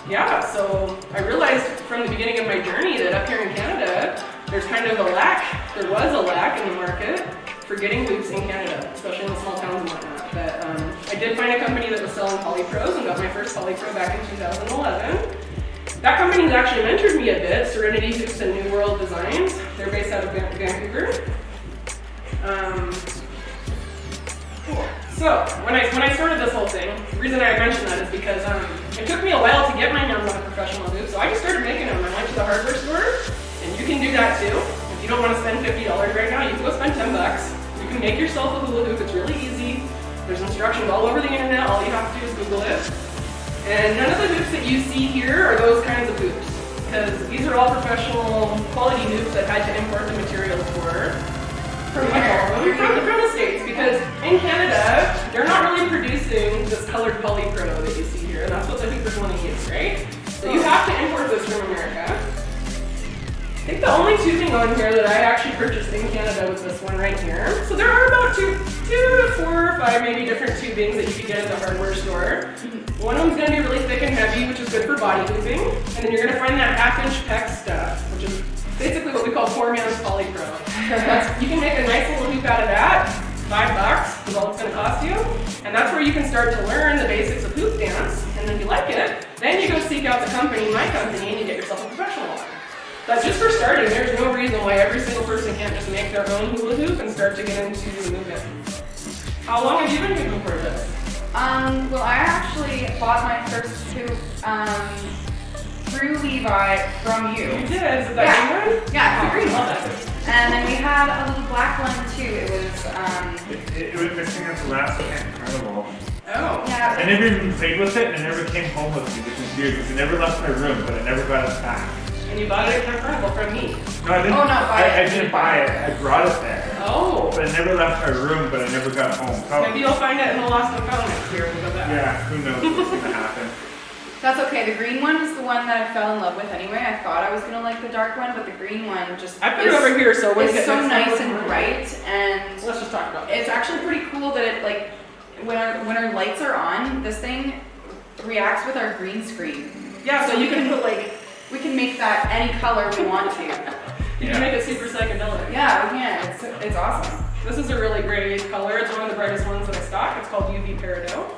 Yeah, so I realized from the beginning of my journey that up here in Canada, there's kind of a lack, there was a lack in the market for getting hoops in Canada, especially in the small towns and whatnot. But I did find a company that was selling Polypros and got my first Polypro back in 2011. That company's actually mentored me a bit, Serenity Hoops and New World Designs. They're based out of Vancouver. Cool. So when I started this whole thing, the reason I mentioned that is because it took me a while to get my hands on a professional hoop, so I just started making them. I went to the hardware store, and you can do that too. If you don't want to spend $50 right now, you can go spend 10 bucks. You can make yourself a hula hoop. It's really easy. There's instructions all over the internet. All you have to do is Google it. And none of the hoops that you see here are those kinds of hoops, because these are all professional quality hoops that had to import the materials for. From the States, because in Canada, they're not really producing this colored Polypro that you see here, and that's what the hoopers want to use, right? So you have to import this from America. I think the only tubing on here that I actually purchased in Canada was this one right here. So there are about two to 4 or 5 maybe different tubings that you could get at the hardware store. One of them's going to be really thick and heavy, which is good for body hooping, and then you're going to find that half-inch PEX stuff, which is basically what we call poor man's Polypro. You can make a nice little hoop out of that. $5 is all it's going to cost you, and that's where you can start to learn the basics of hoop dance. And if you like it, then you go seek out the company, my company, and you get yourself a professional one. But just for starting, there's no reason why every single person can't just make their own hula hoop and start to get into the movement. How long have you been hooping for this? Well, I actually bought my first hoop through Levi from you. You did? Is it that green one? Yeah, it's the green I love one. that hoop. And then we had a little black one too. It was, It was missing its last incredible. Oh. yeah. I never even played with it, and it never came home with me, which is weird, because it never left my room, but I never got it back. And you bought it at Camp Carnival from me. No, I didn't. Oh, no, I didn't buy it. I brought it there. Oh. But it never left my room, but I never got it home. So, Maybe you'll find it in the Lost and Found next year when we go back. yeah, who knows what's gonna happen. That's okay. The green one is the one that I fell in love with anyway. I thought I was gonna like the dark one, but the green one just I put it over here, so when we it's get so next time, nice and bright, and Let's just talk about it. it's actually pretty cool that it like when our lights are on, this thing reacts with our green screen. Yeah, so you can put like, We can make that any color we want to. you can make it super psychedelic. Yeah, we can. It's awesome. This is a really great color. It's one of the brightest ones that I stock. It's called UV Peridot.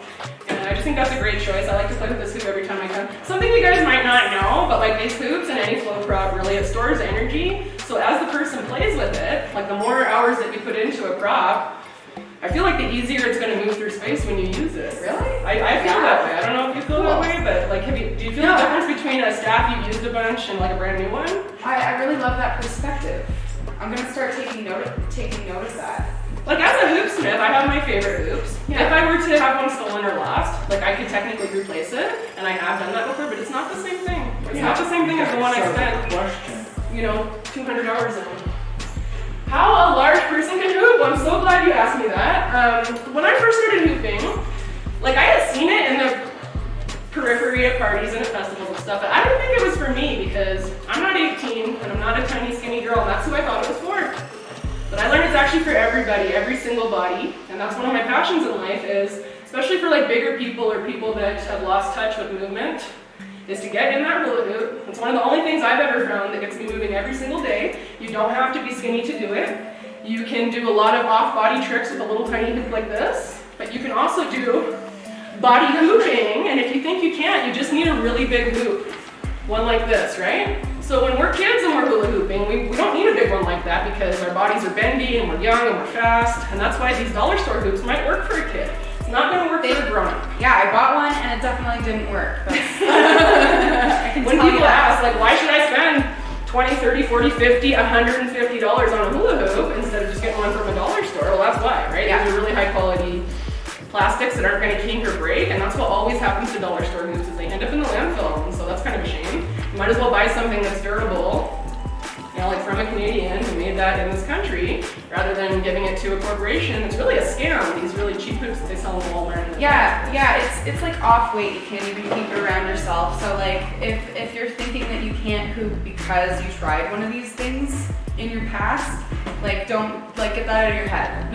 And I just think that's a great choice. I like to play with this hoop every time I come. Something you guys might not know, but like these hoops and any flow prop, really, it stores energy. So as the person plays with it, like the more hours that you put into a prop, I feel like the easier it's going to move through space when you use it. Really? I feel that way. I don't know if you feel that way, but like, do you feel the difference between a staff you've used a bunch and like a brand new one? I really love that perspective. I'm gonna start taking note of that. Like as a hoopsmith, I have my favorite hoops. Yeah. If I were to have one stolen or lost, like I could technically replace it, and I have done that before, but it's not the same thing. It's not the same thing as the one I spent, Question. 200 hours in. How a large person can hoop? I'm so glad you asked me that. When I first started hooping, like I had seen it in the periphery at parties and at festivals and stuff, but I didn't think it was for me because I'm not 18 and I'm not a tiny skinny girl, and that's who I thought it was for. But I learned it's actually for everybody, every single body, and that's one of my passions in life is, especially for like bigger people or people that have lost touch with movement, is to get in that hula hoop. It's one of the only things I've ever found that gets me moving every single day. You don't have to be skinny to do it. You can do a lot of off-body tricks with a little tiny hoop like this, but you can also do body hooping, and if you think you can't, you just need a really big hoop. One like this, right? So when we're kids and we're hula hooping, we don't need a big one like that because our bodies are bendy and we're young and we're fast, and that's why these dollar store hoops might work for a kid. It's not gonna work for a grown-up. Yeah, I bought one and it definitely didn't work. I can When tell you people that. ask, like, why should I spend 20, 30, 40, 50, $150 on a hula hoop instead of just getting one from a dollar store? Well, that's why, right? Yeah. These are really high quality plastics that aren't going to kink or break, and that's what always happens to dollar store hoops is they end up in the landfill, and so that's kind of a shame. You might as well buy something that's durable, like from a Canadian who made that in this country, rather than giving it to a corporation. It's really a scam, these really cheap hoops that they sell in Walmart. Yeah, it's like off weight. You can't even keep it around yourself. So like, if you're thinking that you can't hoop because you tried one of these things in your past, like don't get that out of your head.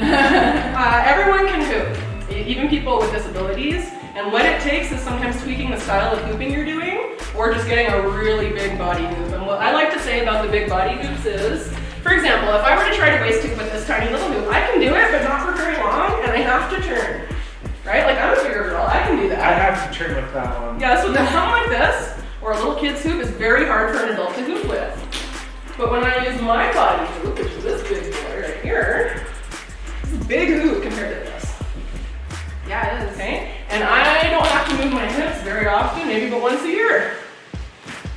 Everyone can hoop, even people with disabilities. And what it takes is sometimes tweaking the style of hooping you're doing, or just getting a really big body hoop. And what I like to say about the big body hoops is, for example, if I were to try to waist hoop with this tiny little hoop, I can do it, but not for very long, and I have to turn. Right? Like, I'm a bigger girl, I can do that. I have to turn with that one. Yeah, so something like this, or a little kid's hoop, is very hard for an adult to hoop with. But when I use my body hoop, which is this big boy right here, it's a big hoop compared to this. Yeah, it is. Okay? And I don't have to move my hips very often, maybe but once a year.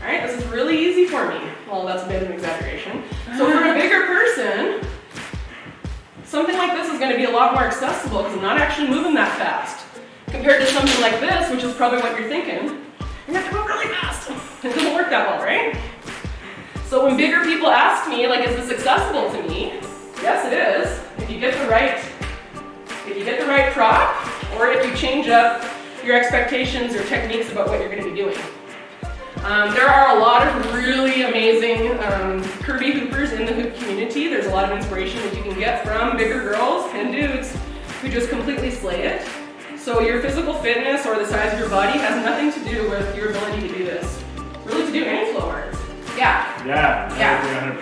Alright, this is really easy for me. Well, that's a bit of an exaggeration. So for a bigger person, something like this is going to be a lot more accessible because I'm not actually moving that fast. Compared to something like this, which is probably what you're thinking, you have to move really fast. It doesn't work that well, right? So when bigger people ask me, like, is this accessible to me? Yes, it is. If you get the right prop, or if you change up your expectations or techniques about what you're going to be doing. There are a lot of really amazing curvy hoopers in the hoop community. There's a lot of inspiration that you can get from bigger girls and dudes who just completely slay it. So your physical fitness or the size of your body has nothing to do with your ability to do this. Really to do any flow arts. Yeah. Yeah, I agree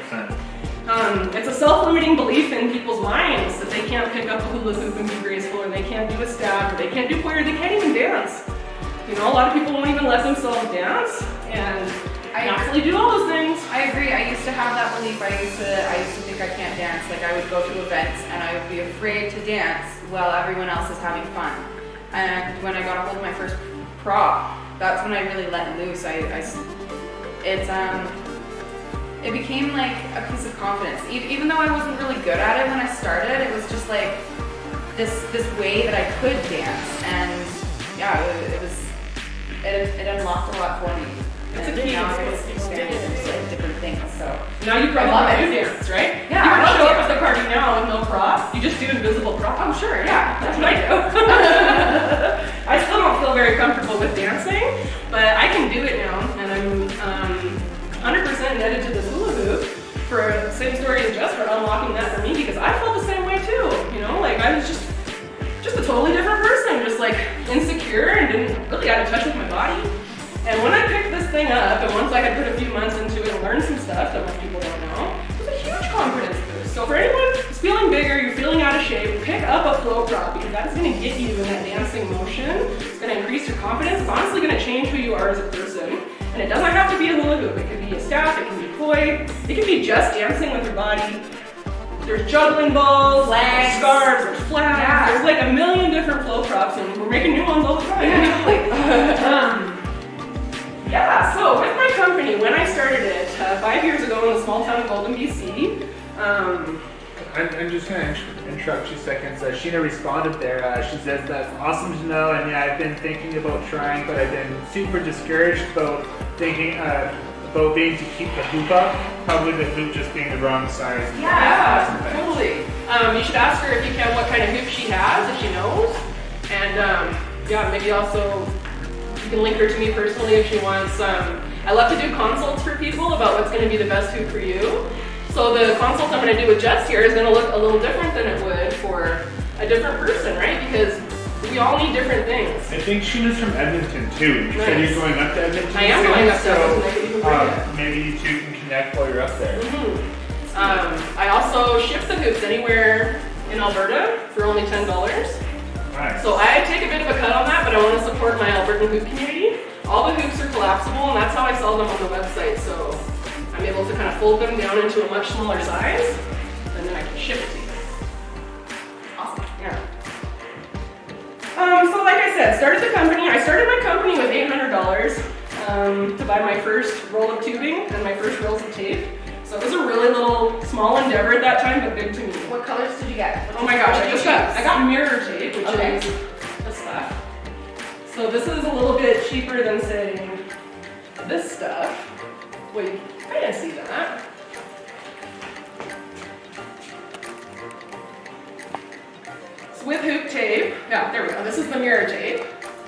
100%. It's a self-limiting belief in people's minds that they can't pick up a hula hoop and be graceful, or they can't do a stab, or they can't do pointer, they can't even dance. You know, a lot of people won't even let themselves dance and actually do all those things. I agree. I used to have that belief. I used to think I can't dance. Like, I would go to events and I would be afraid to dance while everyone else is having fun. And when I got a hold of my first prop, that's when I really let loose. It became like a piece of confidence. Even though I wasn't really good at it when I started, it was just like this way that I could dance. And yeah, it unlocked a lot for me. It's a And key. now I get to experience like different things. So now you probably do dance, right? Yeah, You I can love show up dance. at the party now with no prop. You just do invisible prop. I'm sure, yeah. That's what I do. I still don't feel very comfortable with dancing, but I can do it now, and I'm 100% netted to this hula hoop for the same story as Jess for unlocking that for me, because I felt the same way too. You know, like I was just a totally different person, just like insecure and didn't really out of touch with my body. And when I picked this thing up, and once I had put a few months into it and learned some stuff that most people don't know, it was a huge confidence boost. So for anyone who's feeling bigger, you're feeling out of shape, pick up a flow prop, because that's going to get you in that dancing motion. It's going to increase your confidence. It's honestly going to change who you are as a person. And it doesn't have to be a hula hoop. It could be a staff, it can be koi, it can be just dancing with your body. There's juggling balls, Flags. scarves, there's flags. Yeah. There's like a million different flow props, and we're making new ones all the time. Yeah, so with my company, when I started it 5 years ago in the small town of Golden, BC, I'm just going to interrupt 2 seconds. Sheena responded there. She says, that's awesome to know, and yeah, I've been thinking about trying, but I've been super discouraged about thinking about being to keep the hoop up. Probably the hoop just being the wrong size. yeah, totally. You should ask her if you can what kind of hoop she has, if she knows. And yeah, maybe also you can link her to me personally if she wants. I love to do consults for people about what's going to be the best hoop for you. So the consult I'm going to do with Jess here is going to look a little different than it would for a different person, right? Because we all need different things. I think Sheena's from Edmonton too. You said you're going up to Edmonton. I am soon, going up to so, Edmonton. I could even bring it. maybe you two can connect while you're up there. I also ship the hoops anywhere in Alberta for only $10. Nice. So I take a bit of a cut on that, but I want to support my Albertan hoop community. All the hoops are collapsible, and that's how I sell them on the website. So I'm able to kind of fold them down into a much smaller size, and then I can ship it to you. Awesome. Yeah. So like I said, started the company. I started my company with $800 to buy my first roll of tubing and my first rolls of tape. So it was a really little small endeavor at that time, but big to me. What colors did you get? Oh my gosh, I got mirror tape, which Okay. is this stuff. So this is a little bit cheaper than saying this stuff. Wait, I didn't see that. So with hoop tape, yeah, there we go. This is the mirror tape,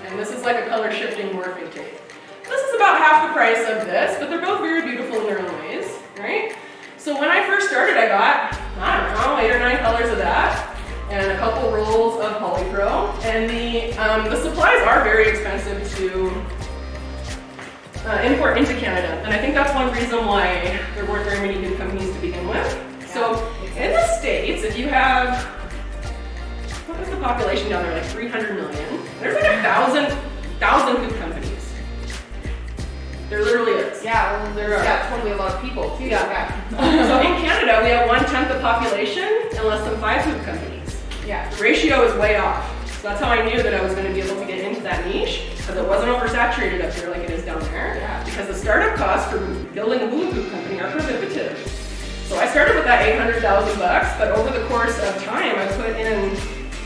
and this is like a color shifting morphing tape. This is about half the price of this, but they're both very beautiful in their own ways, right? So when I first started, I got, I don't know, 8 or 9 colors of that. and a couple rolls of polypro. And the supplies are very expensive to import into Canada. And I think that's one reason why there weren't very many hoop companies to begin with. So in the States, if you have, what is the population down there, like 300 million? There's like 1,000 hoop companies. There literally is. Yeah, well, There are. yeah, totally a lot of people too. Yeah. So in Canada, we have 1/10 the population and less than 5 hoop companies. Yeah. The ratio is way off. So that's how I knew that I was going to be able to get into that niche, because it wasn't oversaturated up here like it is down there. Yeah. Because the startup costs for building a hula hoop company are prohibitive. So I started with that $800,000, but over the course of time, I put in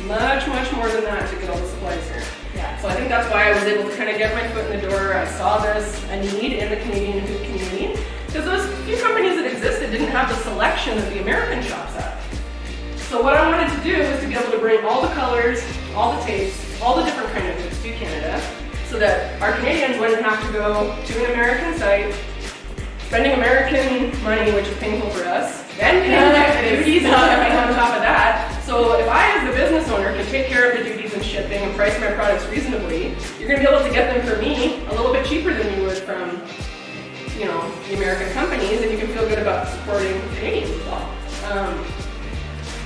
much more than that to get all the supplies here. Yeah. So I think that's why I was able to kind of get my foot in the door. I saw a need in the Canadian hoop community, because those few companies that existed didn't have the selection that the American shops have. So what I wanted to do was to be able to bring all the colors, all the tapes, all the different kind of hoops to Canada, so that our Canadians wouldn't have to go to an American site, spending American money, which is painful for us, then paying duties and shipping on top of that. So if I, as the business owner, can take care of the duties and shipping and price my products reasonably, you're going to be able to get them for me a little bit cheaper than you would from, the American companies, and you can feel good about supporting Canadians as well.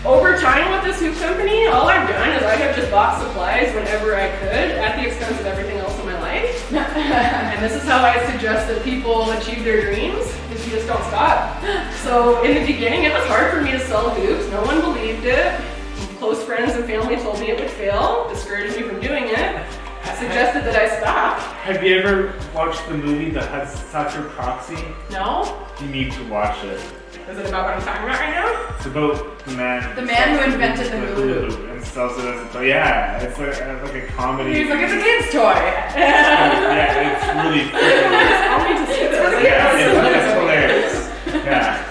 Over time with this hoop company, all I've done is I have just bought supplies whenever I could at the expense of everything else in my life. And this is how I suggest that people achieve their dreams, is you just don't stop. So in the beginning, it was hard for me to sell hoops. No one believed it. Close friends and family told me it would fail, discouraged me from doing it. I suggested that I stop. Have you ever watched the movie The Hudsucker Proxy? No? You need to watch it. Is it about what I'm talking about right now? It's about the man. The man who invented the hula hoop. And sells it as a toy. Yeah, it's like a comedy. He's like, it's a kid's toy. Yeah, it's really funny. Yeah, it's hilarious. Yeah.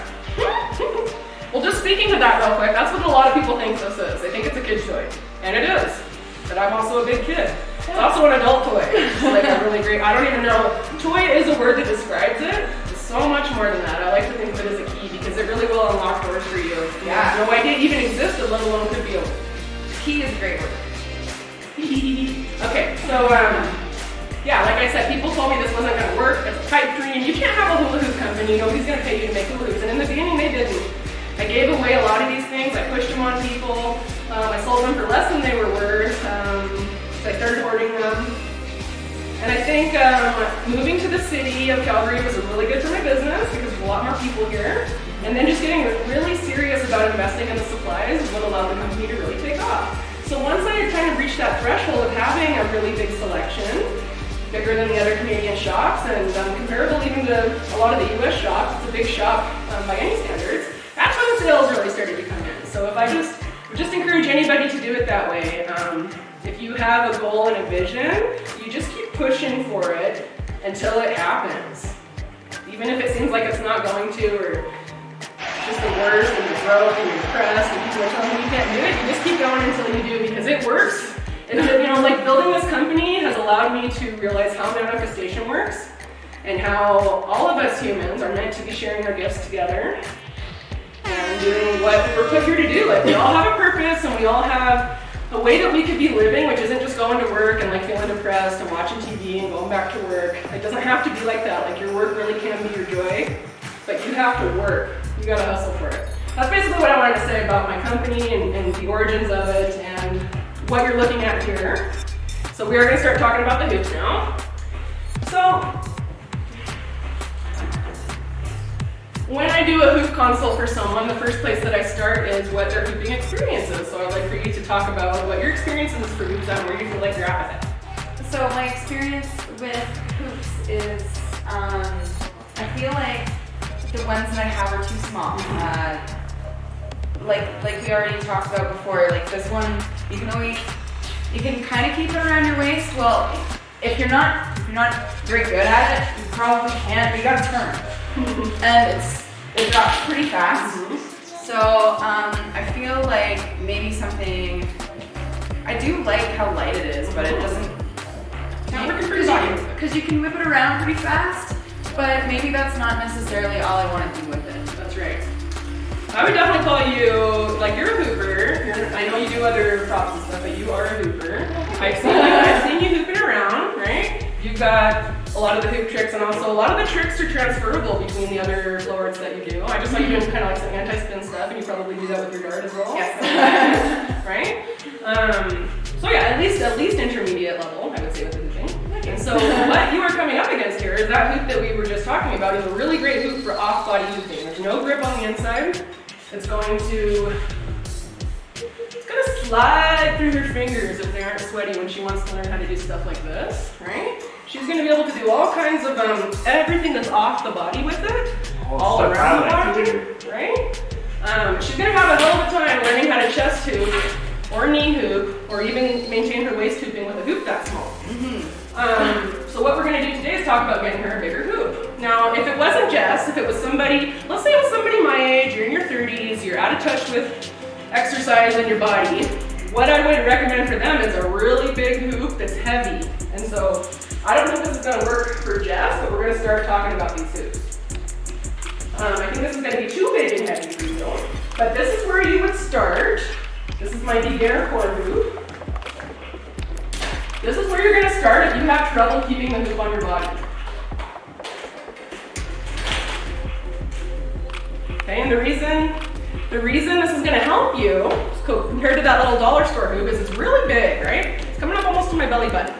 Well, just speaking to that real quick, that's what a lot of people think this is. They think it's a kid's toy. And it is. But I'm also a big kid. It's also an adult toy. It's like a really great, I don't even know. Toy is a word that describes it. It's so much more than that. I like to think of it as a key because it really will unlock doors for you. Yeah. You have no idea even existed, let alone could be open. Key is a great word. Okay, so yeah, like I said, people told me this wasn't going to work. It's a pipe dream. You can't have a hula hoop company. Nobody's going to pay you to make hula hoops. And in the beginning, they didn't. I gave away a lot of these things. I pushed them on people. I sold them for less than they were worth. So I started hoarding them. And I think moving to the city of Calgary was really good for my business because there's a lot more people here. And then just getting really serious about investing in the supplies is what allowed the company to really take off. So once I had kind of reached that threshold of having a really big selection, bigger than the other Canadian shops and comparable even to a lot of the US shops, it's a big shop by any standards, that's when the sales really started to come in. So if I just encourage anybody to do it that way. If you have a goal and a vision, you just keep pushing for it until it happens. Even if it seems like it's not going to, or it's just the worst, and you're broke, and you're depressed, and people are telling you you can't do it, you just keep going until you do, because it works. Like building this company has allowed me to realize how manifestation works, and how all of us humans are meant to be sharing our gifts together, and doing what we're put here to do. Like, we all have a purpose, and we all have a way that we could be living, which isn't just going to work and like feeling depressed and watching TV and going back to work. It doesn't have to be like that. Like, your work really can be your joy, but you have to work. You gotta hustle for it. That's basically what I wanted to say about my company and the origins of it and what you're looking at here. So we are gonna start talking about the hoops now. So, when I do a hoop consult for someone, the first place that I start is what their hooping experience is. So I'd like for you to talk about what your experience is for hoops and where you feel like you're at with it. So my experience with hoops is, I feel like the ones that I have are too small. Like we already talked about before, like this one, you can kind of keep it around your waist. Well, if you're not very good at it, you probably can't, but you gotta turn. And it drops pretty fast. So I feel like maybe something, I do like how light it is, but it doesn't, because you can whip it around pretty fast, but maybe that's not necessarily all I want to do with it. That's right. I would definitely call you, like, you're a hooper. I know you do other props and stuff, but you are a hooper. I've seen you hooping around, right? You've got a lot of the hoop tricks, and also a lot of the tricks are transferable between the other flow arts that you do. I just saw you doing kind of like some anti-spin stuff, and you probably do that with your dart as well. Yes. Right? So yeah, at least intermediate level, I would say, with the hooping. And so what you are coming up against here is that hoop that we were just talking about is a really great hoop for off-body hooping. There's no grip on the inside. It's going to slide through her fingers if they aren't sweaty when she wants to learn how to do stuff like this, right? She's going to be able to do all kinds of everything that's off the body with it, all around the body, right? She's going to have a hell of a time learning how to chest hoop or knee hoop or even maintain her waist hooping with a hoop that small. So what we're going to do today is talk about getting her a bigger hoop. Now, if it wasn't Jess, if it was somebody, let's say it was somebody my age, you're in your 30s, you're out of touch with exercise in your body, what I would recommend for them is a really big hoop that's heavy. And so I don't think this is going to work for Jess, but we're going to start talking about these hoops. I think this is going to be too big and heavy for you, but this is where you would start. This is my beginner core hoop. This is where you're going to start if you have trouble keeping the hoop on your body. Okay, and the reason this is going to help you compared to that little dollar store hoop is it's really big, right? It's coming up almost to my belly button.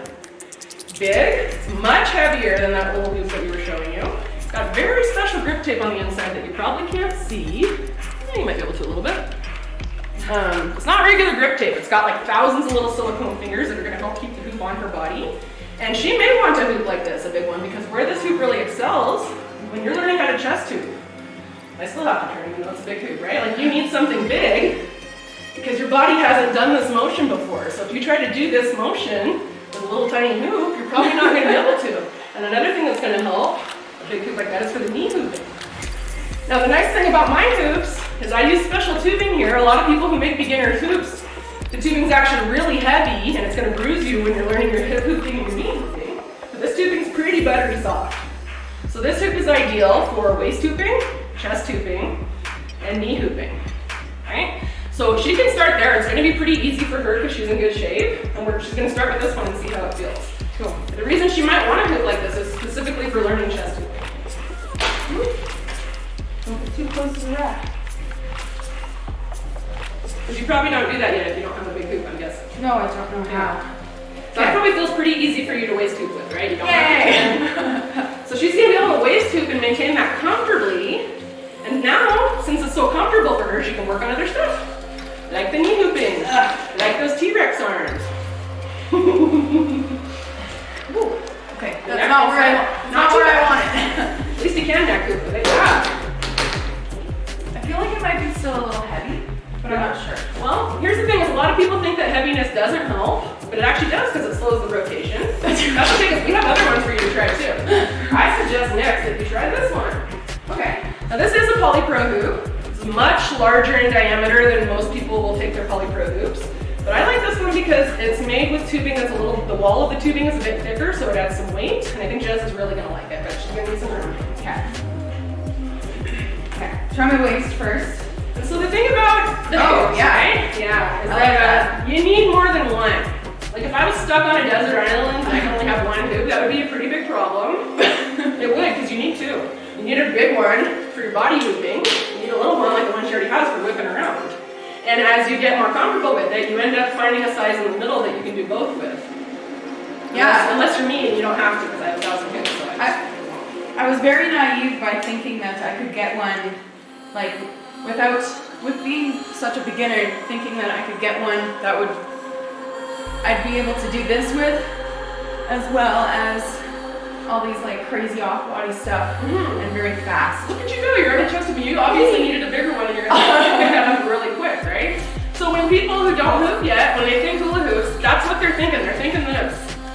Big, it's much heavier than that little hoop that we were showing you. It's got very special grip tape on the inside that you probably can't see. You might be able to a little bit. It's not regular grip tape. It's got like thousands of little silicone fingers that are going to help keep the hoop on her body. And she may want a hoop like this, a big one, because where this hoop really excels, when you're learning how to chest hoop, I still have to turn even though it's a big hoop, right? Like you need something big because your body hasn't done this motion before. So if you try to do this motion with a little tiny hoop, you're probably not going to be able to. And another thing that's going to help a big hoop like that is for the knee hooping. Now the nice thing about my hoops is I use special tubing here. A lot of people who make beginner hoops, the tubing is actually really heavy and it's going to bruise you when you're learning your hip hooping and your knee hooping. But this tubing is pretty buttery soft. So this hoop is ideal for waist hooping, chest hooping, and knee hooping, right? So she can start there. It's going to be pretty easy for her because she's in good shape. And she's going to start with this one and see how it feels. Cool. The reason she might want a hoop like this is specifically for learning chest hooping. Don't get too close to the rack. Because you probably don't do that yet if you don't have a big hoop, I'm guessing. No, I don't know how. So that probably feels pretty easy for you to waist hoop with, right? You don't have to. So she's going to be able to waist hoop and maintain that comfortably. And now, since it's so comfortable for her, she can work on other stuff. Like the knee hooping, like those T-Rex arms. Okay, that's not where I want it. At least you can neck hoop with it. Yeah. I feel like it might be still a little heavy, but I'm not sure. Well, here's the thing is a lot of people think that heaviness doesn't help, but it actually does because it slows the rotation. That's the thing is we have other ones for you to try too. I suggest next that you try this one. Okay. Now this is a Polypro hoop. It's much larger in diameter than most people will take their Polypro hoops. But I like this one because it's made with tubing that's the wall of the tubing is a bit thicker, so it adds some weight, and I think Jess is really gonna like it, but she's gonna need some room. Okay. Okay, try my waist first. And so the thing about the hoops, right? Yeah, is that you need more than one. Like if I was stuck on a desert island and I could only have one hoop, that would be a pretty big problem. It would, because you need two. You need a big one for your body hooping. You need a little one like the one she already has for whipping around. And as you get more comfortable with it, you end up finding a size in the middle that you can do both with. Yeah. Unless you're me and you don't have to, because I have 1,000 hoops. So I was very naive by thinking that I could get one, like, with being such a beginner, thinking that I could get one that I'd be able to do this with, as well as all these like crazy off-body stuff and very fast. Look at you go, you're already chest hooping. You obviously needed a bigger one and you're going to pick that up really quick, right? So when people who don't hoop yet, when they think hula hoops, that's what they're thinking. They're thinking this.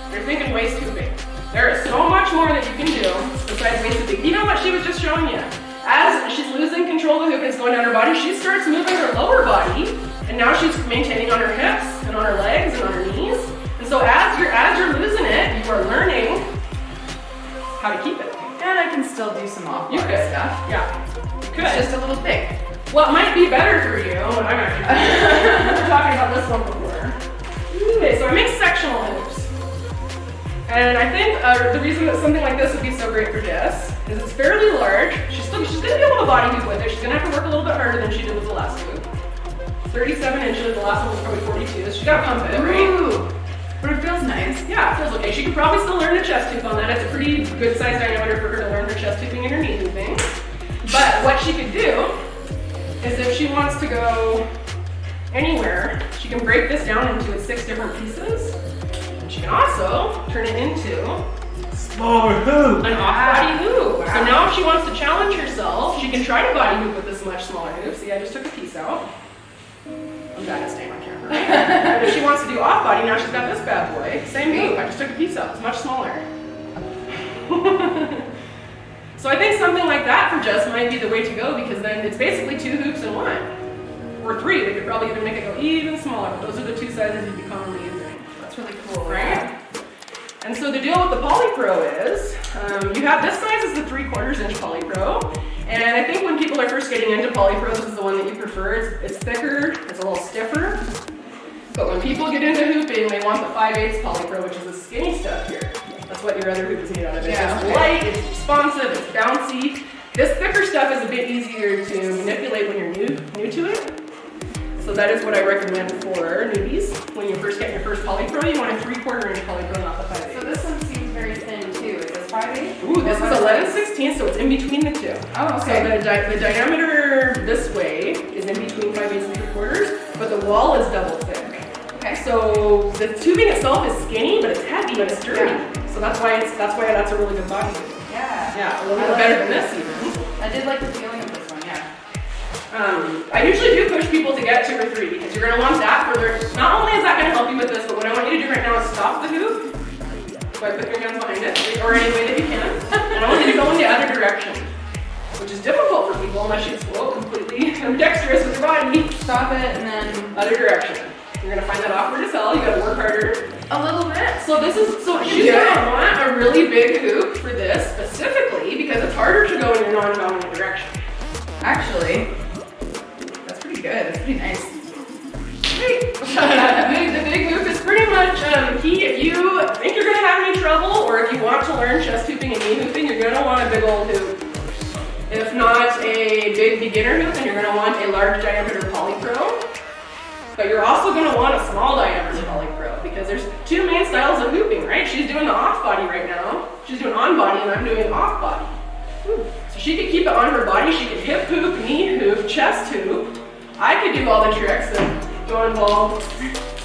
They're thinking waist hooping. There is so much more that you can do besides waist hooping. You know what she was just showing you? As she's losing control of the hoop and it's going down her body, she starts moving her lower body, and now she's maintaining on her hips and on her legs and on her knees. And so as you're losing it, you are learning how to keep it. And I can still do some off-body stuff. Yeah, you could. It's just a little big. What might be better for you, what I'm actually we were talking about this one before. Okay, so I make sectional hoops. And I think the reason that something like this would be so great for Jess is it's fairly large. She's gonna be able to body hoop with it. She's gonna have to work a little bit harder than she did with the last hoop. 37 inches, the last one was probably 42, so she's gotta pump it, right? Ooh, but it feels nice. Yeah, it feels okay. She could probably still learn the chest hoop on that. It's a pretty good size diameter for her to learn her chest hooping and her knee hooping. But what she could do is if she wants to go anywhere, she can break this down into its 6 different pieces. And she can also turn it into Smaller hoop. an off-body hoop. Wow. So now if she wants to challenge herself, she can try to body hoop with this much smaller hoop. See, I just took a piece out. I'm bad at staying on camera. But if she wants to do off-body, now she's got this bad boy. Same hoop, I just took a piece out. It's much smaller. So I think something like that for Jess might be the way to go because then it's basically 2 hoops in one. Or 3, we could probably even make it go even smaller. But those are the 2 sizes you'd be commonly using. That's really cool. Right? And so the deal with the Polypro is, you have this size is the 3/4 inch Polypro. And I think when people are first getting into Polypro, this is the one that you prefer. It's thicker, it's a little stiffer. But when people get into hooping, they want the 5/8 Polypro, which is the skinny stuff here. That's what your other hoop is made out of. Yeah, It's light, it's responsive, it's bouncy. This thicker stuff is a bit easier to manipulate when you're new to it. So that is what I recommend for newbies. When you first get your first Polypro, you want a 3/4 inch Polypro, not the 5/8. So this one seems very thin too. Is this 5/8? Ooh, this is 11/16, so it's in between the 2. Oh, okay. So the diameter this way is in between 5/8 and 3/4, but the wall is double thick. Okay. So the tubing itself is skinny, but it's heavy and it's sturdy. So that's why that's a really good body hoop. Yeah. Yeah, a little bit better than this even. I did like the feeling of this one, yeah. I usually do push people to get 2 or 3 because you're gonna want that for their, not only is that gonna help you with this, but what I want you to do right now is stop the hoop. So I put your hands behind it, or any way that you can. And I want you to go in the other direction, which is difficult for people unless you slow completely ambidextrous with your body. Stop it and then Other direction. You're gonna find that awkward as hell, you gotta work harder. a little bit. So she's gonna want a really big hoop for this specifically because it's harder to go in your non-dominant direction. Actually, that's pretty good. That's pretty nice. Great. The big hoop is pretty much key if you think you're gonna have any trouble or if you want to learn chest hooping and knee hooping, you're gonna want a big old hoop. If not a big beginner hoop, then you're gonna want a large diameter Polypro. But you're also gonna want a small diameter Polypro because there's 2 main styles of hooping, right? She's doing the off body right now. She's doing on body and I'm doing off body. So she could keep it on her body. She could hip hoop, knee hoop, chest hoop. I could do all the tricks that don't involve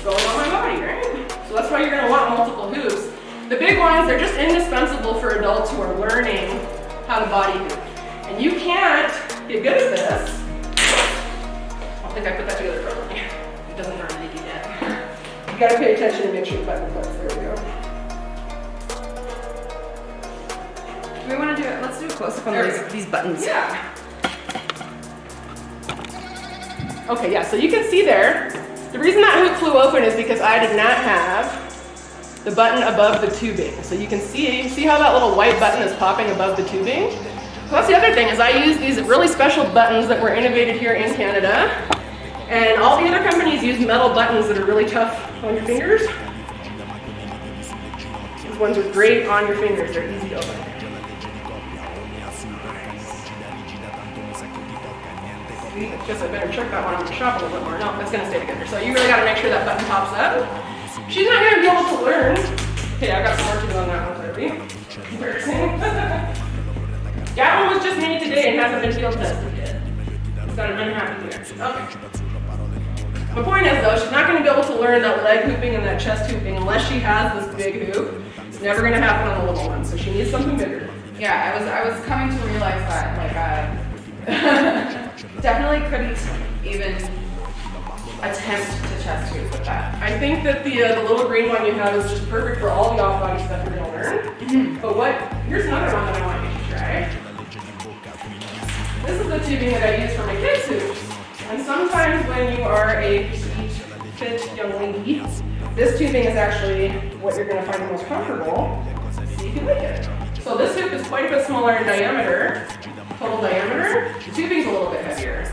going on my body, right? So that's why you're gonna want multiple hoops. The big ones, they're just indispensable for adults who are learning how to body hoop. And you can't get good at this. I don't think I put that together properly. It doesn't normally do that. You gotta pay attention and make sure the button clicks. There we go. Do we want to do it? Let's do a close-up on these buttons. Yeah. Okay, yeah, so you can see there, the reason that hoop flew open is because I did not have the button above the tubing. So you can see how that little white button is popping above the tubing? So that's the other thing, is I use these really special buttons that were innovated here in Canada. And all the other companies use metal buttons that are really tough on your fingers. These ones are great on your fingers, they're easy to open. I guess I better check that one on the shop a little bit more. No, it's gonna stay together. So you really gotta make sure that button pops up. She's not gonna be able to learn. Okay, I got some more to do on that one, clearly. Embarrassing. That one was just made today and hasn't been field tested yet. It's got an unhappy clear. Okay. The point is though, she's not gonna be able to learn that leg hooping and that chest hooping unless she has this big hoop. It's never gonna happen on the little one, so she needs something bigger. Yeah, I was coming to realize that, like, definitely couldn't even attempt to chest hoop with that. I think that the little green one you have is just perfect for all the off-body stuff you're gonna learn. But here's another one that I want you to try. This is the tubing that I use for my kids' hoops. And sometimes when you are a petite, fit young lady, this tubing is actually what you're gonna find the most comfortable. See if you like it. So this hoop is quite a bit smaller in diameter, total diameter. The tubing's a little bit heavier.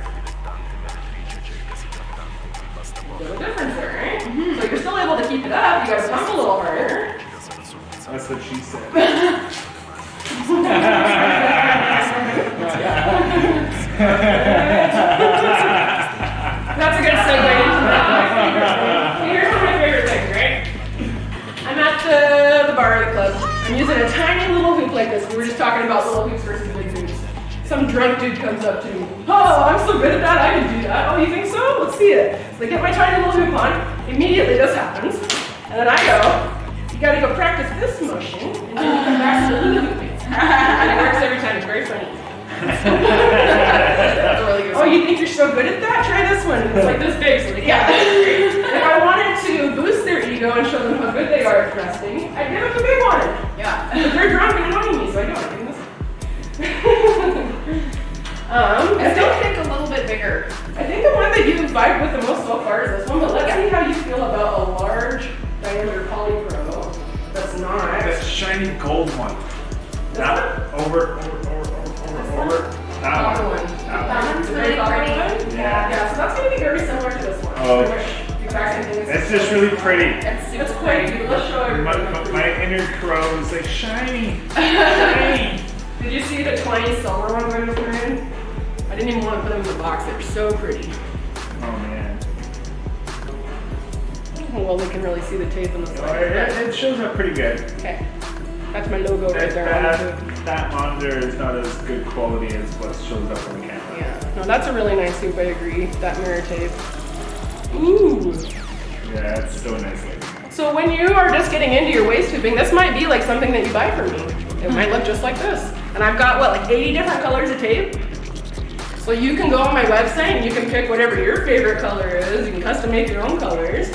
That's a good segue into that. Here's one of my favorite things, right? I'm at the bar of the club. I'm using a tiny little hoop like this. We were just talking about little hoops versus big hoops. Some drunk dude comes up to me. Oh, I'm so good at that, I can do that. Oh, you think so? Let's see it. So I get my tiny little hoop on. Immediately this happens. And then I go, you gotta go practice this motion, and then you come back to the hula hooping. And it works every time, it's very funny. Oh, you think you're so good at that? Try this one. It's like this big, so like, yeah, that's great. If I wanted to boost their ego and show them how good they are at thrusting, I'd give them the big one. Yeah. But they're drunk and annoying me, so I don't. I do this one. I still think a little bit bigger. I think the one that you vibed with the most so far is this one, but let's see how you feel about a large diameter polypro that's not. That shiny gold one. This That one? over. That one. That one's The really very bottom pretty. one? Yeah. Yeah, so that's going to be very similar to this one. Oh. Pretty much the exact same thing. It's just really pretty. It's quite cute. Let's show everybody. My inner crow is like shiny. Shiny. Did you see the 20 silver ones I was wearing? I didn't even want to put them in the box. They were so pretty. Oh man. Oh, well, they can really see the tape on the Oh, side. it shows up pretty good. Okay. That's my logo right there. That monitor is not as good quality as what shows up on the camera. Yeah. No, that's a really nice hoop, I agree. That mirror tape. Ooh. Yeah, it's so nice looking. So when you are just getting into your waist hooping, this might be like something that you buy from me. It might look just like this. And I've got, what, like 80 different colors of tape? So you can go on my website and you can pick whatever your favorite color is. You can custom make your own colors.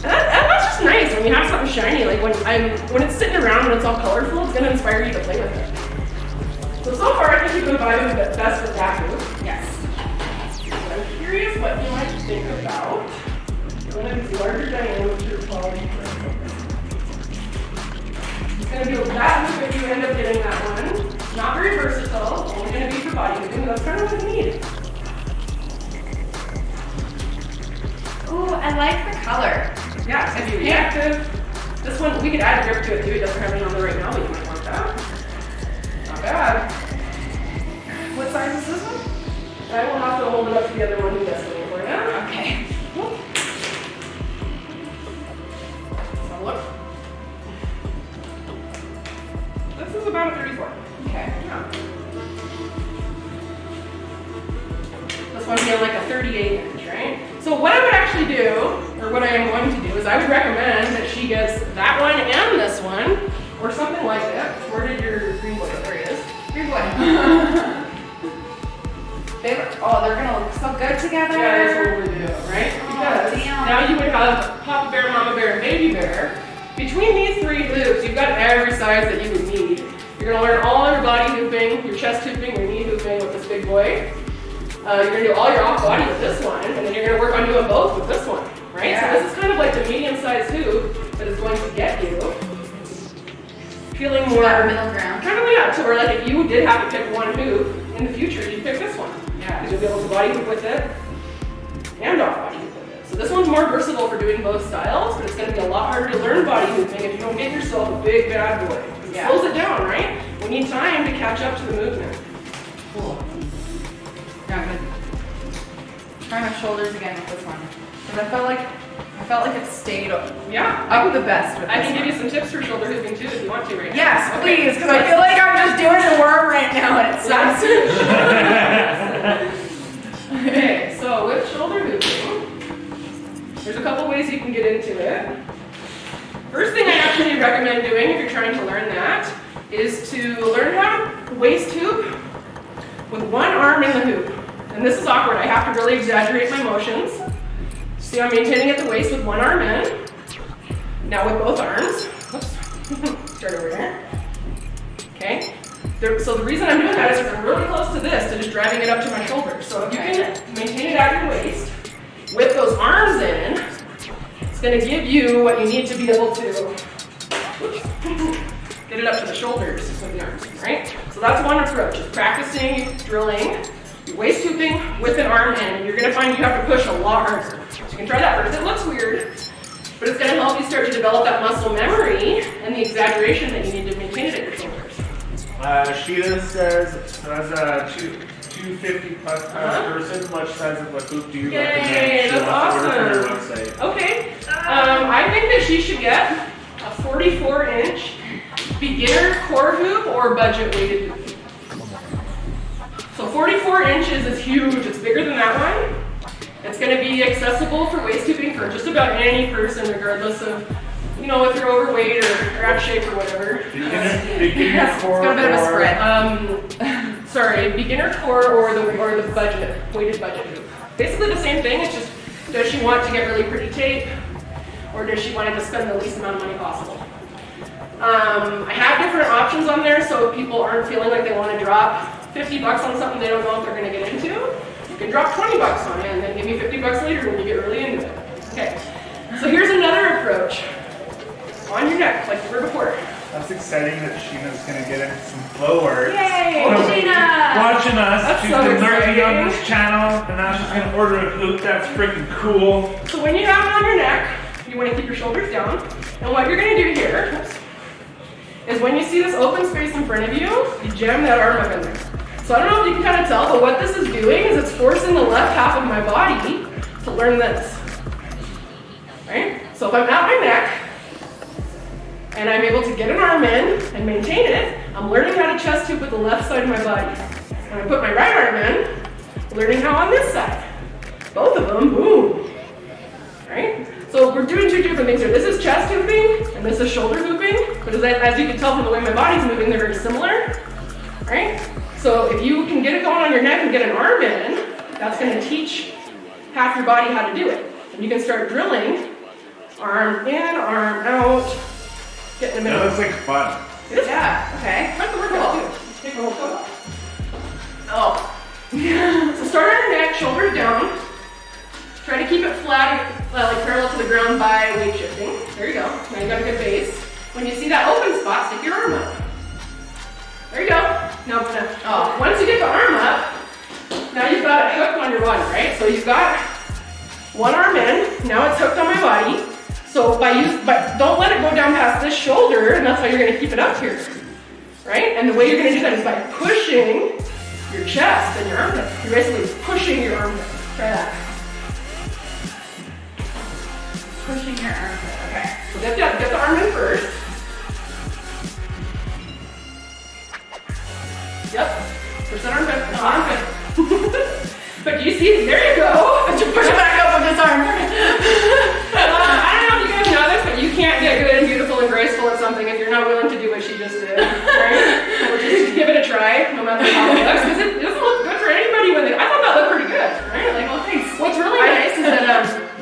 And that's just nice when you have something shiny. Like when it's sitting around and it's all colorful, it's gonna inspire you to play with it. So far I think you've been vibing a bit best with that hoop. Yes. But I'm curious what you might think about one of these larger diameter polypro. It's gonna be that hoop if you end up getting that one. Not very versatile, only gonna be for body hooping, that's kind of what you need. Ooh, I like the color. Yeah, it's reactive. This one, we could add grip to it too. It doesn't have any on there right now, but you might want that. Not bad. What size is this one? I will have to hold it up to the other one who does it for you. Okay. So look. This is about a 34. Okay. Yeah. This one being like a 38 inch, right? So what I would actually do, or what I am going to do, is I would recommend that she gets that one and this one, or something like that. Where did your green boy go? There he is. Green boy. They're gonna look so good together. Yeah, that's what we're doing, right? Because damn. now you would have Papa Bear, Mama Bear, and Baby Bear. Between these three loops, you've got every size that you would need. You're gonna learn all your body hooping, your chest hooping, your knee hooping with this big boy. You're gonna do all your off body with this one, and then you're gonna work on doing both with this one, right? Yeah. So this is kind of like the medium-sized hoop that is going to get you feeling more That middle ground. kind of yeah, to where like if you did have to pick one hoop in the future, you'd pick this one. Yeah. Because you'll be able to body hoop with it and off body hoop with it. So this one's more versatile for doing both styles, but it's gonna be a lot harder to learn body hooping if you don't get yourself a big bad boy. It Yeah. slows it down, right? We need time to catch up to the movement. Cool. Now I'm gonna try my shoulders again with this one. Because I felt like it stayed up Yeah. the best with I this can give one. you some tips for shoulder hooping too if you want to right now. Yes, Okay. please, because I feel like I'm just doing the worm right now and it sucks. Okay, so with shoulder hooping, there's a couple ways you can get into it. First thing I actually recommend doing if you're trying to learn that is to learn how to waist hoop with one arm in the hoop. And this is awkward. I have to really exaggerate my motions. See, I'm maintaining at the waist with one arm in. Now with both arms. Oops. Start over here. Okay. So the reason I'm doing that is because I'm really close to this, to just driving it up to my shoulder. So if you can maintain it at your waist with those arms in, it's going to give you what you need to be able to get it up to the shoulders with the arms, right? So that's one approach, is practicing drilling, waist hooping with an arm in, and you're going to find you have to push a lot harder. So you can try that first. It looks weird, but it's going to help you start to develop that muscle memory and the exaggeration that you need to maintain it at your shoulders. Sheeta says, so as a 250 plus person, what size of a hoop do you recommend? Yay, that's awesome. Order from your website. Okay, I think that she should get a 44-inch beginner core hoop or budget weighted hoop. So 44 inches is huge. It's bigger than that one. It's going to be accessible for waist hooping for just about any person, regardless of, you know, if you're overweight or out of shape or whatever. Beginner core It's got a bit of a spread. Sorry, beginner core or the budget weighted budget hoop. Basically the same thing. It's just, does she want to get really pretty tape, or does she want to spend the least amount of money possible? I have different options on there, so if people aren't feeling like they want to drop $50 on something they don't know if they're going to get into, you can drop $20 on it and then give me $50 later when you get really into it. Okay, so here's another approach. On your neck, like we were before. That's exciting that Sheena's going to get into some flow work. Yay, So, Sheena! watching us, That's she's so been learning on exciting. this channel, and now she's going to order a hoop. That's freaking cool. So when you have it on your neck, you want to keep your shoulders down. And what you're going to do here is when you see this open space in front of you, you jam that arm up in there. So I don't know if you can kind of tell, but what this is doing is it's forcing the left half of my body to learn this. Right? So if I'm at my neck, and I'm able to get an arm in and maintain it, I'm learning how to chest hoop with the left side of my body. When I put my right arm in, learning how on this side. Both of them, boom. Right? So we're doing two different things here. This is chest hooping, and this is shoulder hooping. But as you can tell from the way my body's moving, they're very similar. Right? So if you can get it going on your neck and get an arm in, that's going to teach half your body how to do it. And you can start drilling, arm in, arm out, get in the middle. That looks like fun. It is Yeah, okay. might be working out too. Take the whole coat off. Oh. So start on your neck, shoulders down. Try to keep it flat, like parallel to the ground by weight shifting. There you go. Now you got a good base. When you see that open spot, stick your arm up. There you go. Now, once you get the arm up, now you've got it hooked on your body, right? So you've got one arm in. Now it's hooked on my body. So but don't let it go down past this shoulder, and that's how you're going to keep it up here, right? And the way you're going to do that is by pushing your chest and your armpit. You're basically pushing your armpit. Try that. Pushing your armpit. Okay. So get the arm in first. Yep. Push that armpit. But do you see? There you go. But you push it back up with this arm. I don't know if you guys know this, but you can't get good and beautiful and graceful at something if you're not willing to do what she just did, right? Or just give it a try, no matter how it looks, because it doesn't look good for anybody when I thought that looked pretty good, right? Like, well, thanks. What's really nice is that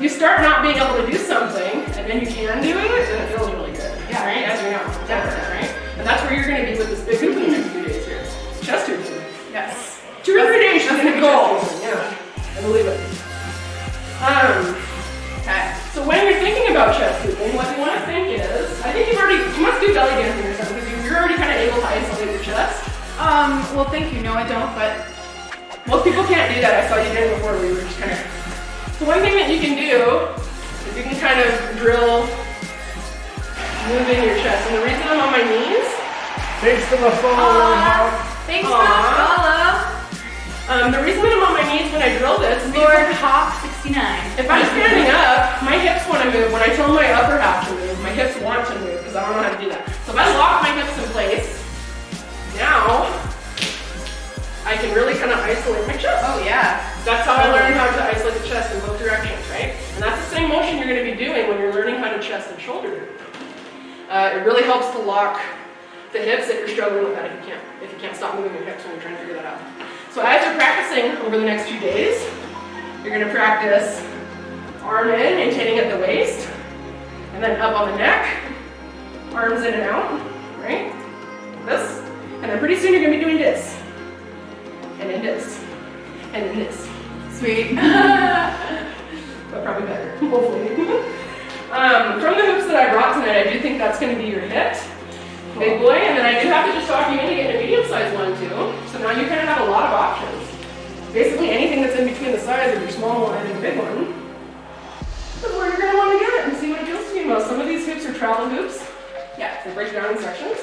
you start not being able to do something, and then you can do it, and it feels really good, Yeah. right? As you know, definitely, right? And that's where you're going to be with this big hoop in the next few days here. Chest hooping. Yes. 2 or 3 days, she's That's gonna the go. goal. Yeah, I believe it. Okay. So when you're thinking about chest hooping, what you want to think is, I think you must do belly dancing or something, because you're already kind of able to isolate your chest. Well, thank you. No, I don't, but Most people can't do that. I saw you doing it before. We were just kind of. So one thing that you can do is you can kind of drill, moving your chest. And the reason I'm on my knees. Thanks for the follow. thanks for the follow. The reason that I'm on my knees when I drill this is Lord because Hawk 69. if I'm standing up, my hips want to move. When I tell my upper half to move, my hips want to move because I don't know how to do that. So if I lock my hips in place, now I can really kind of isolate my chest. Oh yeah. That's how I learned how to isolate the chest in both directions, right? And that's the same motion you're going to be doing when you're learning how to chest and shoulder. It really helps to lock the hips if you're struggling with that, if you can't stop moving your hips when you're trying to figure that out. So as you're practicing over the next few days, you're going to practice arm in, maintaining at the waist, and then up on the neck, arms in and out, right? This, and then pretty soon you're going to be doing this, and then this, and then this. Sweet. But probably better, hopefully. From the hoops that I brought tonight, I do think that's going to be your hip. Big boy, and then I do have to just talk you into getting a medium-sized one too. So now you kind of have a lot of options. Basically anything that's in between the size of your small one and your big one is where you're going to want to get it and see what it feels to you most. Some of these hoops are travel hoops. Yeah, so break it down in sections.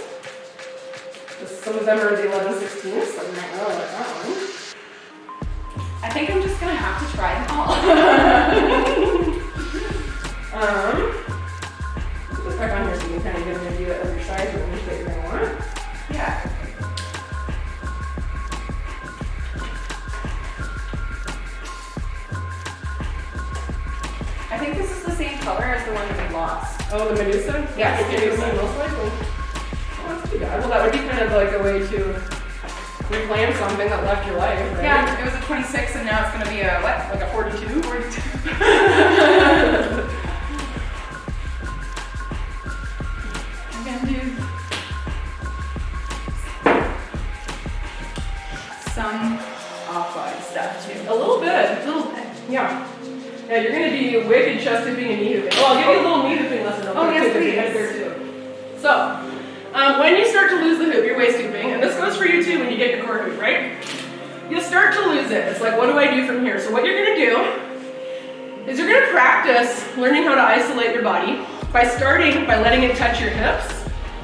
Some of them are the 11/16, so you might really like that one. I think I'm just gonna have to try them all. Put this back on here so you can kind of get an idea of your size range that you're gonna want. Yeah. I think this is the same color as the one that we lost. Oh, the Medusa? Yeah, it's Medusa, most likely. Oh, that's too bad. Well, that would be kind of like a way to reclaim something that left your life, right? Yeah, it was a 26 and now it's gonna be a what? Like a 42? 42. I'm gonna do some off-body stuff too. A little bit. Yeah. Yeah, you're going to be wicked chested being a knee hooping. Well, I'll give you a little knee hooping lesson. Oh, yes, please. There too. So, when you start to lose the hoop, your waist hooping, and this goes for you too when you get your core hoop, right? You start to lose it. It's like, what do I do from here? So what you're going to do is you're going to practice learning how to isolate your body by starting by letting it touch your hips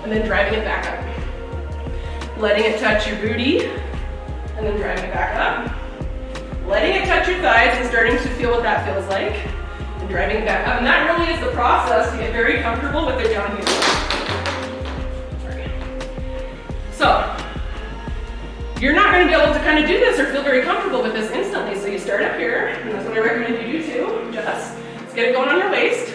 and then driving it back up. Letting it touch your booty and then driving it back up. Letting it touch your thighs and starting to feel what that feels like, and driving it back up. And that really is the process to get very comfortable with it down here. Sorry. So, you're not going to be able to kind of do this or feel very comfortable with this instantly. So you start up here, and that's what I recommend you do too. Let's get it going on your waist.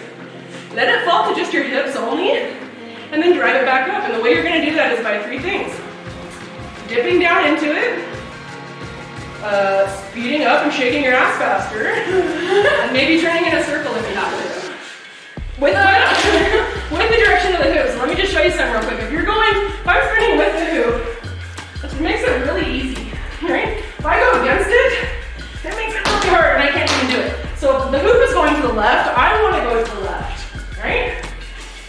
Let it fall to just your hips only, and then drive it back up. And the way you're going to do that is by three things. Dipping down into it, speeding up and shaking your ass faster, and maybe turning in a circle if you have to. With the direction of the hoop. So let me just show you something real quick. If I'm sprinting with the hoop, it makes it really easy, right? If I go against it, that makes it really hard and I can't even do it. So if the hoop is going to the left, I want to go to the left, right?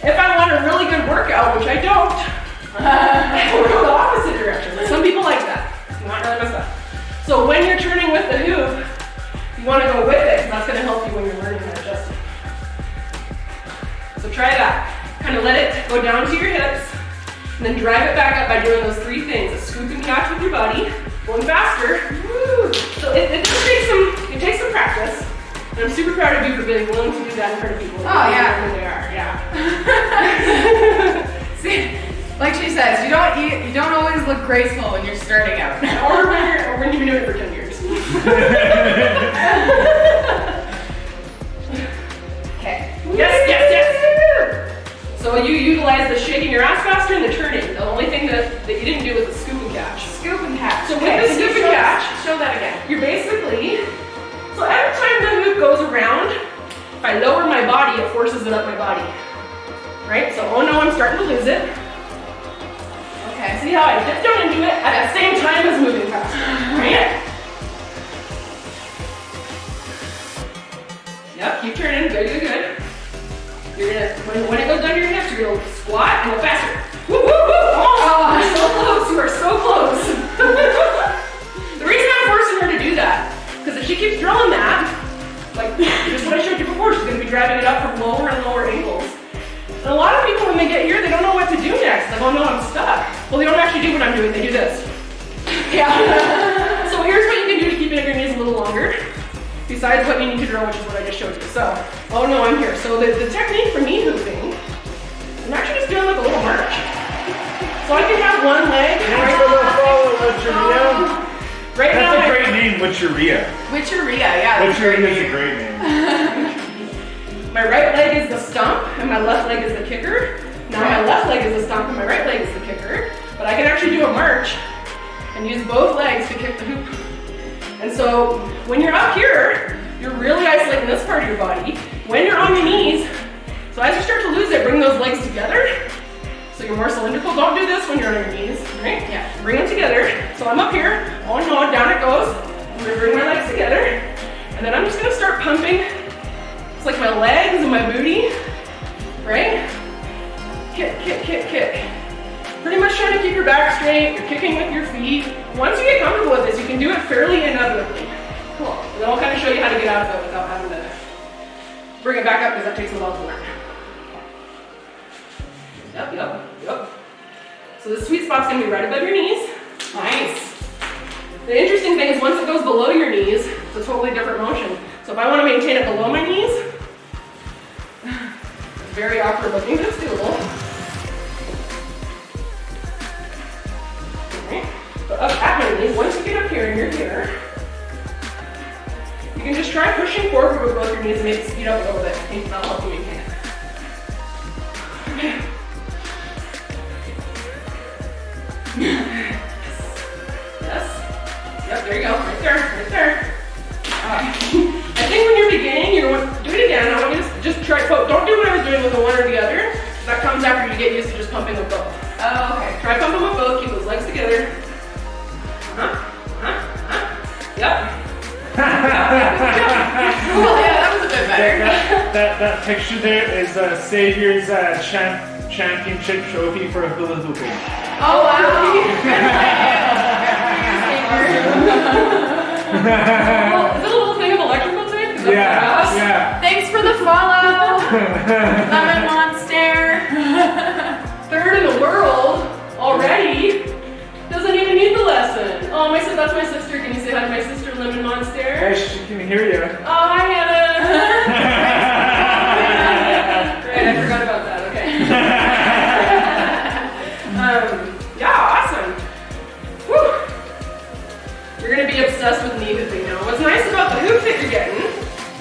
If I want a really good workout, which I don't, I will go the opposite direction. Some people like that. Not really myself. So when you're turning with the hoop, you want to go with it, because that's going to help you when you're learning how to adjust it. So try that. Kind of let it go down to your hips, and then drive it back up by doing those three things. A scoop and catch with your body, going faster. Woo. So it takes some practice. And I'm super proud of you for being willing to do that in front of people. Oh, yeah. Who they are, yeah. See, like she says, you don't always look graceful when you're starting out. or when you've been doing it for 10 years. Okay. Yes. So you utilize the shaking your ass faster and the turning. The only thing that you didn't do was the scoop and catch. Scoop and catch. So with the scoop and catch, show that again. you're basically, so every time the hoop goes around, if I lower my body, it forces it up my body. Right? So, oh no, I'm starting to lose it. Okay. See how I dip down into it at the same time as moving faster, right? Yep, keep turning, good. You're gonna, when it goes down to your hips, you're gonna squat and go faster. Woo, woo, woo! Oh, you're so close, you are so close. The reason I'm forcing her to do that, because if she keeps drilling that, like just what I showed you before, she's gonna be driving it up from lower and lower angles. And a lot of people, when they get here, they don't know what to do next. Like, oh no, I'm stuck. Well, they don't actually do what I'm doing, they do this. Yeah. So here's what you can do to keep it at your knees a little longer, besides what you need to drill, which is what I just showed you. So, oh no, I'm here. So the technique for knee hooping, I'm actually just doing like a little march. So I can have one leg. Right now, That's a great name, Witcheria. Yeah. Witcheria is a great name. my right leg is the stump, and my left leg is the kicker. Now my left leg is the stump, and my right leg is the kicker. But I can actually do a march and use both legs to kick the hoop. And so when you're up here, you're really isolating this part of your body. When you're on your knees, so as you start to lose it, bring those legs together. So you're more cylindrical. Don't do this when you're on your knees, right? Yeah. Bring them together. So I'm up here. Oh no, down it goes. I'm gonna bring my legs together. And then I'm just gonna start pumping. It's like my legs and my booty, right? Kick. Pretty much trying to keep your back straight. You're kicking with your feet. Once you get comfortable with this, you can do it fairly inevitably. Cool. And then I'll kind of show you how to get out of it without having to bring it back up, because that takes a while to learn. Yep. So the sweet spot's gonna be right above your knees. Nice. The interesting thing is once it goes below your knees, it's a totally different motion. So if I want to maintain it below my knees, it's very awkward looking, but it's doable. Okay. But up at my knees, once you get up here and you're here, you can just try pushing forward with both your knees and maybe speed up a little bit. I think that'll help you maintain it. Okay. Yes. Yep, there you go. Right there. I think when you're beginning, do it again. I want you to just try, don't do what I was doing with the one or the other. That comes after you get used to just pumping with both. Oh, okay. Try pumping with both, keep those legs together. Yep. Well, yeah, that was a bit better. That picture there is Savior's championship trophy for hula hooping. Oh, wow. Is it a little thing of electrical tape? Yeah. Thanks for the follow. Lemon Monster. Third in the world already. Doesn't even need the lesson. Oh, that's my sister. Can you say hi to my sister, Lemon Monster? Hey, she can hear you. Oh, hi, Hannah. Great, I forgot about that. Okay. Yeah, awesome. Whew. You're gonna be obsessed with knee hooping now. What's nice about the hoops that you're getting,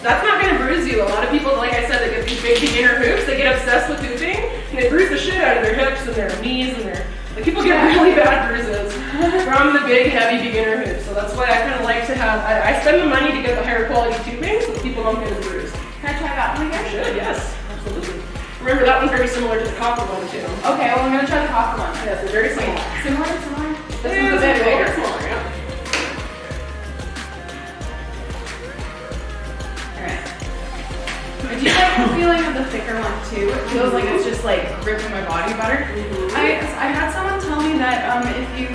that's not gonna bruise you. A lot of people, like I said, they get these big beginner hoops, they get obsessed with hooping, and they bruise the shit out of their hips and their knees and people get really bad bruises from the big, heavy beginner hoops. So that's why I kind of like to have, I spend the money to get the higher quality tubing so that people don't get as bruised. Can I try that one again? You should, yes, absolutely. Remember, that one's very similar to the copper one too. Okay, well I'm gonna try the copper one. Yes, they're very similar. Similar? This one's a bit bigger. Smaller, yeah. Alright. I do like the feeling of the thicker one too. It feels like it's just like gripping my body better. I had someone tell me that if you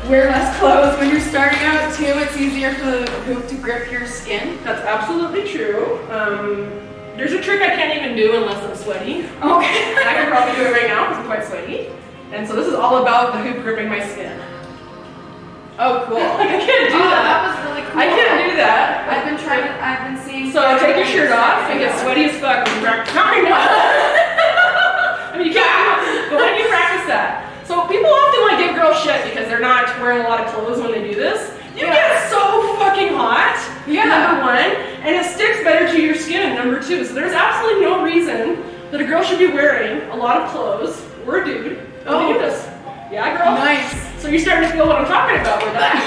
wear less clothes when you're starting out too, it's easier for the hoop to grip your skin. That's absolutely true. There's a trick I can't even do unless I'm sweaty. Okay. I can probably do it right now because I'm quite sweaty. And so this is all about the hoop gripping my skin. Oh, cool. Like I can't do that. That was really cool. I can't do that. I've been seeing. So take your shirt off and get sweaty as fuck when you practice. Not right now. I mean, you can't, but when you practice that. So people often like give girls shit because they're not wearing a lot of clothes when they do this. You get so fucking hot, number one, and it sticks better to your skin, number two. So there's absolutely no reason that a girl should be wearing a lot of clothes, or a dude, when they do this. Yeah, girl? Nice. So you're starting to feel what I'm talking about with that.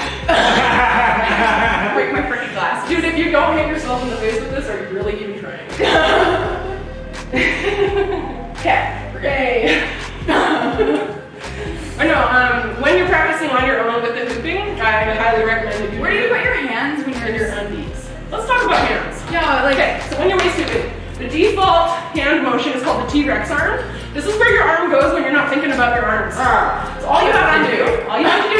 Break my freaking glasses. Dude, if you don't hit yourself in the face with this, are you really even trying? Okay. I know, when you're practicing on your own with the hooping, I highly recommend you do. Where do you put your hands when you're in your undies? Let's talk about hands. Yeah, like. Okay, so when you're waist hooping, the default hand motion is called the T-Rex arm. This is where your arm goes when you're not thinking about your arms. So all you have to do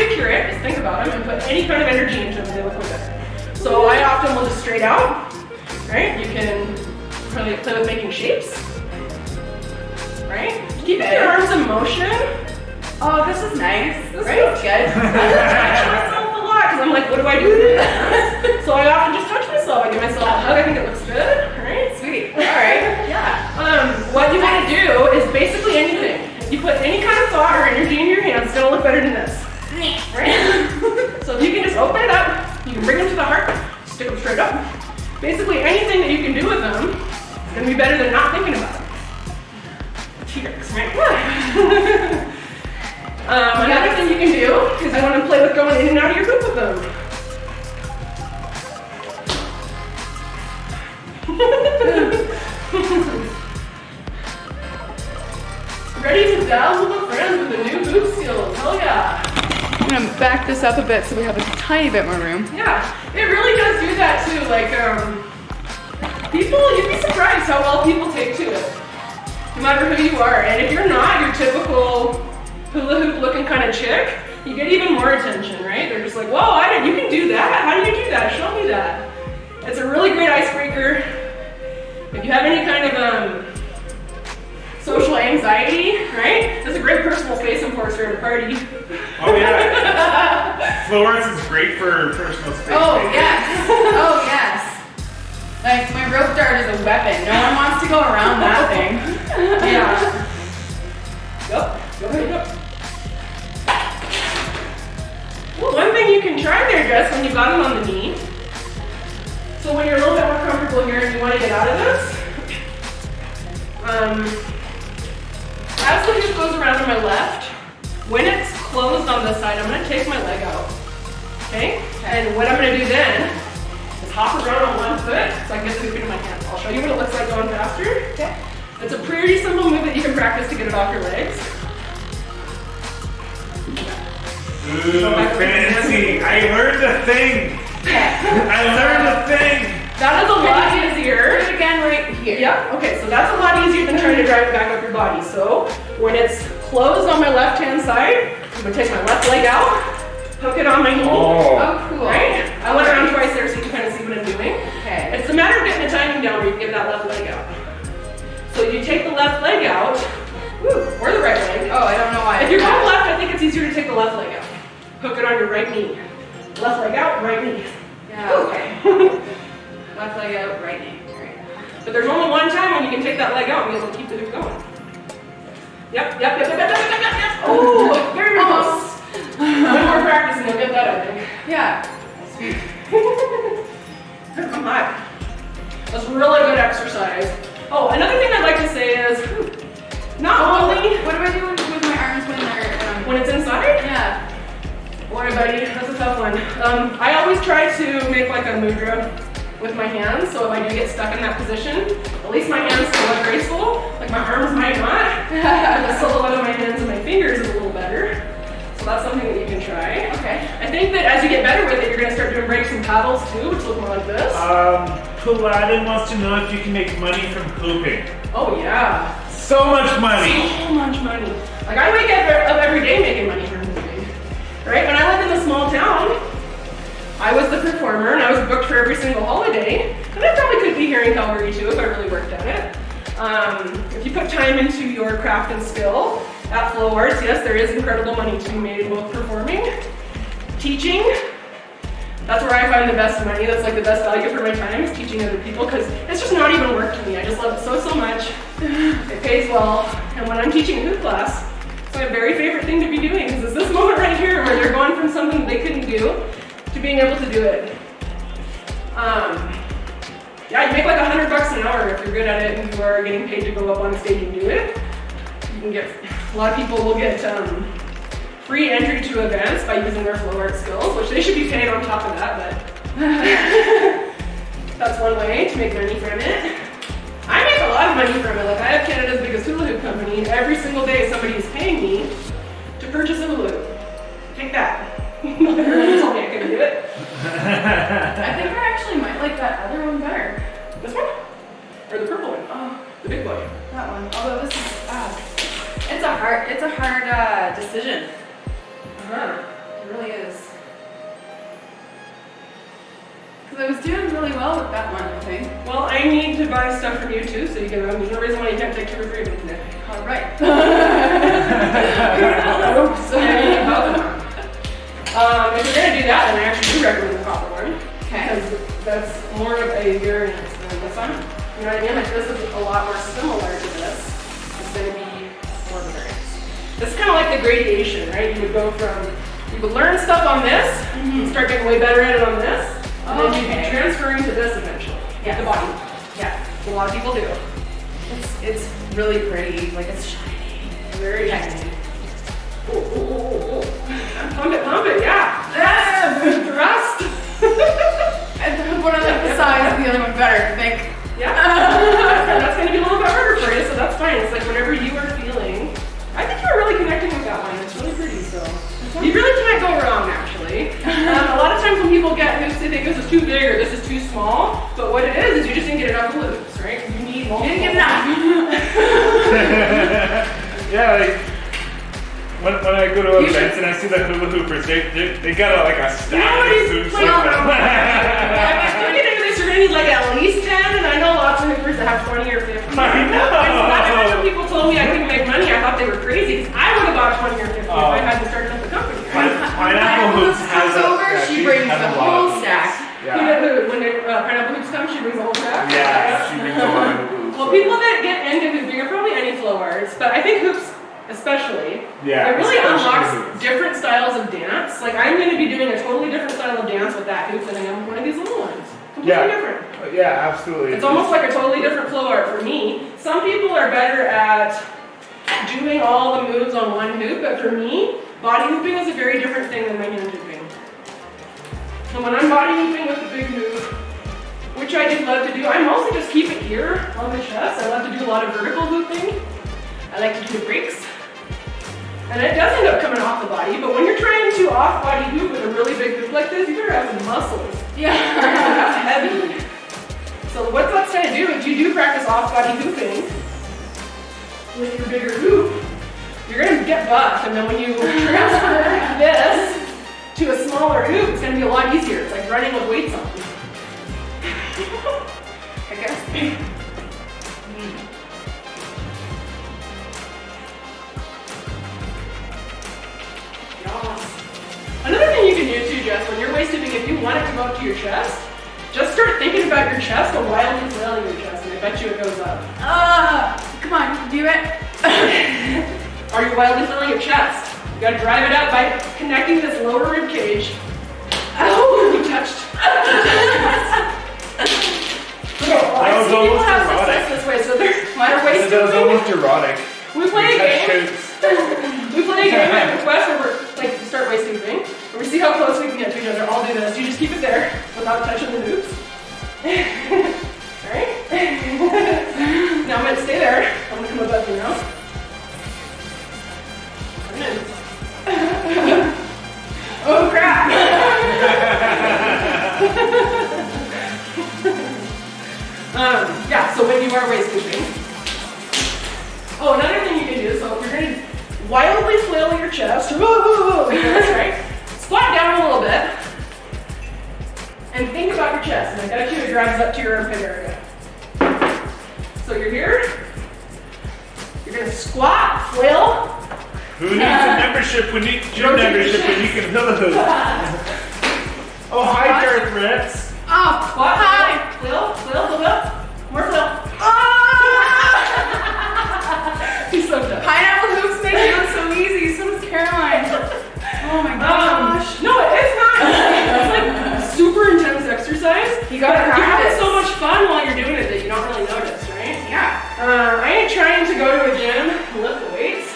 to cure it is think about them and put any kind of energy into them, they look way better. So I often will just straight out, right? You can play with making shapes, right? Keeping your arms in motion. Oh, this is nice. This feels good. I touch myself a lot because I'm like, what do I do with this? So I often just touch myself. I give myself a hug. I think it looks good. All right, sweet. All right, yeah. What you want to do is basically anything. If you put any kind of thought or energy in your hands, it's gonna look better than this. Right? So if you can just open it up, you can bring them to the heart, stick them straight up. Basically anything that you can do with them is gonna be better than not thinking about it. T-Rex, right? Another thing you can do is you want to play with going in and out of your hoop with them. Ready to dazzle the friends with the new hoop skills. Hell yeah. I'm gonna back this up a bit so we have a tiny bit more room. Yeah, it really does do that too. Like, people, you'd be surprised how well people take to it. No matter who you are. And if you're not your typical hula hoop looking kind of chick, you get even more attention, right? They're just like, whoa, you can do that? How do you do that? Show me that. It's a really great icebreaker. If you have any kind of social anxiety, right? That's a great personal space enforcer at a party. Oh yeah. Fluoresce is great for personal space. Oh yes. Oh yes. Like my rope dart is a weapon. No one wants to go around that thing. Yeah. Yep. Well, one thing you can try there, Jess, when you've got it on the knee. So when you're a little bit more comfortable here and you want to get out of this, as the hoop goes around on my left, when it's closed on this side, I'm going to take my leg out. Okay? And what I'm going to do then is hop around on one foot so I can get the hoop into my hands. I'll show you what it looks like going faster. Okay. It's a pretty simple move that you can practice to get it off your legs. Ooh, fancy. I learned a thing. I learned a thing. That is a lot easier. Do it again right here. Yep, okay, so that's a lot easier than trying to drive it back up your body. So when it's closed on my left-hand side, I'm gonna take my left leg out, hook it on my knee. Oh, cool. Right? I went around twice there so you can kind of see what I'm doing. Okay. It's a matter of getting the timing down where you can get that left leg out. So you take the left leg out, or the right leg. Oh, I don't know why. If you're going left, I think it's easier to take the left leg out. Hook it on your right knee. Left leg out, right knee. Yeah, okay. Left leg out, right knee. Right. But there's only one time when you can take that leg out and be able to keep the hoop going. Yep. Oh, very close. One more practice and you'll get that, I think. Yeah. Sweet. Come on. That's really good exercise. Oh, another thing I'd like to say is, not only What do I do with my arms when they're when it's inside. yeah. Boy, buddy, that's a tough one. I always try to make like a mudra with my hands, so if I do get stuck in that position, at least my hands still look graceful. Like my arms might not. The silhouette of my hands and my fingers is a little better. So that's something that you can try. Okay. I think that as you get better with it, you're gonna start doing breaks and paddles too, which look more like this. Paladin wants to know if you can make money from hooping. Oh yeah. So much money. So much money. Like I wake up every day making money from hooping. Right? When I lived in a small town, I was the performer and I was booked for every single holiday. And I probably could be here in Calgary too if I really worked at it. If you put time into your craft and skill at Flow Arts, yes, there is incredible money to be made in both performing, teaching. That's where I find the best money. That's like the best value for my time is teaching other people because it's just not even work to me. I just love it so much. It pays well. And when I'm teaching a hoop class, it's my very favorite thing to be doing because it's this moment right here where they're going from something they couldn't do to being able to do it. Yeah, you make like $100 an hour if you're good at it and you are getting paid to go up on stage and do it. You can get, a lot of people will get free entry to events by using their flow art skills, which they should be paid on top of that, but that's one way to make money from it. I make a lot of money from it. Like I have Canada's biggest hula hoop company, and every single day somebody is paying me to purchase a hula hoop. Take that. Nobody told me I couldn't do it. I think I actually might like that other one better. This one? Or the purple one? Oh, The big boy. that one. Although this is it's a hard decision. Uh-huh. It really is. Because I was doing really well with that one, I think. Well, I need to buy stuff from you too, so you can. There's no reason why you can't take 2 or 3 of them today. All right. Oops. If you're gonna do that, then I actually do recommend the copper one. Okay. Because that's more of a variance than this one. You know what I mean? Like this is a lot more similar to this. It's gonna be more of a variance. It's kind of like the gradation, right? You would go from, you would learn stuff on this, and start getting way better at it on this, and then you'd be transferring to this eventually. Yeah. The body. Yeah. A lot of people do. It's really pretty. Like it's shiny. Very shiny. Pump it, yeah. Thrust. One I like the size, the other one better, I think. Yeah. That's going to be a little bit harder for you, so that's fine. It's like whenever you are feeling, I think you are really connecting with that one. It's really pretty, so. You really can't go wrong, actually. A lot of times when people get hoops, they think this is too big or this is too small, but what it is you just didn't get enough hoops, right? You need multiple. You didn't get enough. Yeah, like when I go to events and I see the hula hoopers, they got like a stack of hoops with them. If you're gonna do need like at least 10, and I know lots of hoopers that have 20 or 50. I know. That's what people told told me I couldn't make money, I thought they were crazy. 'Cause I would have bought 20 or 50 if I hadn't started up the company. Right? Pineapple Hoops has comes over, she brings the whole stack. Yeah. When Pineapple Hoops come, she brings the whole stack. Yeah, she brings all the hoops. Well, people that get into hooping are probably any flow arts, but I think hoops especially, Yeah, it really especially unlocks hoops. different styles of dance. Like I'm going to be doing a totally different style of dance with that hoop than I am with one of these little ones. Completely different. Yeah, absolutely. It's almost like a totally different flow art for me. Some people are better at doing all the moves on one hoop, but for me, body hooping is a very different thing than my hand hooping. And when I'm body hooping with the big hoop, which I do love to do, I mostly just keep it here on the chest. I love to do a lot of vertical hooping. I like to do breaks. And it does end up coming off the body, but when you're trying to off-body hoop with a really big hoop like this, you better have some muscles. Yeah. That's heavy. So what that's going to do, if you do practice off-body hooping with your bigger hoop, you're going to get buff, and then when you transfer this to a smaller hoop, it's going to be a lot easier. It's like running with weights on. I guess. Another thing you can do too, Jess, when you're waist hooping, if you want it to go up to your chest, just start thinking about your chest and wildly flailing your chest, and I bet you it goes up. Come on, do it. Are you wildly flailing your chest? You gotta drive it up by connecting this lower rib cage. Oh, you touched. I see people have success this way, so they're waist That was hooping. almost erotic. We play a game. Hoops. We play a game at Request where we're like start waist hooping, where we see how close we can get to each other. I'll do this. You just keep it there without touching the hoops. Alright? Now I'm gonna stay there. I'm gonna come above you now. Oh crap! Yeah, so when you are waist hooping. Oh, another thing you can do, so if you're gonna wildly flail your chest, like this, right? Squat down a little bit and think about your chest. And I got you, it drives up to your armpit area. So you're here, you're gonna squat, flail. Who needs a membership? We need gym membership when you can hula hoop. Oh, hi, Garth Reps. Oh, Squat, hi. flail, more flail. He's so tough. Pineapple hoops make it look so easy. So does Caroline. Oh my gosh. No, it's not. It's like super intense exercise. You gotta You're having practice. so much fun while you're doing it that you don't really notice, right? Yeah. I ain't trying to go to a gym and lift the weights,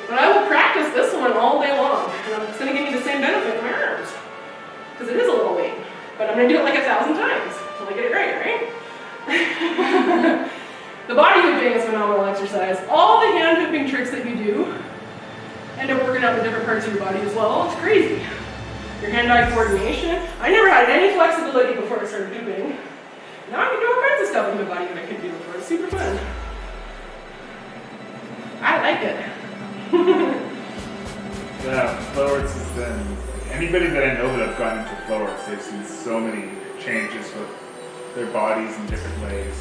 but I will practice this one all day long. And it's gonna give me the same benefit in my arms. Because it is a little weight. But I'm gonna do it like 1,000 times until I get it right, right? The body hooping is phenomenal exercise. All the hand hooping tricks that you do end up working out the different parts of your body as well. It's crazy. Your hand-eye coordination. I never had any flexibility before I started hooping. Now I can do all kinds of stuff with my body that I couldn't do before. It's super fun. I like it. Yeah, flow arts has been, anybody that I know that have gone into flow arts, they've seen so many changes with their bodies in different ways.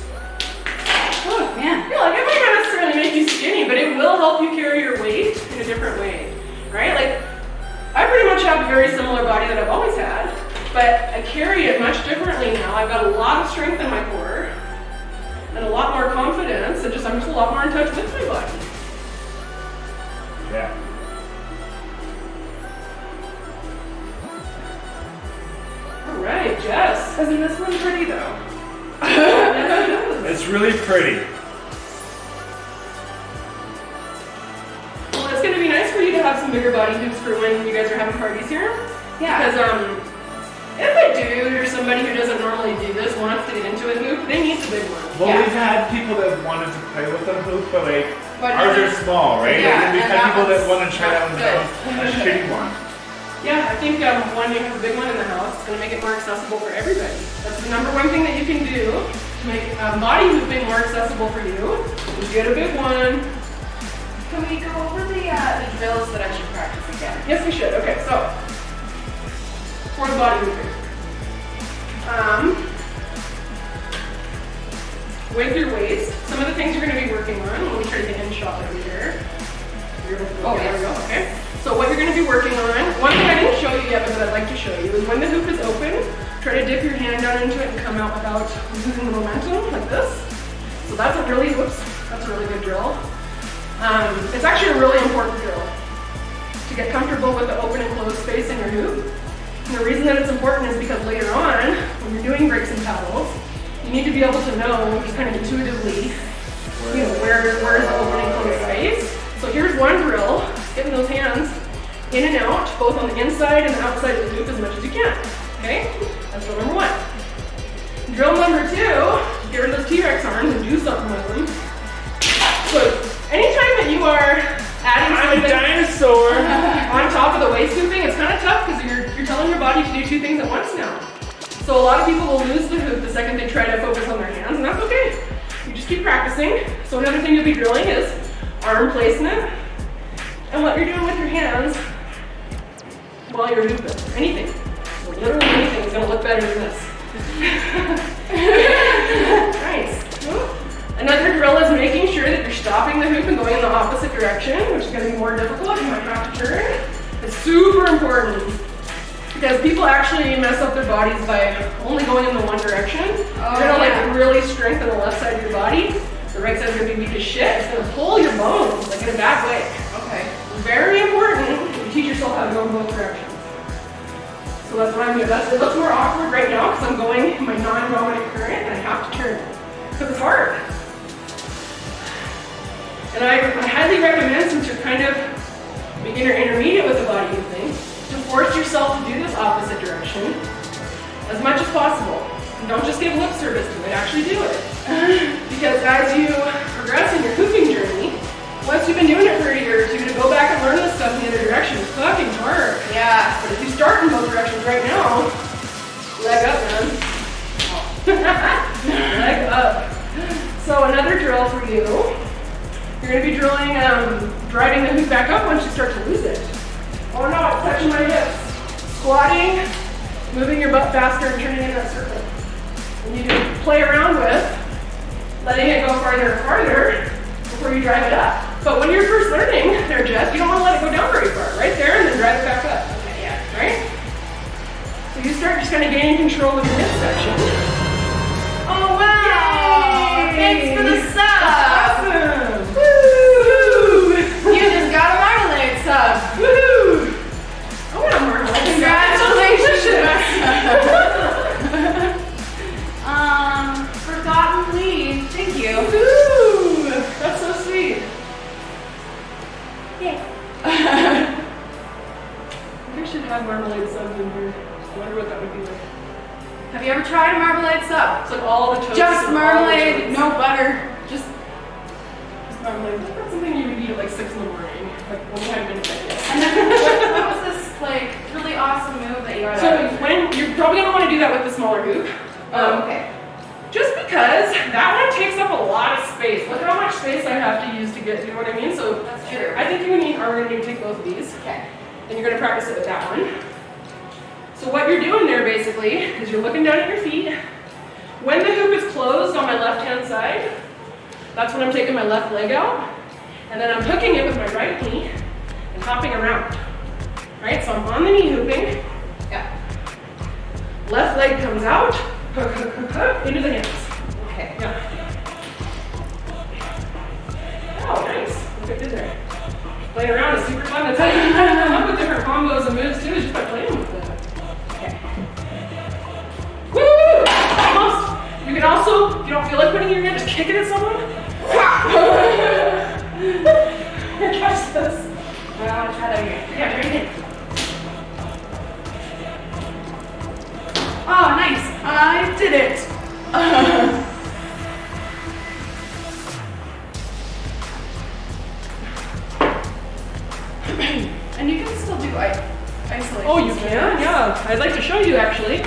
Oh, man. Yeah, like it might not necessarily make you skinny, but it will help you carry your weight in a different way, right? Like, I pretty much have a very similar body that I've always had, but I carry it much differently now. I've got a lot of strength in my core, and a lot more confidence, and I'm just a lot more in touch with my body. Yeah. All right, Jess. Isn't this one pretty though? Yes, it is. It's really pretty. Well, it's going to be nice for you to have some bigger body hoops for when you guys are having parties here. Yeah. Because if a dude or somebody who doesn't normally do this wants to get into a hoop, they need the big one. Well, Yeah. we've had people that wanted to play with a hoop, but like, But ours are small, right? Yeah, and we've and had that people that one's want to try that not one good. down, a shitty one. Yeah, I think when you have a big one in the house, it's going to make it more accessible for everybody. That's the number one thing that you can do to make body hooping more accessible for you. Is get a big one. Can we go over the drills that I should practice again? Yes, we should. Okay, so for the body hooping, with your waist, some of the things you're going to be working on. Let me try to get in shot there. working on, one thing I didn't show you yet, but that I'd like to show you, is when the hoop is open, try to dip your hand down into it and come out without losing the momentum, like this. So that's a really, that's a really good drill. It's actually a really important drill to get comfortable with the open and closed space in your hoop. And the reason that it's important is because later on, when you're doing breaks and paddles, you need to be able to know, just kind of intuitively, you know, where is the open and closed space. So here's one drill, getting those hands in and out, both on the inside and the outside of the hoop as much as you can. Okay? That's drill number one. Drill number two, get rid of those T-Rex arms and do something with them. So anytime that you are adding something dinosaur on top of the waist hooping, it's kind of tough because you're telling your body to do two things at once now. So a lot of people will lose the hoop the second they try to focus on their hands, and that's okay. You just keep practicing. So another thing you'll be drilling is arm placement and what you're doing with your hands while you're hooping. Anything. So literally anything is going to look better than this. Nice. Another drill is making sure that you're stopping the hoop and going in the opposite direction, which is going to be more difficult. You might have to turn. It's super important because people actually mess up their bodies by only going in the one direction. You're going to like really strengthen the left side of your body. The right side is going to be weak as shit. It's going to pull your bones like in a bad way. Okay. Very important that you teach yourself how to go in both directions. So that's what I'm doing. It looks more awkward right now because I'm going in my non-dominant current and I have to turn because it's hard. And I highly recommend, since you're kind of beginner intermediate with the body hooping, to force yourself to do this opposite direction as much as possible. And don't just give lip service to it, actually do it. Because as you progress in your hooping journey, once you've been doing it for a year or two, to go back and learn this stuff in the other direction is fucking hard. Yeah. But if you start in both directions right now, leg up, man. Leg up. So another drill for you. You're going to be drilling, driving the hoop back up once you start to lose it. Oh no, it's touching my hips. Squatting, moving your butt faster and turning in that circle. And you can play around with letting it go farther and farther before you drive it up. But when you're first learning there, Jess, you don't want to let it go down very far. Right there and then drive it back up. Okay, yeah. Right? So you start just kind of gaining control of the midsection. Oh wow! Yay! Thanks for the sub! Awesome! Woo! You just got a marmalade sub! Woohoo! I want a marmalade. Congratulations! Forgotten lead. Thank you. Woohoo! That's so sweet. Yay. We should have marmalade subs in here. I wonder what that would be like. Have you ever tried a marmalade sub? It's like all the toast. Just and all marmalade, the toast. no butter. Just Marmalade. That's something you would eat at like 6 in the morning. Like when we haven't been to bed yet. and then what was this like really awesome move that you got So out of? when you're probably gonna want to do that with the smaller hoop. Okay. Just because that one takes up a lot of space. Look at how much space I have to use to get, you know what I mean? So That's true. I think you are going to need to take both of these. Okay. And you're going to practice it with that one. So what you're doing there basically is you're looking down at your feet. When the hoop is closed on my left-hand side, that's when I'm taking my left leg out. And then I'm hooking it with my right knee and hopping around. Right? So I'm on the knee hooping. Yeah. Left leg comes out. Hook, hook, hook, hook, into the hands. Okay. Yeah. Oh, nice. Look at there. Playing around is super fun. That's how you kind of come up with different combos and moves too, is just by playing with it. Okay. Woo! Almost. You can also, if you don't feel like putting your hand, just kick it at someone. Here, catch this. I want to try that again. Yeah, right here. Oh, nice. I did it. And you can still do isolation. Oh, you can? Yeah. I'd like to show you actually.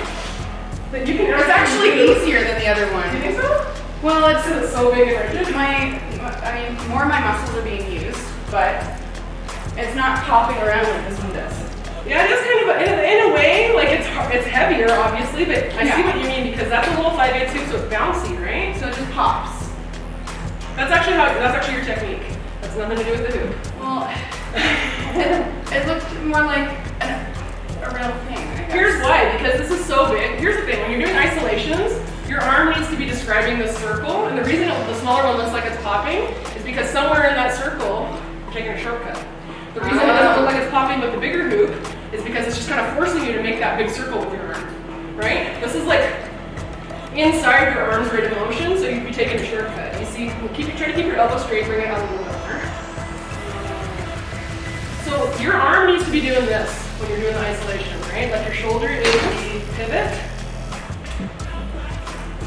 That you can It's actually easier than the other one. Do you think so? Well, It's so big and rigid. more of my muscles are being used, but it's not popping around like this one does. Yeah, it is kind of, in a way, like it's heavier, obviously, but I see Yeah. what you mean because that's a little 5/8 tube, so it's bouncy, right? So it just pops. That's actually your technique. That's nothing to do with the hoop. Well, It looked more like a real thing, I guess. Here's why, because this is so big. Here's the thing, when you're doing isolations, your arm needs to be describing this circle, and the reason the smaller one looks like it's popping is because somewhere in that circle, I'm taking a shortcut. The reason it doesn't look like it's popping with the bigger hoop is because it's just kind of forcing you to make that big circle with your arm, right? This is like inside your arm's rate of motion, so you'd be taking a shortcut. You see, try to keep your elbow straight, bring it out a little bit more. So your arm needs to be doing this when you're doing the isolation, right? Like your shoulder is the pivot.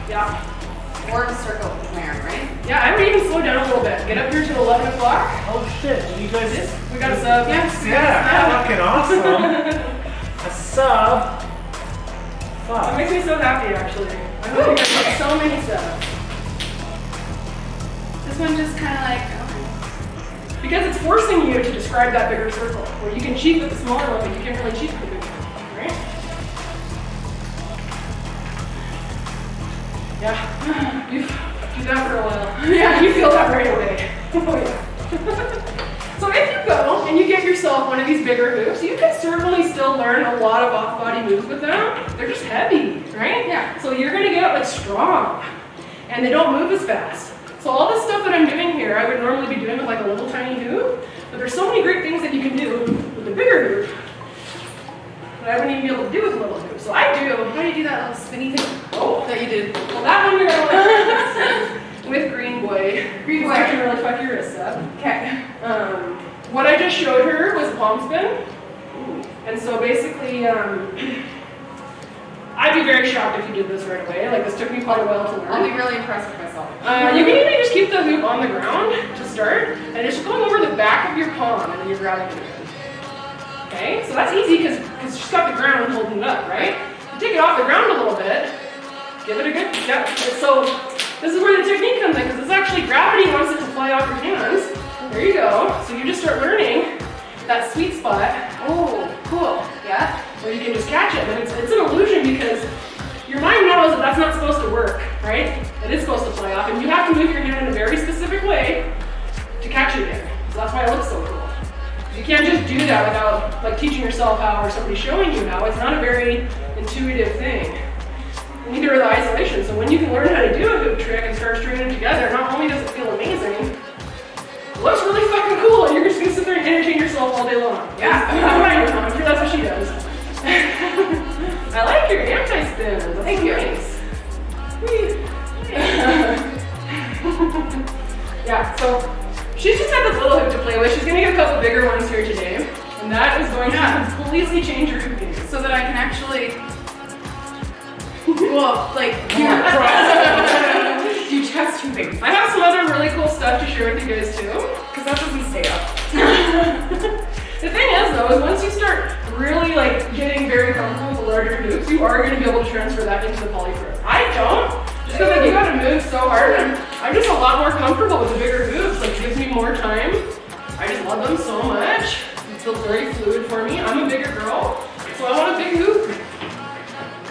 Yeah. Or a circle with my arm, right? Yeah, I would even slow down a little bit. Get up here to 11 o'clock. Oh shit, did you guys We got a sub. Yeah, fucking awesome. A sub. That Fuck. makes me so happy, actually. I hope you guys have so many subs. This one just kind of like, oh. Because it's forcing you to describe that bigger circle, where you can cheat with the smaller one, but you can't really cheat with the bigger one, right? Yeah, you do that for a while. Yeah, you feel that right away. Oh yeah. So if you go and you get yourself one of these bigger hoops, you can certainly still learn a lot of off-body moves with them. They're just heavy, right? Yeah. So you're gonna get like strong, and they don't move as fast. So all this stuff that I'm doing here, I would normally be doing with like a little tiny hoop, but there's so many great things that you can do with the bigger hoop that I wouldn't even be able to do with a little hoop. So I do. How do you do that little spinny thing? Oh, That you did. well, that one you're gonna like with Green Boy. Green Boy. I can really fuck your wrists up. Okay. What I just showed her was palm spin. And so basically, I'd be very shocked if you did this right away. Like this took me quite a while to I'll be learn. really impressed with myself. You can even just keep the hoop on the ground to start, and it's just going over the back of your palm, and then you're grabbing it again. Okay, so that's easy because she's got the ground holding it up, right? You take it off the ground a little bit, give it a good, yep. So this is where the technique comes in, because it's actually gravity wants it to fly off your hands. There you go. So you just start learning that sweet spot. Oh, cool. Yeah. Where you can just catch it. And it's an illusion because your mind knows that that's not supposed to work, right? It is supposed to fly off, and you have to move your hand in a very specific way to catch it again. So that's why it looks so cool. You can't just do that without like teaching yourself how or somebody showing you how. It's not a very intuitive thing. Neither are the isolation. So when you can learn how to do a hoop trick and start stringing them together, not only does it feel amazing, it looks really fucking cool, and you're just gonna sit there and entertain yourself all day long. Yeah, I'm sure that's what she does. I like your anti-spin. Thank you. Nice. Yeah, so she's just had this little hoop to play with. She's gonna get a couple bigger ones here today, and that is going to completely change her hooping. So that I can actually, well, like, do chest hooping. I have some other really cool stuff to share with you guys too. Because that doesn't stay up. The thing is though, is once you start really like getting very comfortable with the larger hoops, you are going to be able to transfer that into the polypress. I don't, just because like you got to move so hard. I'm just a lot more comfortable with the bigger hoops. Like it gives me more time. I just love them so much. It feels very fluid for me. I'm a bigger girl, so I want a big hoop.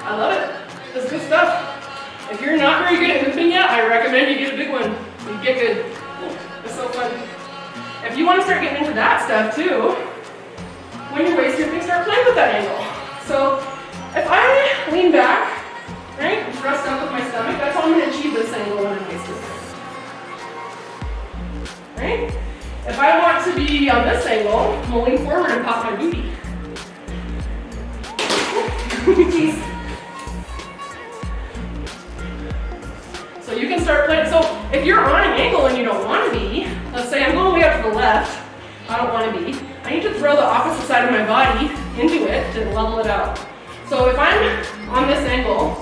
I love it. It's good stuff. If you're not very good at hooping yet, I recommend you get a big one. You get good. It's so fun. If you want to start getting into that stuff too, when you're waist hooping, start playing with that angle. So if I lean back, right, and thrust up with my stomach, that's how I'm going to achieve this angle when I'm waist hooping. Right? If I want to be on this angle, I'm going to lean forward and pop my booty. Jeez. So you can start playing. So if you're on an angle and you don't want to be, let's say I'm going way up to the left, I don't want to be, I need to throw the opposite side of my body into it to level it out. So if I'm on this angle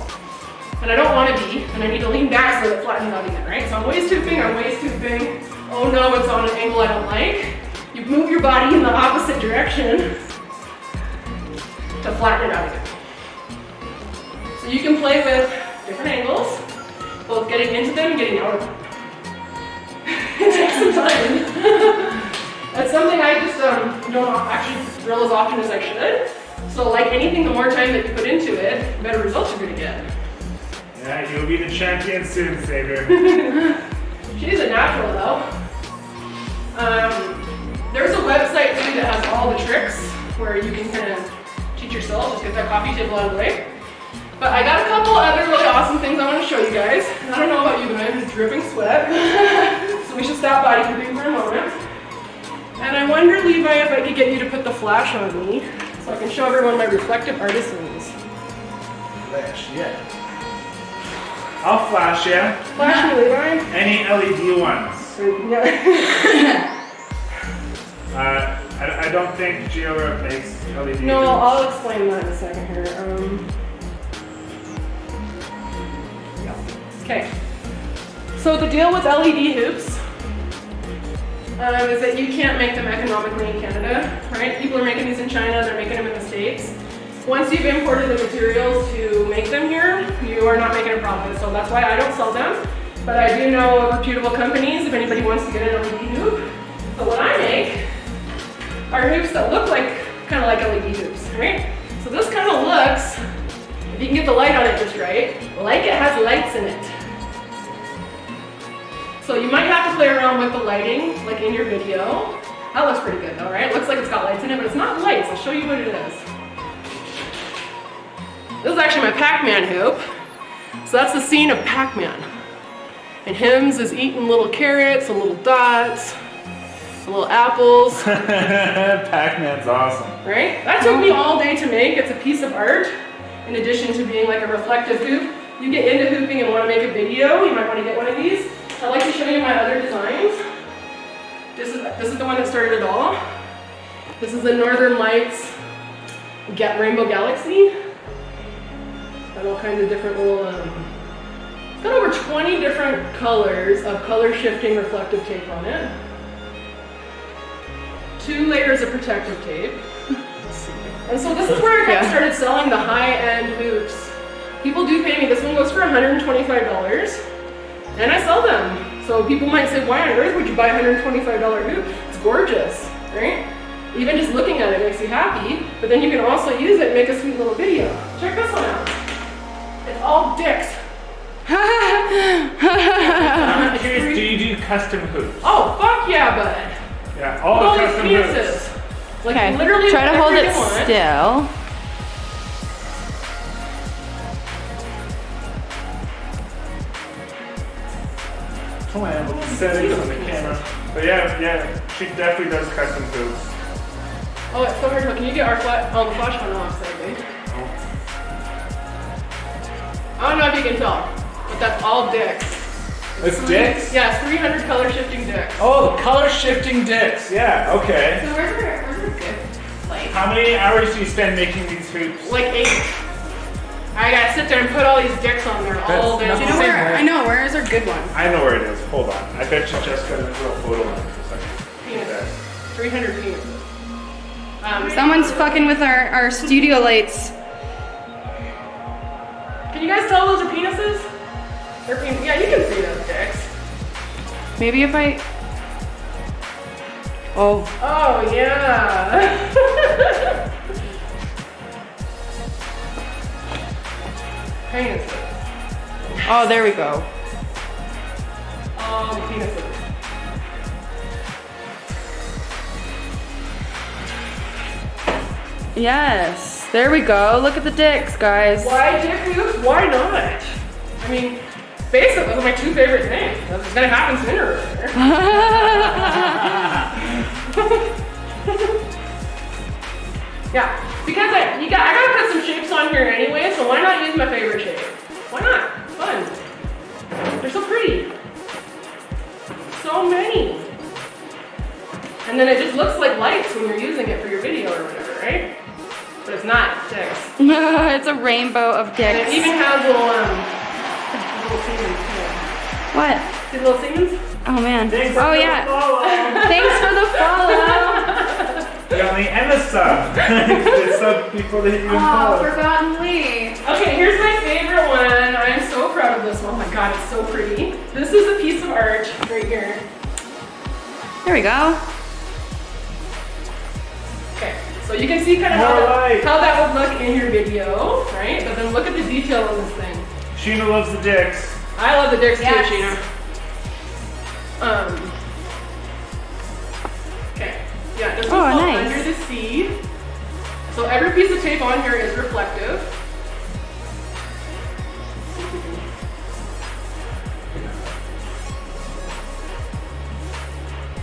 and I don't want to be, and I need to lean back so that it flattens out again, right? So I'm waist hooping. Oh no, it's on an angle I don't like. You move your body in the opposite direction to flatten it out again. So you can play with different angles, both getting into them and getting out of them. It takes some time. That's something I just don't actually drill as often as I should. So like anything, the more time that you put into it, the better results you're gonna get. Yeah, you'll be the champion soon, Saber. She's a natural though. There's a website that has all the tricks where you can kind of teach yourself, just get that coffee table out of the way. But I got a couple other really awesome things I want to show you guys. And I don't know about you, but I'm just dripping sweat. So we should stop body hooping for a moment. And I wonder, Levi, if I could get you to put the flash on me so I can show everyone my reflective artisans. Flash, yeah. I'll flash ya. Flash me, Levi. Any LED ones. Yeah. I don't think GeoRev makes LED. No, hoops. I'll explain that in a second here. Okay. So the deal with LED hoops is that you can't make them economically in Canada, right? People are making these in China, they're making them in the States. Once you've imported the materials to make them here, you are not making a profit. So that's why I don't sell them. But I do know of reputable companies if anybody wants to get an LED hoop. So what I make are hoops that look like, kind of like LED hoops, right? So this kind of looks, if you can get the light on it just right, like it has lights in it. So you might have to play around with the lighting, like in your video. That looks pretty good though, right? It looks like it's got lights in it, but it's not lights. I'll show you what it is. This is actually my Pac-Man hoop. So that's the scene of Pac-Man. And Hims is eating little carrots and little dots, and little apples. Pac-Man's awesome. Right? That took me all day to make. It's a piece of art. In addition to being like a reflective hoop. You get into hooping and want to make a video, you might want to get one of these. I'd like to show you my other designs. This is the one that started it all. This is the Northern Lights Rainbow Galaxy. Got all kinds of different little, it's got over 20 different colors of color shifting reflective tape on it. 2 layers of protective tape. And so this is where I started selling the high-end hoops. People do pay me. This one goes for $125, and I sell them. So people might say, why on earth would you buy a $125 hoop? It's gorgeous, right? Even just looking at it makes you happy, but then you can also use it and make a sweet little video. Check this one out. It's all dicks. I'm curious, do you do custom hoops? Oh, fuck yeah, bud. Yeah, all All the these custom penises. hoops. Like Okay, literally try to hold whatever it you want. still. Settings on the camera. But yeah, she definitely does custom hoops. Oh, it's so hard. Can you get our the flash one off, Sadly? I don't know if you can tell, but that's all dicks. It's dicks? Yeah, it's 300 color shifting dicks. Oh, the color shifting dicks. Yeah, okay. So where's our good light? How many hours do you spend making these hoops? Like 8. I gotta sit there and put all these dicks on there all day. Do you know where? I know, where is our good one? I know where it is. Hold on. I bet you just got a little photo on it for a second. Penis. 300 penis. Someone's fucking with our studio lights. Can you guys tell those are penises? They're penis. Yeah, you can see those dicks. Maybe if I... Oh. Oh, yeah. Penises. Oh, there we go. Oh, penises. Yes, there we go. Look at the dicks, guys. Why dick hoops? Why not? I mean, face it, those are my 2 favorite things. It's gonna happen sooner or later. Yeah, because I gotta put some shapes on here anyway, so why not use my favorite shape? Why not? Fun. They're so pretty. So many. And then it just looks like lights when you're using it for your video or whatever, right? But it's not, it's dicks. It's a rainbow of And dicks. it even has little seams too. What? See the little seams? Oh man. Thanks for Oh the yeah. follow. Thanks for the follow. You got me and the sub. The sub before they even Oh, follow. forgotten Lee. Okay, here's my favorite one. I'm so proud of this one. Oh my god, it's so pretty. This is a piece of art right here. There we go. Okay, so you can see kind of how that would look in your video, right? But then look at the detail on this thing. Sheena loves the dicks. I love the dicks Yes. too, Sheena. Okay, Yeah, this Oh, one's called nice. Under the Sea. So every piece of tape on here is reflective.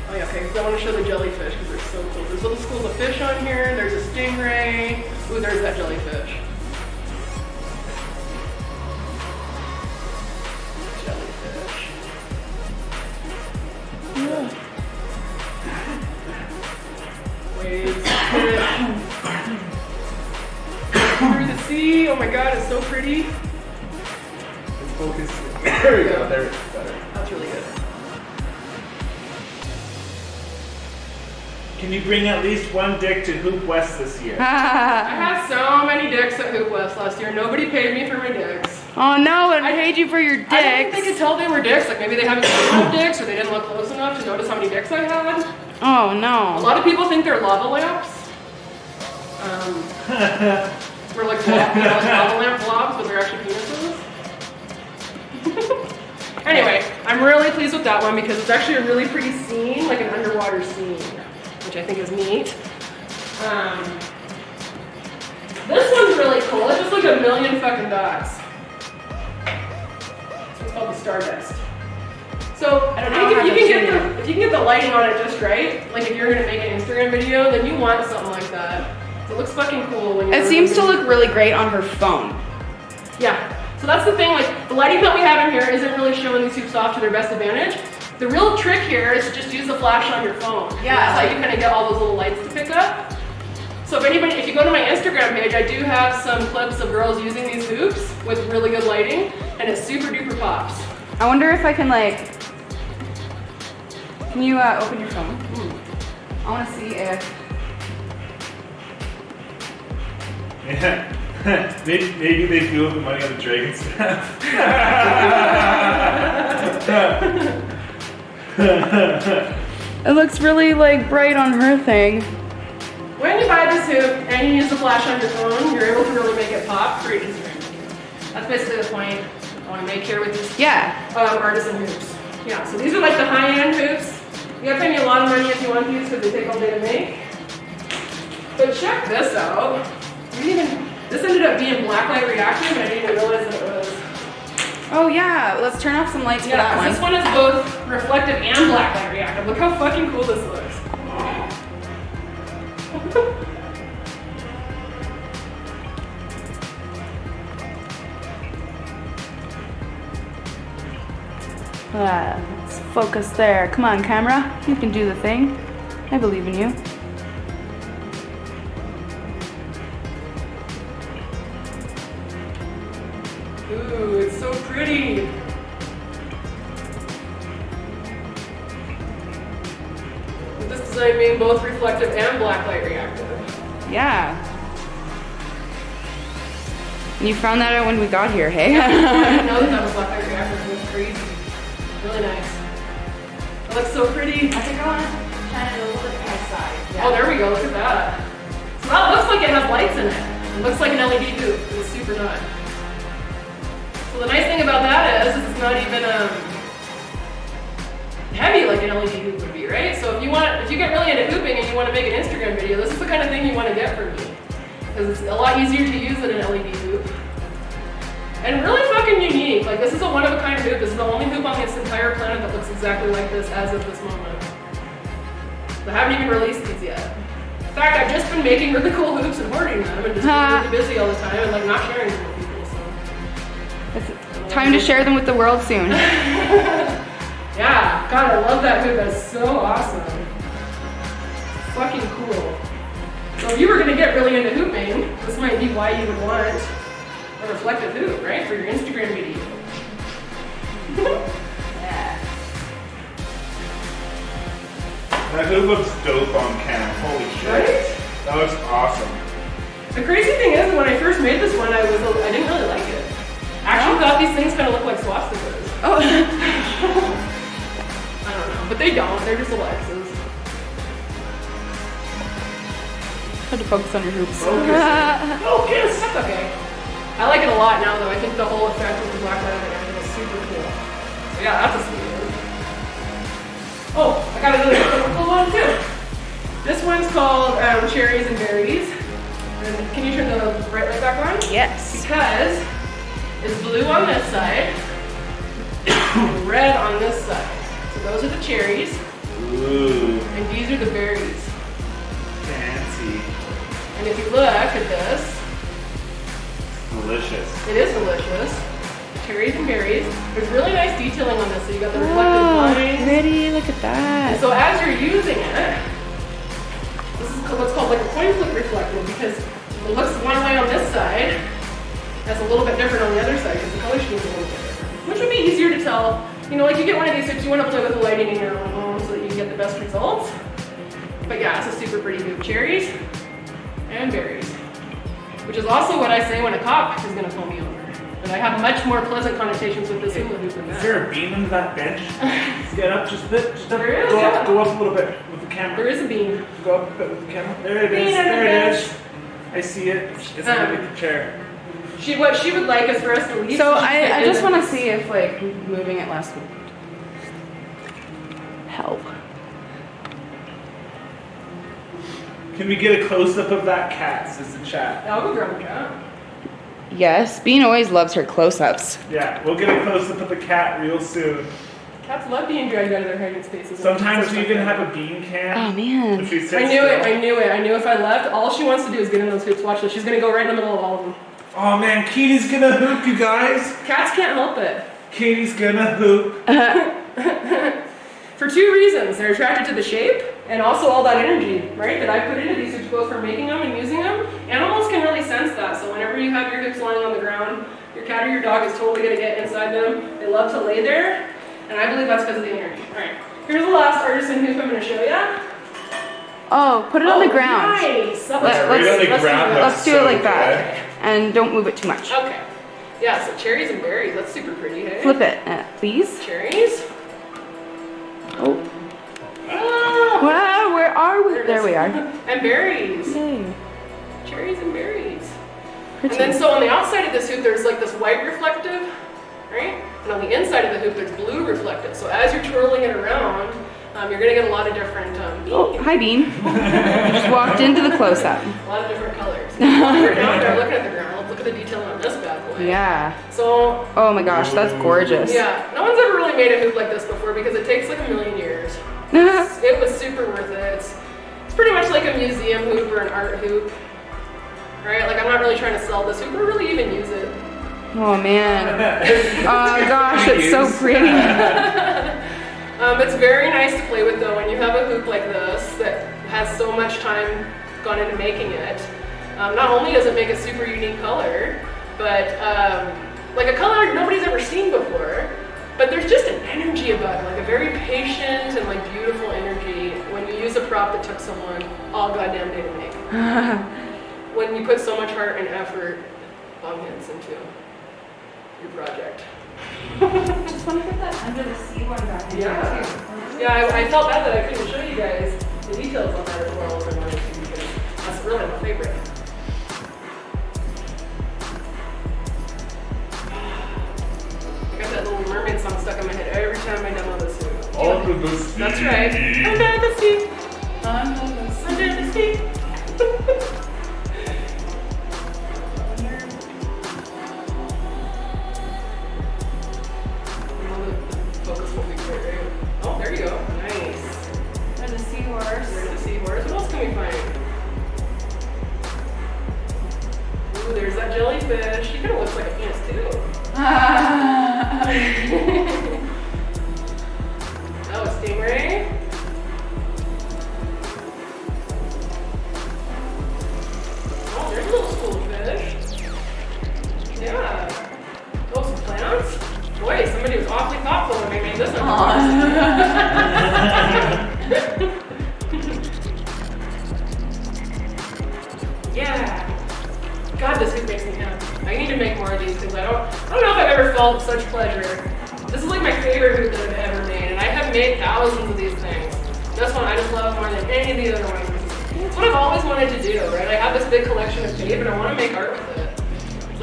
Oh yeah, okay, so I want to show the jellyfish because they're so cool. There's little schools of fish on here. There's a stingray. Ooh, there's that jellyfish. Jellyfish. Waves. Through the sea. Oh my god, it's so pretty. It's focused. There we go. There it's better. That's really good. Can you bring at least one dick to Hoop West this year? I had so many dicks at Hoop West last year. Nobody paid me for my dicks. Oh no, I paid you for your I don't think dicks. they could tell they were dicks. Like maybe they haven't seen enough dicks or they didn't look close enough to notice how many dicks I had. Oh A no. lot of people think they're lava lamps. We're like, like lava lamp blobs, but they're actually penises. Anyway, I'm really pleased with that one because it's actually a really pretty scene, like an underwater scene, which I think is neat. This one's really cool. It's just like a million fucking dots. This one's called the Stardust. So I don't I know think how if you can get the lighting on it just right, like if you're gonna make an Instagram video, then you want something like that. It looks fucking cool when you. It seems to look really great on her phone. Yeah. So that's the thing. Like the lighting that we have in here isn't really showing these hoops off to their best advantage. The real trick here is to just use the flash on your phone. Yeah. That's how you kind of get all those little lights to pick up. So if you go to my Instagram page, I do have some clips of girls using these hoops with really good lighting, and it super duper pops. I wonder if I can like. Can you open your phone? I want to see if. Yeah. maybe they blew up the money on the dragon staff. It looks really like bright on her thing. When you buy this hoop and you use the flash on your phone, you're able to really make it pop for your Instagram. That's basically the point I want to make here with these Yeah. artisan hoops. Yeah, so these are like the high-end hoops. You gotta pay me a lot of money if you want these because they take all day to make. But check this out. This ended up being blacklight reactive and I didn't even realize that it was. Oh yeah. Let's turn off some lights for Yeah, that 'cause one. this one is both reflective and blacklight reactive. Look how fucking cool this looks. Let's focus there. Come on, camera. You can do the thing. I believe in you. Ooh, it's so pretty. With this design being both reflective and blacklight reactive. Yeah. And you found that out when we got here, hey? I didn't know that was blacklight reactive. It was crazy. Really nice. It looks so pretty. I think I want to shine it a little bit outside. Oh, there we go. Look at that. So that looks like it has lights in it. It looks like an LED hoop. It's super nut. So the nice thing about that is it's not even heavy like an LED hoop would be, right? So if you get really into hooping and you want to make an Instagram video, this is the kind of thing you want to get from me. Because it's a lot easier to use than an LED hoop. And really fucking unique. Like this is a one-of-a-kind hoop. This is the only hoop on this entire planet that looks exactly like this as of this moment. I haven't even released these yet. In fact, I've just been making really cool hoops and hoarding them and just being really busy all the time and like not sharing them with people. So. It's time to share them with the world soon. Yeah, God, I love that hoop. That's so awesome. Fucking cool. So if you were gonna get really into hooping, this might be why you would want a reflective hoop, right? For your Instagram video. Yeah. That hoop looks dope on cam. Holy shit. Right? That looks awesome. The crazy thing is, when I first made this one, I didn't really like it. I actually thought these things kind of look like swastikas. Oh. I don't know, but they don't. They're just little X's. Hard to focus on your hoops. Focus! That's okay. I like it a lot now, though. I think the whole effect with the black light and everything is super cool. So yeah, that's a sweet one. Oh, I got another cool one too. This one's called Cherries and Berries. And can you turn the bright light back on? Yes. Because it's blue on this side, and red on this side. So those are the cherries, Ooh, and these are the berries. fancy. And if you look at this, Delicious. it is delicious. Cherries and berries. There's really nice detailing on this, so you got the reflective lines. pretty. Look at that. So as you're using it, this is what's called like a coin flip reflective because it looks one way on this side, that's a little bit different on the other side because the color scheme is a little bit different. Which would be easier to tell. You know, like you get one of these hoops, you want to play with the lighting in your own home so that you can get the best results. But yeah, it's a super pretty hoop. Cherries and berries. Which is also what I say when a cop is going to pull me over. But I have much more pleasant connotations with this hula hoop than Is that. there a beam under that bench? Get up just a bit. Just up. There is, Go yeah. up. Go up a little bit with the camera. There is a beam. Go up a bit with the camera. There it Beam is. under There the it bench. is. I see it. It's underneath the chair. What she would like is for us to leave. So she can I get just in want to this. see if like moving it last week. Help. Can we get a close up of that cat? Says the chat. I'll go grab the cat. Yes, Bean always loves her close-ups. Yeah, we'll get a close up of the cat real soon. Cats love being dragged out of their hiding spaces. Sometimes we even have a bean can. Oh man. If she sits I knew it. still. I knew it. I knew if I left, all she wants to do is get in those hoops. Watch this. She's gonna go right in the middle of all of them. Oh man, Katie's gonna hoop, you guys. Cats can't help it. Katie's gonna hoop. For two reasons. They're attracted to the shape and also all that energy, right, that I put into these hoops both for making them and using them. Animals can really sense that. So whenever you have your hoops lying on the ground, your cat or your dog is totally gonna get inside them. They love to lay there. And I believe that's because of the energy. All right. Here's the last artisan hoop I'm gonna show you. Oh, put it on the ground. Nice. That Let's- looks let's- great. on the Let's ground, do that. Let's do it like that. And don't move it too much. Okay. Yeah, so cherries and berries. That's super pretty, hey? Flip it, please. Cherries. Oh. Ah, Wow, where are we? it There is. we are. And berries. Yay. Cherries and berries. Pretty. And then so on the outside of this hoop, there's like this white reflective, right? And on the inside of the hoop, there's blue reflective. So as you're twirling it around, you're gonna get a lot of different, Oh, hi Bean. You just walked into the close-up. a lot of different colors. We're down there looking at the ground. Look at the detailing on this bad boy. Yeah. So Oh my gosh, that's gorgeous. yeah, no one's ever really made a hoop like this before because it takes like a million years. It was super worth it. It's pretty much like a museum hoop or an art hoop, right? Like I'm not really trying to sell this hoop or really even use it. Oh man. Oh gosh, it's so pretty. It's very nice to play with though when you have a hoop like this that has so much time gone into making it. Not only does it make a super unique color, but like a color nobody's ever seen before, but there's just an energy about it, like a very patient and like beautiful energy when you use a prop that took someone all goddamn day to make. When you put so much heart and effort, hints into your project. Just want to get that under the sea one back in Yeah. there, too. Yeah, I felt bad that I couldn't show you guys the details on that as well as I wanted to because that's really my favorite. I got that little mermaid song stuck in my head every time I demo this hoop. Under the sea. That's right. Under the sea. Under the sea. Focus will be great, right? Oh, there you go. Nice. There's a seahorse. There's a seahorse. What else can we find? Ooh, there's that jellyfish. She kind of looks like a penis too. Oh, a stingray. Oh, there's a little schoolfish. Yeah. Oh, some plants. Boy, somebody was awfully thoughtful when they made this one. Yeah. God, this hoop makes me happy. I need to make more of these because I don't know if I've ever felt such pleasure. This is like my favorite hoop that I've ever made, and I have made thousands of these things. This one I just love more than any of the other ones. It's what I've always wanted to do, right? I have this big collection of tape and I want to make art with it.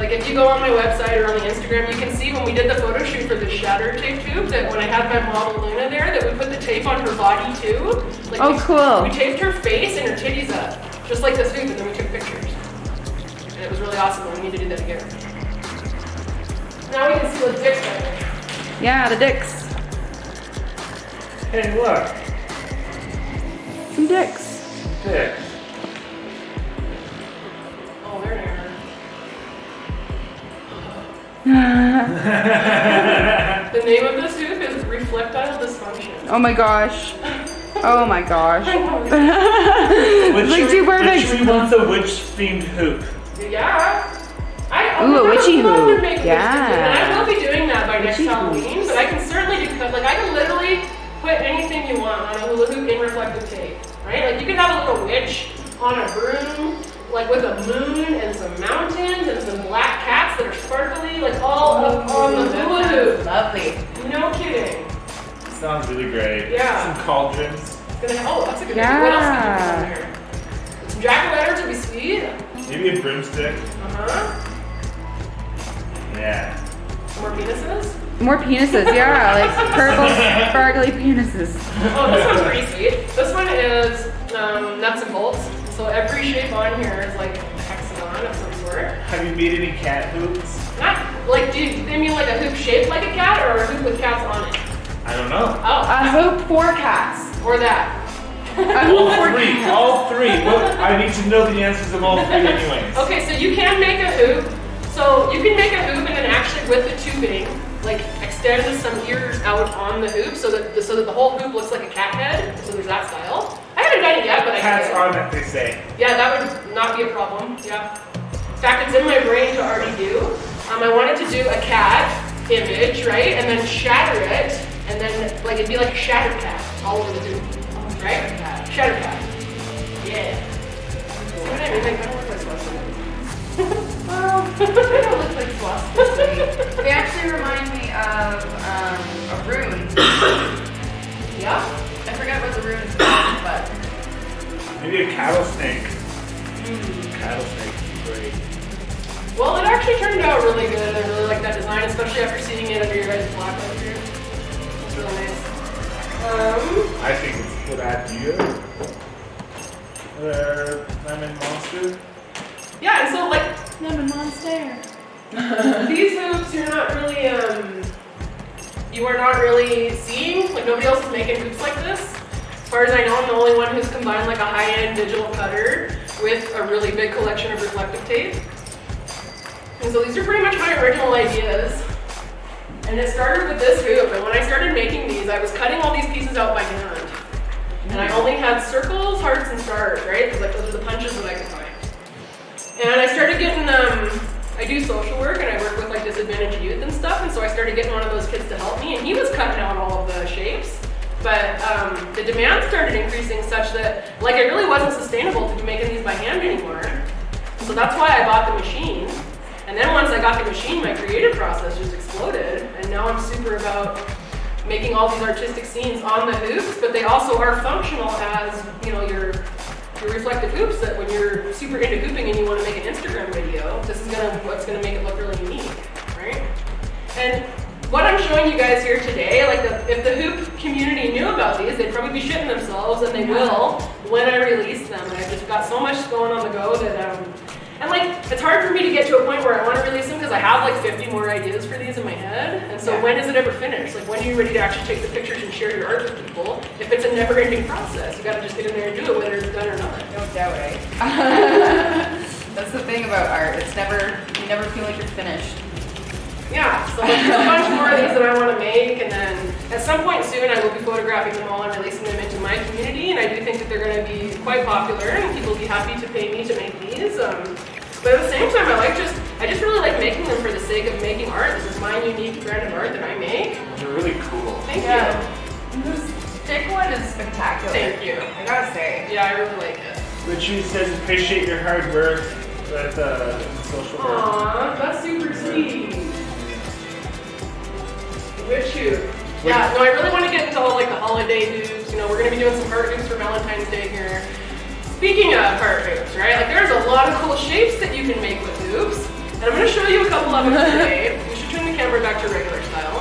Like if you go on my website or on the Instagram, you can see when we did the photo shoot for the shatter tape tube that when I had my model Luna there, that we put the tape on her body too. Like Oh, cool. We taped her face and her titties up, just like this hoop, and then we took pictures. And it was really awesome, and we need to do that again. Now we can see the dicks better. Yeah, the dicks. Hey, look. Some dicks. Dick. Oh, there they are. The name of this hoop is reflectile dysfunction. Oh my gosh. Oh my gosh. I know. It's like too perfect. Which wants a witch-themed hoop. Yeah. Ooh, a witchy hoop. And Yeah. I will be doing that by next Witchy Halloween, hoops. but I can certainly do, like I can literally put anything you want on a hula hoop in reflective tape, right? Like you could have a little witch on a broom, like with a moon and some mountains and some black cats that are sparkly, like all up on the hula hoop. Lovely. No kidding. Sounds really great. Yeah. Some cauldrons. It's gonna, oh, that's a good Yeah. idea. What else could you put on here? Some jack-o'-lanterns would be sweet. Maybe a broomstick. Uh-huh. Yeah. More penises. More penises, yeah, like purple, sparkly penises. Oh, this one's pretty sweet. This one is nuts and bolts. So every shape on here is like a hexagon of some sort. Have you made any cat hoops? Not like, do you mean like a hoop shaped like a cat or a hoop with cats on it? I don't know. Oh, A hoop for cats. or that. A hoop All for three. cats. All three. Well, I need to know the answers of all three anyways. Okay, so you can make a hoop. So you can make a hoop and then actually with the tubing, like extend some ears out on the hoop so that the whole hoop looks like a cat head. So there's that style. I haven't done it yet, but I Cats can. on it, they say. Yeah, that would not be a problem. Yeah. In fact, it's in my brain to already do. I wanted to do a cat image, right, and then shatter it, and then like it'd be like a shatter cat all over the hoop, right? Shatter cat. Yeah. See what I mean? Like, I don't look like Swastikas. Well, they don't look like swastikas to me. They actually remind me of a rune. Yeah. I forget what the rune is called, but Maybe a cattle snake. Cattle snake would be great. Well, it actually turned out really good. I really like that design, especially after seeing it under your guys' black light here. It's really nice. I think it's a good idea. Lemon monster. Yeah, and so like lemon monster. these hoops, you are not really seeing. Like nobody else is making hoops like this. As far as I know, I'm the only one who's combined like a high-end digital cutter with a really big collection of reflective tape. And so these are pretty much my original ideas. And it started with this hoop, and when I started making these, I was cutting all these pieces out by hand. And I only had circles, hearts, and stars, right? Because like those are the punches that I could find. And I started getting, I do social work and I work with like disadvantaged youth and stuff, and so I started getting one of those kids to help me, and he was cutting out all of the shapes. But the demand started increasing such that like it really wasn't sustainable to be making these by hand anymore. So that's why I bought the machine. And then once I got the machine, my creative process just exploded. And now I'm super about making all these artistic scenes on the hoops, but they also are functional as, you know, your reflective hoops that when you're super into hooping and you want to make an Instagram video, this is what's gonna make it look really unique, right? And what I'm showing you guys here today, like if the hoop community knew about these, they'd probably be shitting themselves, and they will when I release them. And I've just got so much going on the go that and like, it's hard for me to get to a point where I want to release them because I have like 50 more ideas for these in my head. And so when does it ever finish? Like when are you ready to actually take the pictures and share your art with people? If it's a never-ending process, you gotta just get in there and do it whether it's done or not. No doubt, right? That's the thing about art. You never feel like you're finished. Yeah, so like, there's a bunch more of these that I want to make, and then at some point soon I will be photographing them all and releasing them into my community, and I do think that they're going to be quite popular and people will be happy to pay me to make these. But at the same time, I just really like making them for the sake of making art. This is my unique brand of art that I make. They're really cool. Thank Yeah. you. This stick one is spectacular. Thank you. I gotta say. Yeah, I really like it. Richie says appreciate your hard work with social work. Aww, that's super sweet. Which hoop? Yeah, no, I really want to get into all like the holiday hoops. You know, we're going to be doing some heart hoops for Valentine's Day here. Speaking of heart hoops, right? Like there's a lot of cool shapes that you can make with hoops. And I'm going to show you a couple of them today. You should turn the camera back to regular style.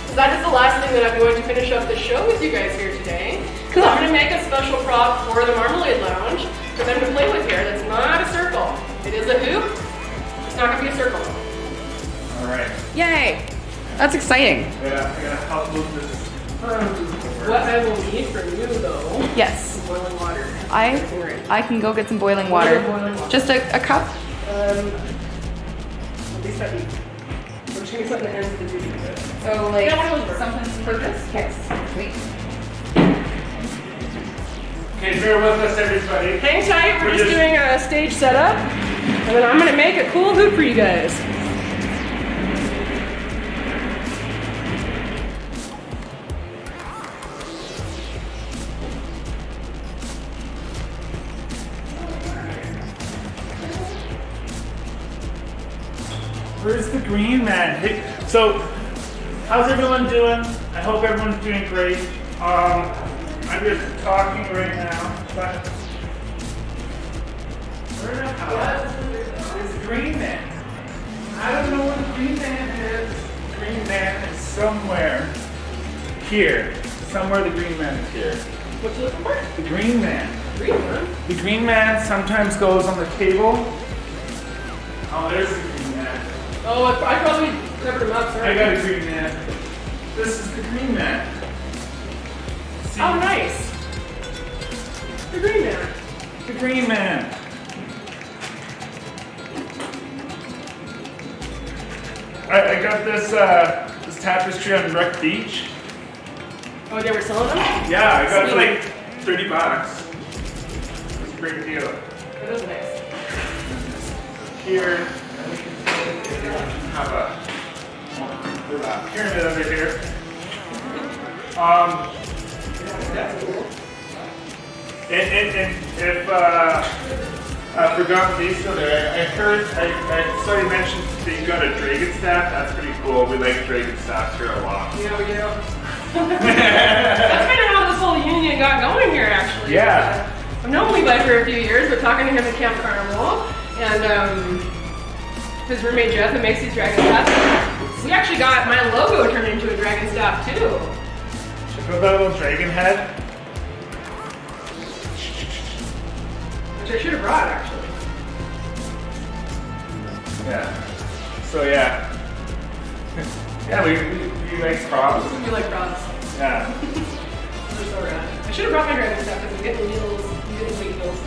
Because that is the last thing that I'm going to finish up the show with you guys here today. Cool. I'm going to make a special prop for the Marmalade Lounge for them to play with here. That's not a circle. It is a hoop. It's not going to be a circle. All right. Yay! That's exciting. Yeah, I'm gonna help move this. What I will need from you though, Yes. is boiling water. I can go get some boiling water. Boiling water. Just a cup? At least that we're just going to put in the ends of the duty. So like Yeah, one of those work. something for this? Yes. Sweet. Okay, bear with us, everybody. Hang tight, we're just doing a stage setup. And then I'm going to make a cool hoop for you guys. Where's the green man? Hey, so, how's everyone doing? I hope everyone's doing great. I'm just talking right now, but where the hell is the green man? I don't know where the green man is. The green man is somewhere here. Somewhere the green man is here. What you looking for? The green man. Green one. The green man sometimes goes on the table. Oh, there's the green man. Oh, I probably covered him up, I sorry. got a green man. This is the green man. See? Oh, nice. The green man. The green man. I got this this tapestry on Wreck Beach. Oh, they were selling them? Yeah, I got it for like $30. It's a great deal. That is nice. Here, have a pyramid over here. That's cool. And if I forgot these still there, I heard, I saw you mentioned that you got a dragon staff. That's pretty cool. We like dragon staffs here a lot. Yeah, we do. That's kind of how this whole union got going here, actually. Yeah. I've known Levi for a few years, but talking to him at Camp Carnival, and his roommate Jeff, who makes these dragon staffs, we actually got my logo turned into a dragon staff too. Check out that little dragon head. Which I should have brought, actually. Yeah. So yeah. Yeah, we like props. You like props. Yeah. They're so rad. I should have brought my dragon staff because I'm getting wheels, I'm getting weight wheels.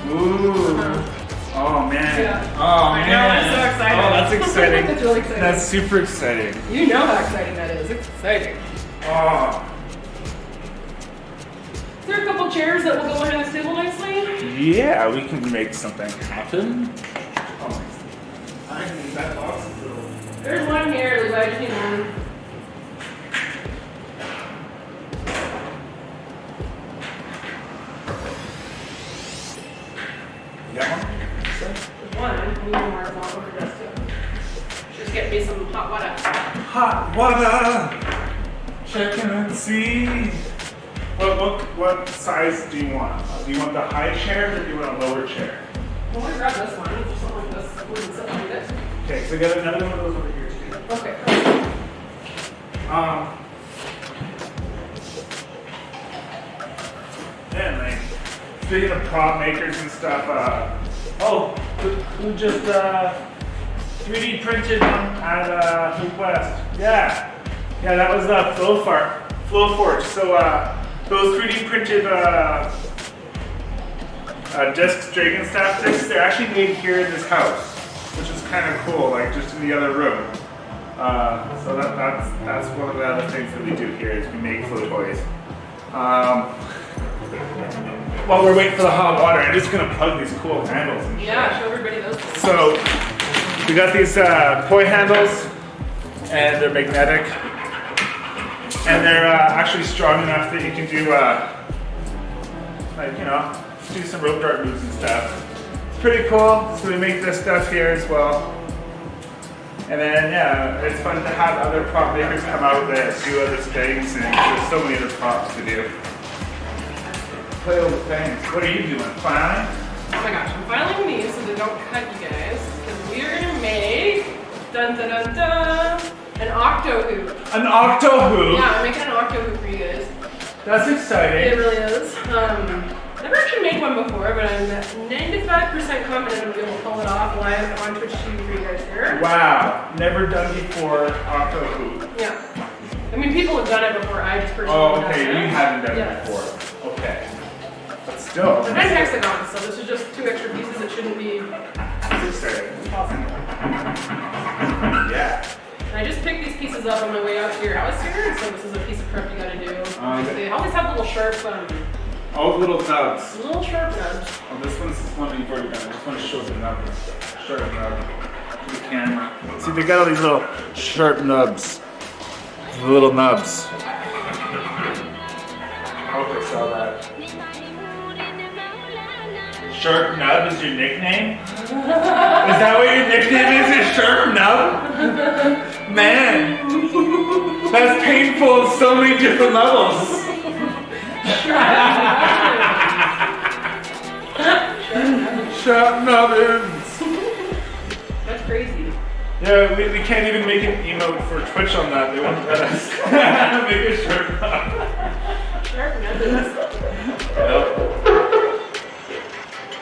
Ooh. Oh man. Yeah. Oh I man. know, I'm so excited. Oh, that's exciting. That's really exciting. That's super exciting. You know how exciting that is. It's exciting. Oh. Is there a couple chairs that will go behind this table nicely? Yeah, we can make something happen. Oh, I think that box is little. There's one here, Levi. I just need one. You got one? There's one. I need one more to over this too. Just get me some hot water. Hot water. Check and see. What size do you want? Do you want the high chair or do you want a lower chair? Well, I grab this one. Just something like this. I wouldn't sit like this. Okay, so we got another one of those over here too. Okay. Yeah, like speaking of prop makers and stuff, who just 3D printed them at Hoop West? Yeah, that was Flowforge. So those 3D printed discs, Dragon Staff discs, they're actually made here in this house, which is kind of cool, like just in the other room. So that's one of the other things that we do here is we make flow toys. While we're waiting for the hot water, I'm just gonna plug these cool handles and shit. Yeah, show everybody those things. So we got these poi handles, and they're magnetic, and they're actually strong enough that you can do do some rope dart moves and stuff. It's pretty cool. So we make this stuff here as well. And then yeah, it's fun to have other prop makers come out that do other things, and there's so many other props to do. Play all the things. What are you doing? Filing? Oh my gosh, I'm filing these so they don't cut you guys. Because we are going to make Dun dun dun dun. An octo hoop. An octo hoop. Yeah, I'm making an octo hoop for you guys. That's It exciting. really is. Never actually made one before, but I'm 95% confident I'm able to pull it off live on Twitch TV for you guys here. Wow. Never done before octo hoop. Yeah. I mean, people have done it before. I just personally Oh, haven't okay. done You it. haven't done Yeah. it before. Okay. But still. They're 10 hexagons, so this is just 2 extra pieces that shouldn't be That's exciting. possible. Yeah. And I just picked these pieces up on my way out to your house here, and so this is a piece of prep you gotta do. Okay. They always have little sharp, All the little nubs. little sharp nubs. Oh, this one's one that you've already done. This one shows the nub. Sharp nub. To the camera. See, they got all these little sharp nubs. The little nubs. I hope I saw that. Sharp Nub is your nickname? Is that what your nickname is? Is Sharp Nub? Man, that's painful on so many different levels. Sharp Nubbins. That's crazy. Yeah, we can't even make an emote for Twitch on that. They won't let us make a Sharp Nub. Sharp nubbins. Yep.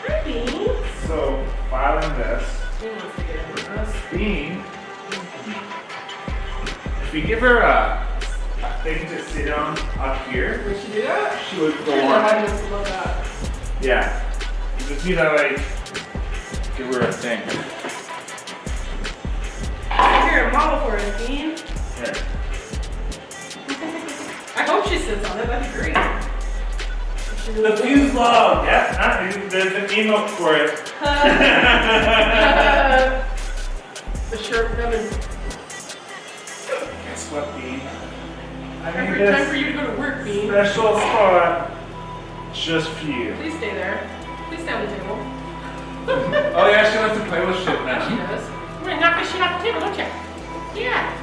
Hi, Bean. So, filing this. Bean wants to get in with us. Bean, if we give her a thing to sit on up here, We should do that? she would go The on. audience would love that. Yeah. You just need to like give her a thing. Here, a model for us, Bean. Here. I hope she sits on it. That'd be great. The fuse log. Yeah, there's an emote for it. The sharp nubbin. Guess what, Bean? I Time made for this you to go to work, Bean. special spot just for you. Please stay there. Please stay on the table. Oh yeah, she wants to play with shit She now. does. You're gonna knock this shit off the table, don't you? Yeah.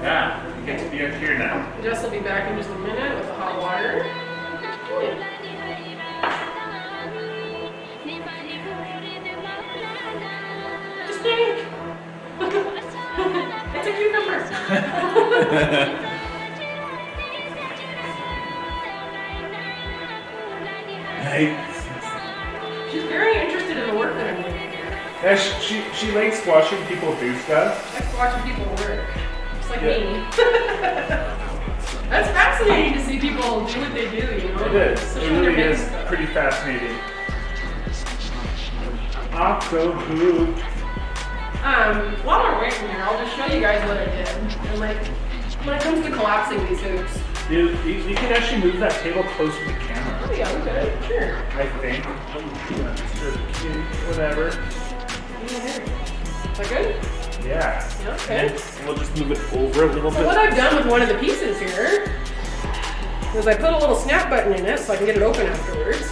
Yeah, you get to be up here now. Jess will be back in just a minute with the hot water. Just think. It's a cucumber. She's very interested in the work that I'm doing here. Yeah, she likes watching people do stuff. I like watching people work. Just like Yeah. me. That's fascinating to see people do what they do, you know? It is. Especially It when they're really making is stuff. pretty fascinating. Octo hoop. While we're away from here, I'll just show you guys what I did. And like, when it comes to collapsing these hoops. You can actually move that table close to the camera. Oh yeah, we could. Sure. I think. Whatever. Is that good? Yeah. Yeah, okay. We'll just move it over a little So bit. what I've done with one of the pieces here is I put a little snap button in it so I can get it open afterwards.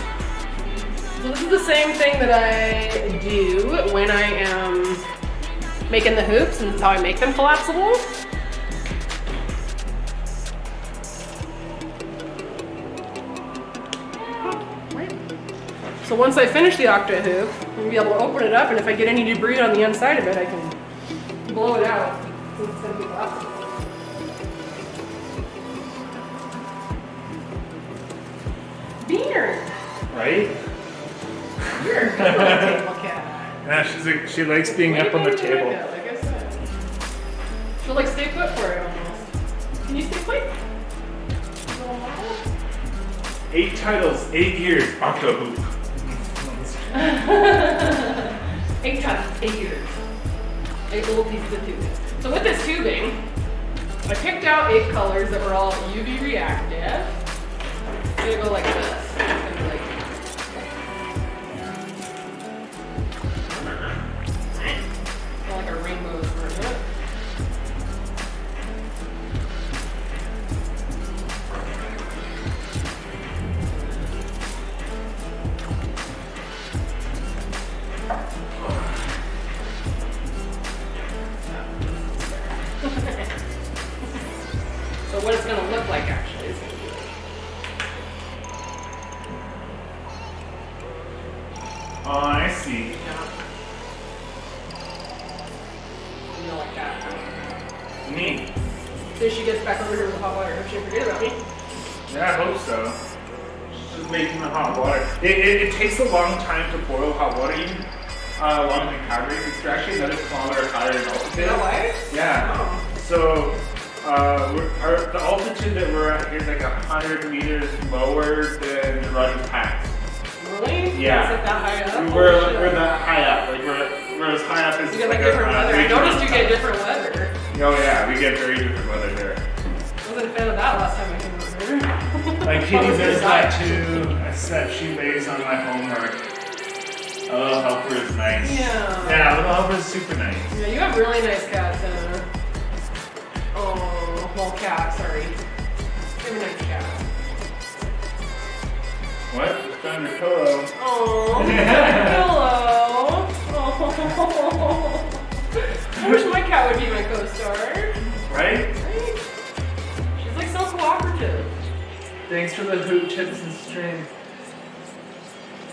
So this is the same thing that I do when I am making the hoops, and that's how I make them collapsible. So once I finish the octa hoop, I'm gonna be able to open it up, and if I get any debris on the inside of it, I can blow it out. So it's gonna be collapsible. Beaner, Right? you're a good little table cat. Yeah, she likes being up on the table. Like I said. She'll like stay put for it almost. Can you stay put? 8 titles, 8 years, Octo Hoop. 8 times, 8 years. 8 little pieces of tubing. So with this tubing, I picked out 8 colors that were all UV reactive. It's gonna go like this. It's gonna be like like a rainbow for it. So what it's gonna look like actually is gonna be Oh, I see. Yeah. You know, like that. Neat. So she gets back over here with the hot water. Hope she didn't forget about me. Yeah, I hope so. She's just making the hot water. It takes a long time to boil hot water, even along the Calgary. It's actually another kilometer higher in altitude. You know why? Yeah. Oh. So the altitude that we're at here is like 100 meters lower than the Rogers Pass. Really? Yeah. Is it that high up? We're that high up. Like we're as high up as. You get like different weather. I noticed you get different weather. Oh yeah, we get very different weather there. I wasn't a fan of that last time I came over here. Like Kitty does that too. I said she lays on my homework. A little helper is nice. Yeah. Yeah, a little helper is super nice. Yeah, you have really nice cats, Anna. Oh, well, cat, sorry. You have a nice cat. What? It's on your pillow. Oh, pillow. Oh. I wish my cat would be my co-star. Right? Right? She's like so cooperative. Thanks for the hoop tips and string.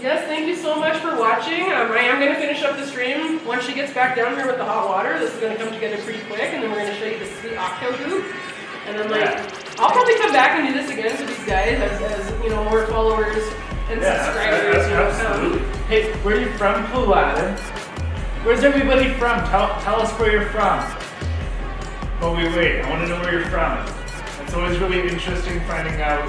Yes, thank you so much for watching. I am going to finish up the stream once she gets back down here with the hot water. This is going to come together pretty quick, and then we're going to show you the sweet octo hoop. And then, I'll probably come back and do this again for these guys as you know, more followers and subscribers. Absolutely. Hey, where are you from, Pulada? Where's everybody from? Tell us where you're from. Oh, wait. I want to know where you're from. It's always really interesting finding out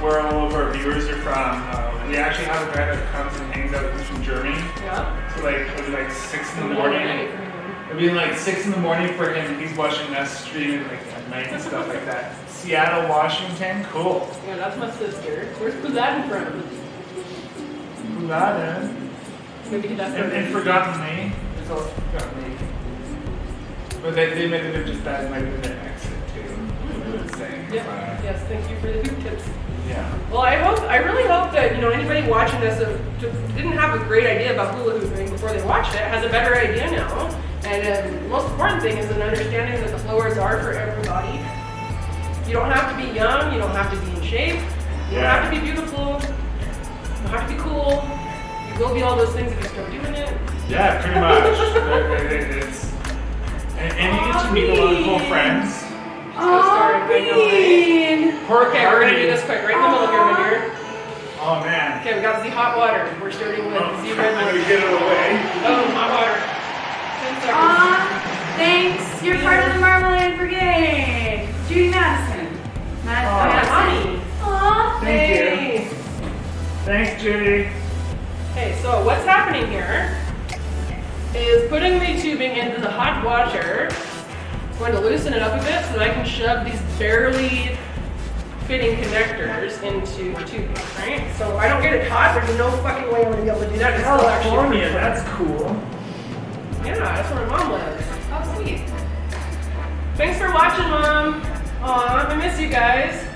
where all of our viewers are from. We actually have a guy that comes and hangs out with us from Germany. Yeah. So it'll be like 6 in the morning. It'll be like 6 in the morning for him. He's watching us streaming like at night and stuff like that. Seattle, Washington, cool. Yeah, that's my sister. Where's Puzadin from? Pulada. Maybe that's And Forgotten Me. There's also Forgotten Me. But they made it just that might have been their exit too. They were saying. Yep. Yes, thank you for the hoop tips. Yeah. Well, I really hope that, you know, anybody watching this didn't have a great idea about hula hooping before they watched it, has a better idea now. And the most important thing is an understanding that the floors are for everybody. You don't have to be young, you don't have to be in shape, you don't have to be beautiful, you don't have to be cool. You will be all those things if you start doing it. Yeah, pretty much. And you get to meet a lot of cool friends. Okay, we're gonna do this quick, right in the middle here, my dear. Oh man. Okay, we got the hot water. We're starting with GeoRev I'm gonna Hooping. get it away. Oh, hot water. 10 seconds. Aw, thanks. You're part of the Marmalade Brigade. Judy Madison. Mommy. Aw, Thank you. Hey. Thanks, Judy. Okay, so what's happening here is putting the tubing into the hot water. It's going to loosen it up a bit so that I can shove these barely fitting connectors into the tubing, right? So I don't get it hot. There's no fucking way I'm gonna be able to do that. It's still actually California, pretty fun. that's cool. Yeah, that's where my mom lives. Oh, sweet. Thanks for watching, Mom. Aw, I miss you guys.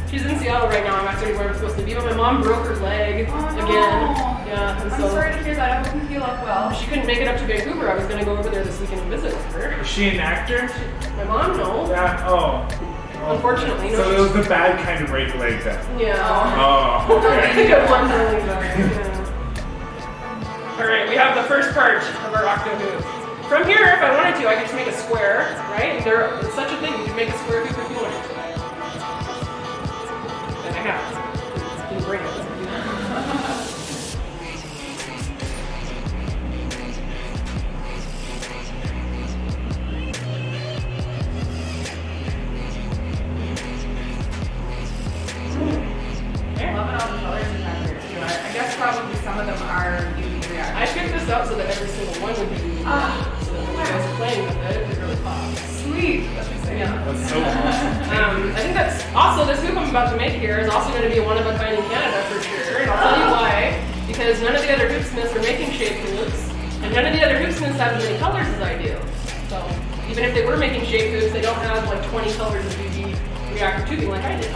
She's in Seattle right now. I'm actually where I'm supposed to be, but my mom broke her leg Oh, no. again. Yeah, and I'm so sorry to hear that. I hope you heal up well. she couldn't make it up to Vancouver. I was gonna go over there this weekend and visit with her. Is she an actor? My mom, no. Yeah. Oh. Unfortunately, no. So it was the bad kind of break leg then. Yeah. Oh, okay. Good one, really good. Yeah. All right, we have the first part of our octo hoop. From here, if I wanted to, I could just make a square, right? There's such a thing. You can make a square hoop if you wanted to. And I have. Didn't break it. I love it all the colors you have here too. I guess probably some of them are UV reactive. I picked this up so that every single one would be so that when you guys are playing with it, it really pops. Sweet. That's exciting. Yeah. That's so awesome. I think that's also, this hoop I'm about to make here is also going to be a one of a kind in Canada for sure, and I'll tell you why. Because none of the other hoopsmiths are making shaped hoops, and none of the other hoopsmiths have as many colors as I do. So even if they were making shaped hoops, they don't have like 20 colors of UV reactive tubing like I do.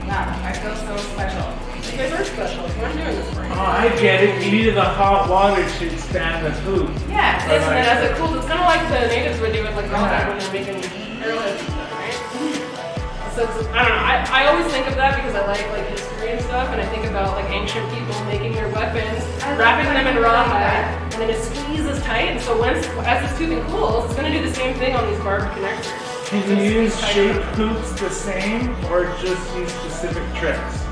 Wow, I feel so special. You guys are special. So I'm doing this for you. Oh, I get it. You needed the hot water to expand the hoop. Yeah. Yes, and then as it cools, it's kind of like the natives would do with like rock when they're making arrowheads and stuff, right? I don't know. I always think of that because I like history and stuff, and I think about like ancient people making their weapons, wrapping them in rawhide, and then it squeezes tight. And so as this tubing cools, it's going to do the same thing on these barbed connectors. Can you use shape hoops the same or just use specific tricks?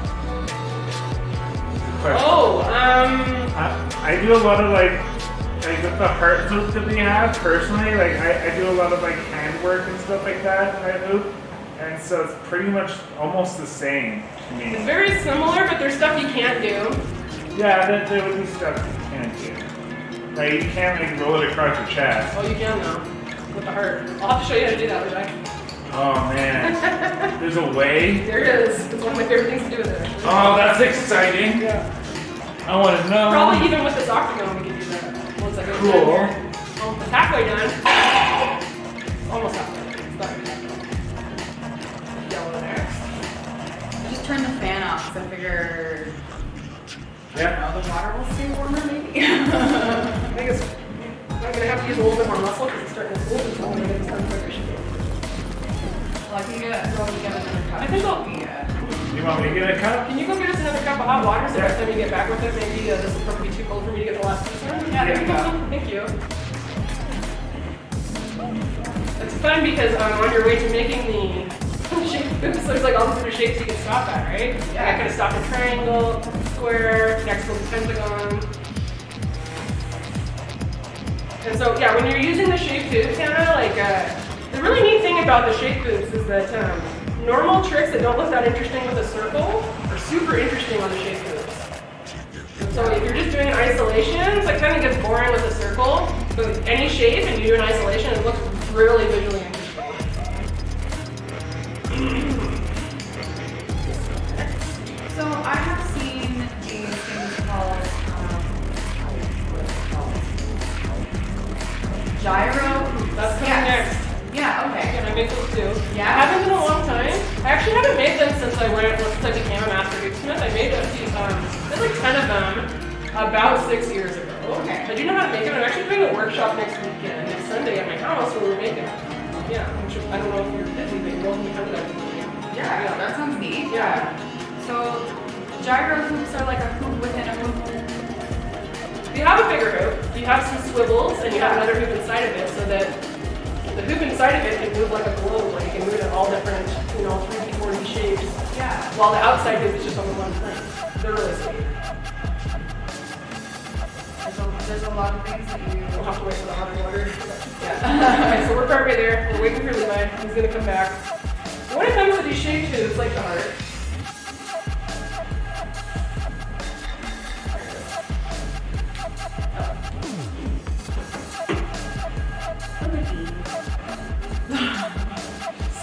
Oh, I do a lot of like with the heart hoop that we have personally, like I do a lot of like handwork and stuff like that in my hoop. And so it's pretty much almost the same to me. it's very similar, but there's stuff you can't do. Yeah, there would be stuff you can't do. Like you can't like roll it across your chest. Oh, you can though, with the heart. I'll have to show you how to do that, Rebecca. Oh man, there's a way? There it is. It's one of my favorite things to do with it. Oh, that's exciting. Yeah. I want to know. Probably even with this octagon we can do that. Once I go Cool. down here. Well, it's halfway done. Almost halfway. It's about to be halfway. Yellow there. I just turned the fan off because I figured, I Yeah. don't know, the water will stay warmer maybe. I think I'm gonna have to use a little bit more muscle because it's starting to cool. So I'm gonna get this done quicker. Well, I can get another cup. I think I'll- Yeah. You want me to get a cup? Can you go get us another cup of hot water so next time you get back with it, maybe this is probably too cold for me to get the last piece on? Yeah, there you go. Thank you. It's fun because on your way to making the shape hoops, there's like all these different shapes you can stop at, right? Yeah. I could have stopped at triangle, square, next goes pentagon. And so, yeah, when you're using the shape hoops, Hannah, like, the really neat thing about the shape hoops is that normal tricks that don't look that interesting with a circle are super interesting on the shape hoops. So if you're just doing an isolation, it's like kind of gets boring with a circle. But any shape and you do an isolation, it looks really visually interesting. So I have seen these things called gyro. That's coming Yes. next. Yeah, okay. And I make those too. Yeah? I haven't in a long time. I actually haven't made them since I became a master hoopsmith. I made a few, there's like 10 of them about 6 years ago. Okay. I do know how to make them. I'm actually doing a workshop next weekend, next Sunday at my house where we're making them. Yeah, I don't know if you're busy, but you're welcome to come to that. Yeah, that sounds neat. Yeah. So gyro hoops are like a hoop within a hoop. You have a bigger hoop, you have some swivels, and you have another hoop inside of it so that the hoop inside of it can move like a globe, like you can move it in all different, 3D, 4D shapes. Yeah. While the outside hoop is just on the one thing. They're really sweet. There's a lot of things that you. We'll have to wait for the hotter water. Yeah. Okay, so we're partway there. We're waiting for Levi. He's gonna come back. When it comes to these shaped hoops, like the heart,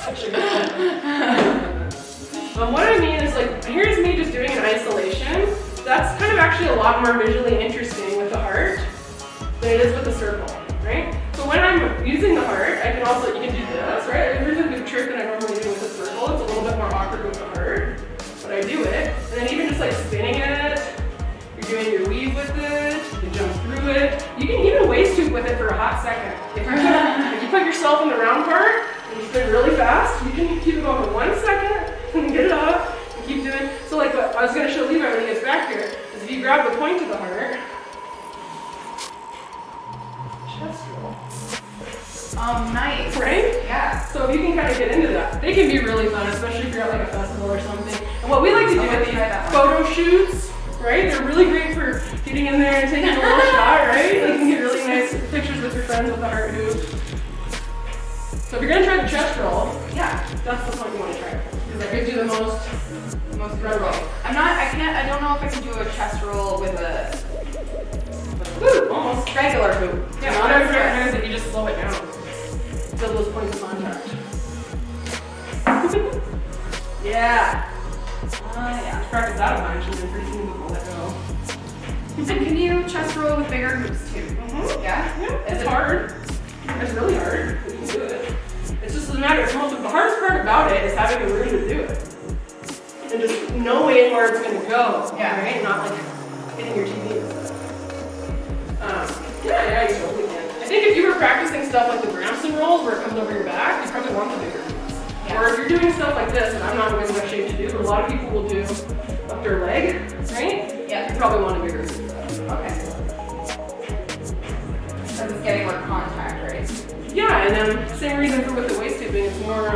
such a good one. What I mean is like, here's me just doing an isolation. That's kind of actually a lot more visually interesting with the heart than it is with the circle, right? So when I'm using the heart, I can also, you can do this, right? Here's a good trick that I normally do with the circle. It's a little bit more awkward with the heart, but I do it. And then even just like spinning it, you're doing your weave with it, you can jump through it. You can even waist hoop with it for a hot second. If you put yourself in the round part and you spin really fast, you can keep it going for 1 second and get it off and keep doing. So like what I was gonna show Levi when he gets back here is if you grab the point of the heart, chest roll. Nice. Right? Yeah. So if you can kind of get into that, they can be really fun, especially if you're at like a festival or something. And what we like to do at these photo shoots, right? They're really great for getting in there and taking a little shot, right? You can get really nice pictures with your friends with the heart hoop. So if you're gonna try the chest roll, Yeah. that's the point you want to try. Because that gives you the most red roll. I don't know if I can do a chest roll with a Woo, almost. regular hoop. Yeah, not every recognizes that you just slow it down. Fill those points of contact. Yeah. Yeah. Practice that a bunch and then pretty soon we'll let go. And can you chest roll with bigger hoops too? Mm-hmm. Yeah? Yeah, it's hard. It's really hard. You can do it. It's just a matter. The hardest part about it is having the room to do it, and just knowing where it's going to go. Yeah. Right. Not like hitting your TV. Yeah, you totally can. I think if you were practicing stuff like the Gramson rolls where it comes over your back, you probably want the bigger hoops. Or if you're doing stuff like this, and I'm not in good enough shape to do, but a lot of people will do up their leg, right? Yeah. You probably want a bigger hoop for that. Okay. Because it's getting more contact, right? Yeah, and same reason for with the waist tubing, it's more,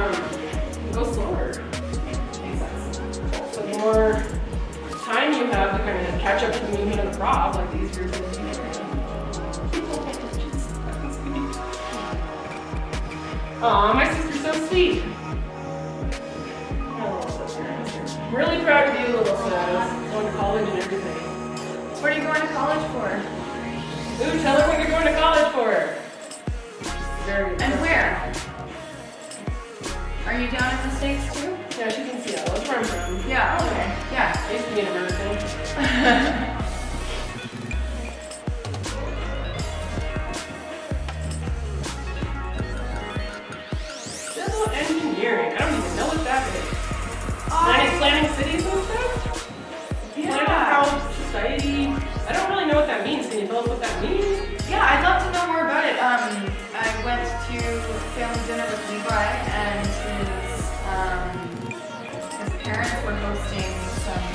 go slower. Makes sense. So the more time you have to kind of catch up to the movement of the prop, like the easier it is. Aw, my sister's so sweet. Oh, I'm really proud of you, little sis. Going to college and everything. What are you going to college for? Ooh, tell her what you're going to college for. Very good. And where? Are you down in the States too? Yeah, she's in Seattle. That's where I'm from. Yeah, okay. Yeah. I used to be an American. Civil engineering. I don't even know what that is. Planning cities and stuff? Planning how society. I don't really know what that means. Can you tell us what that means? Yeah, I'd love to know more about it. I went to family dinner with Levi and his parents were hosting some,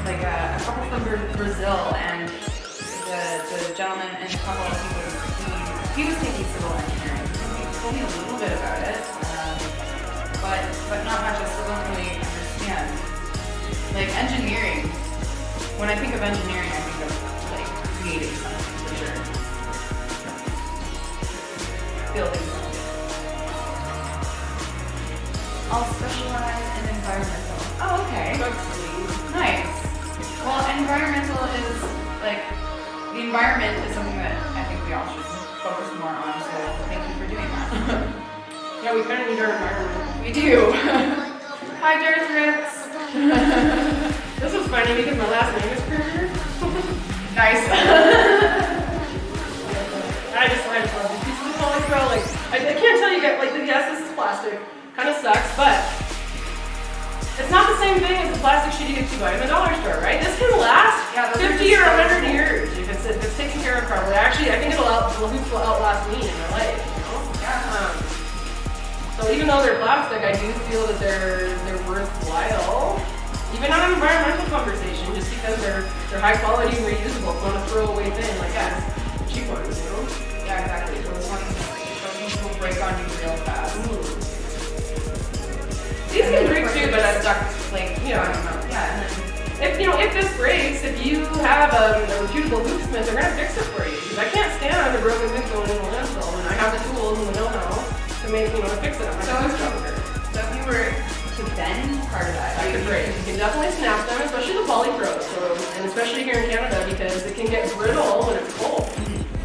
like a couple from Brazil, and the gentleman and the couple, he was taking civil engineering. He told me a little bit about it, but not much. I still don't really understand. Like engineering, when I think of engineering, I think of like creating something for sure. Building something. I'll specialize in environmental. Oh, okay. That's sweet. Nice. Well, environmental is like, the environment is something that I think we all should focus more on, so thank you for doing that. Yeah, we kind of need our environment. We do. Hi, Darth Ritz. This was funny because my last name is Krueger. Nice. I just love these pieces of polypro. Like, I can't tell you guys, like, yes, this is plastic. Kind of sucks, but it's not the same thing as the plastic sheet you buy in the dollar store, right? This can last 50 or 100 years if it's taken care of properly. Actually, I think the hoops will outlast me in my life. You know? Yeah. So even though they're plastic, I do feel that they're worthwhile. Even on an environmental conversation, just because they're high quality and reusable. It's not a throwaway thing like that. Cheap ones, you know? Yeah, exactly. Those ones will break on you real fast. These can break too, but that's stuck like yeah. Yeah. If this breaks, if you have a reputable hoopsmith, they're gonna fix it for you. Because I can't stand a broken hoop going in the landfill, and I have the tools and the know-how to make to fix it. So if you were to bend part of that, I could break. You can definitely snap them, especially the polypro. And especially here in Canada because it can get brittle when it's cold.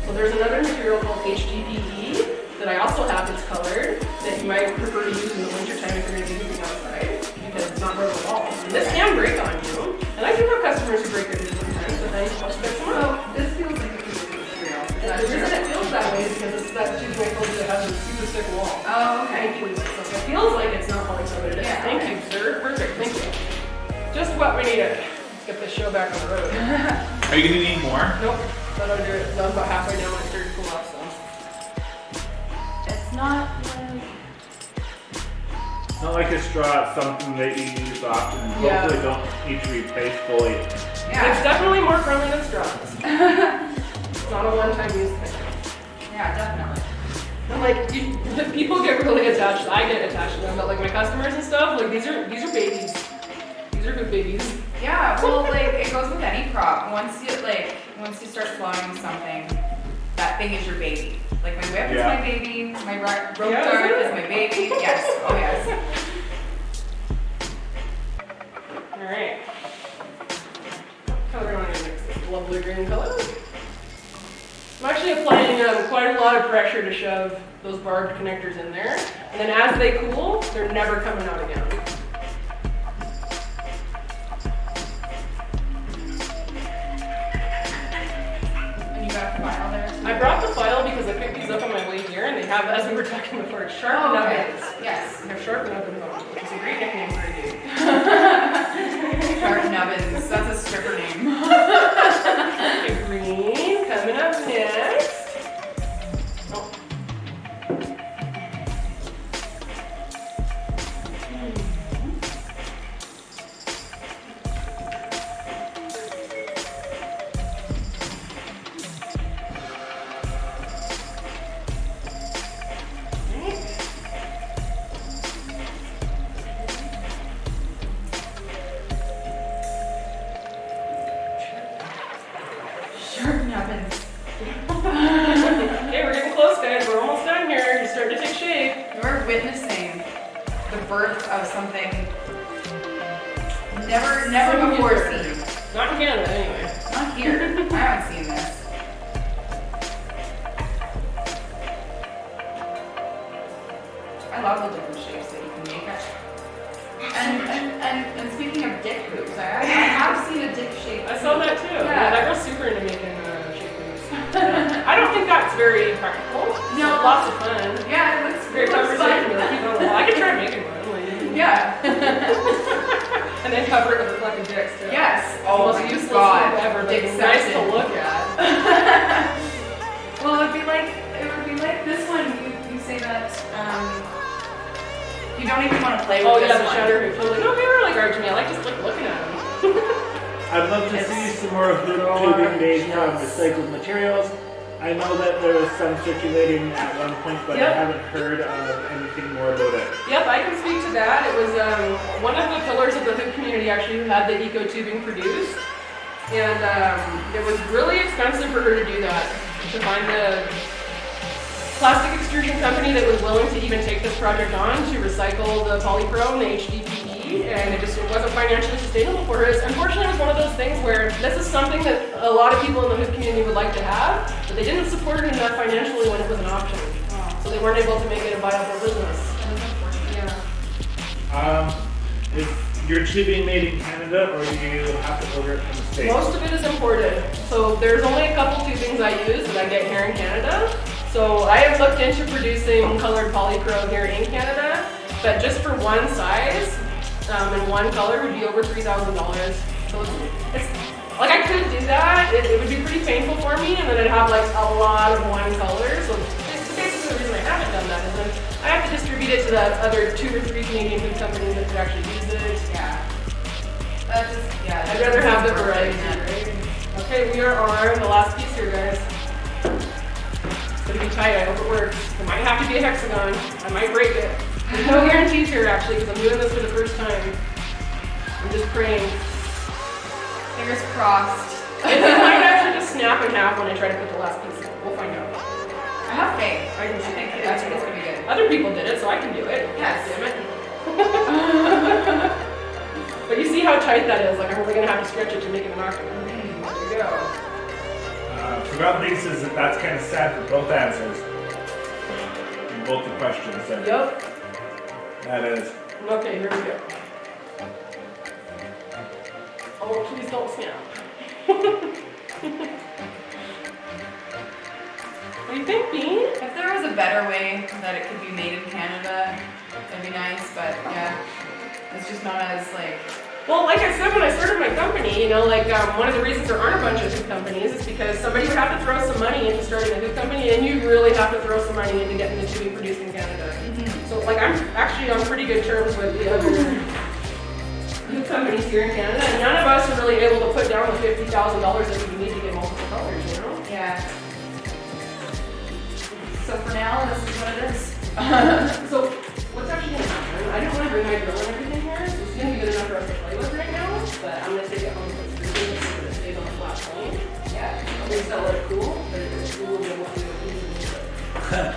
So there's another material called HDPE that I also have that's colored that you might prefer to use in the wintertime if you're going to be hooping outside because it's not brittle at all. And this can break on you. And I do have customers who break their hoops sometimes, but then I'll fix them up. this feels like a piece of material. The reason it feels that way is because it's that tube I told you that has a super thick wall. Oh, okay. Thank you. So it feels like it's not polypro, but it is. Yeah, Thank you, sir. Perfect. Thank you. Just what we needed. Let's get this show back on the road. Are you gonna need more? Nope. Thought I'd do it. That was about halfway down when it started to cool off, so. It's not It's not like a straw, it's something that you use often and Yeah. hopefully don't need to replace fully. It's yeah. definitely more friendly than straws. It's not a one-time use thing. Yeah, definitely. And like, people get really attached. I get attached to them, but like my customers and stuff, like these are babies. These are good babies. Yeah, well, like it goes with any prop. Once you start flowing something, that thing is your baby. Like my whip is Yeah. my baby, my rope Yeah, dart is it? is my baby. Yes, oh yes. All right. Color on your mix this lovely green color. I'm actually applying quite a lot of pressure to shove those barbed connectors in there, and then as they cool, they're never coming out again. And you got a file there. I brought the file because I picked these up on my way here, and they have, as we were talking before, sharp nubbins. Yes. They have sharp nubbins on them, which is a great nickname for a dude. Sharp Nubbins. That's a stripper name. Green coming up next. Oh. witnessing the birth of something never before seen. Not in Canada, anyway. Not here. I haven't seen this. I love the different shapes that you can make. And speaking of dick hoops, I have seen a dick shape. I saw that too. Yeah. Yeah, that girl's super into making shape moves. I don't think that's very practical. No. Lots of fun. Yeah, it looks Great conversation. Like, keep it on the wall. I could try making one. Like, Yeah. and then cover it with a fucking dicks too. Yes. Oh, my most useless God. thing ever. But Dick it's nice to section. look at. Well, it would be like this one. You say that you don't even want to play with Oh this yeah, the one. shatter hoops. I'm like, no, they were like art to me. I like just like looking at them. I'd love to see some more hoop tubing made from recycled materials. I know that there was some circulating at one point, but Yep. I haven't heard of anything more about it. Yep, I can speak to that. It was one of the pillars of the hoop community actually who had the eco tubing produced. And it was really expensive for her to do that, to find the plastic extrusion company that was willing to even take this project on to recycle the polychrome, the HDPE, and it wasn't financially sustainable for her. Unfortunately, it was one of those things where this is something that a lot of people in the hoop community would like to have, but they didn't support it enough financially when it was an option. So they weren't able to make it a viable business. Yeah. Is your tubing made in Canada, or do you have to order it from the States? Most of it is imported. So there's only a couple tubings I use that I get here in Canada. So I have looked into producing colored polychrome here in Canada, but just for one size and one color would be over $3,000. So it's like I could do that. It would be pretty painful for me, and then I'd have like a lot of one color. So basically the reason I haven't done that is then I have to distribute it to the other 2 or 3 Canadian food companies that could actually use it. Yeah. I'd rather have the variety, right? Okay, we are on the last piece here, guys. It's gonna be tight, I hope it works. It might have to be a hexagon. I might break it. There's no guarantees here, actually, because I'm doing this for the first time. I'm just praying. Fingers crossed. It might actually just snap in half when I try to put the last piece in. We'll find out. I have faith. I can see think it. it's gonna be good. Other people did it, so I can do it. Yes. Damn it. But you see how tight that is. Like, I'm really gonna have to stretch it to make it an octagon. There you go. Forgot Lisa says that that's kind of sad for both answers. In both the questions. So Yep. that is. Okay, here we go. Oh, please don't snap. What do you think, Bean? If there was a better way that it could be made in Canada, that'd be nice, but yeah, it's just not as like... Well, like I said when I started my company, you know, like one of the reasons there aren't a bunch of hoop companies is because somebody would have to throw some money into starting a hoop company, and you really have to throw some money into getting the tubing produced in Canada. So, like, I'm actually on pretty good terms with the other hoop companies here in Canada, and none of us are really able to put down the $50,000 that we need to get multiple colors, you know? Yeah. So for now, this is what it is. So, what's actually going to happen? I didn't want to bring my drill and everything here, so it's going to be good enough for us to play with right now, but I'm going to take it home and put screws in it so that it stays on the flat plane. Yeah. I'm going to sell it cool, but it's cool and we'll do it.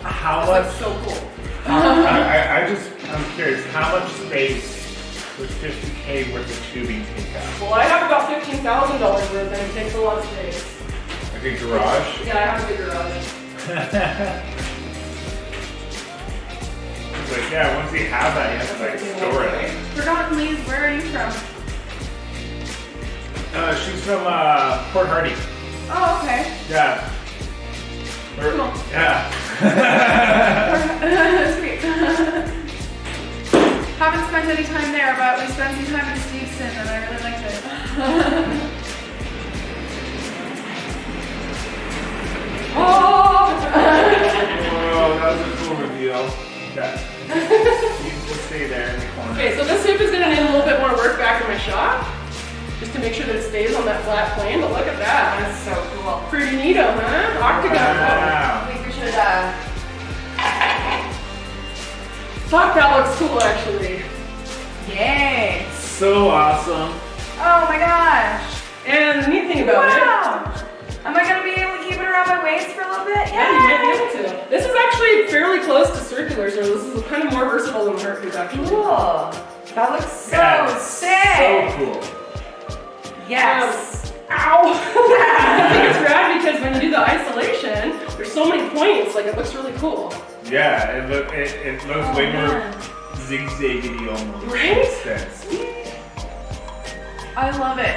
How This much? looks so cool. I'm curious. How much space would 50K worth of tubing take up? Well, I have about $15,000 worth, and it takes a lot of space. Like a garage? Yeah, I have a big garage. It's like, yeah, once you have that, you have to like store it. Forgotten Lee's, where are you from? She's from Port Hardy. Oh, okay. Yeah. Cool. Yeah. Sweet. Haven't spent any time there, but we spent some time in Steveston, and I really liked it. Oh! Whoa, that was a cool reveal. Yeah. You can just stay there in the corner. Okay, so this hoop is going to need a little bit more work back in my shop, just to make sure that it stays on that flat plane, but look at that. That's so cool. Pretty neato, huh? Octagon. Wow. I think we should, Fuck, that looks cool, actually. yay. So awesome. Oh my gosh. And the neat thing about it, Wow. Am I gonna be able to keep it around my waist for a little bit? Yeah, you might be able to. This is actually fairly close to circular, so this is kind of more versatile than the heart hoop actually. Cool. That looks so Yeah, sick. So cool. Yes. Ow! I think it's rad because when you do the isolation, there's so many points, like it looks really cool. Yeah, it looks way more zigzaggedy almost. Right? Makes sense. I love it.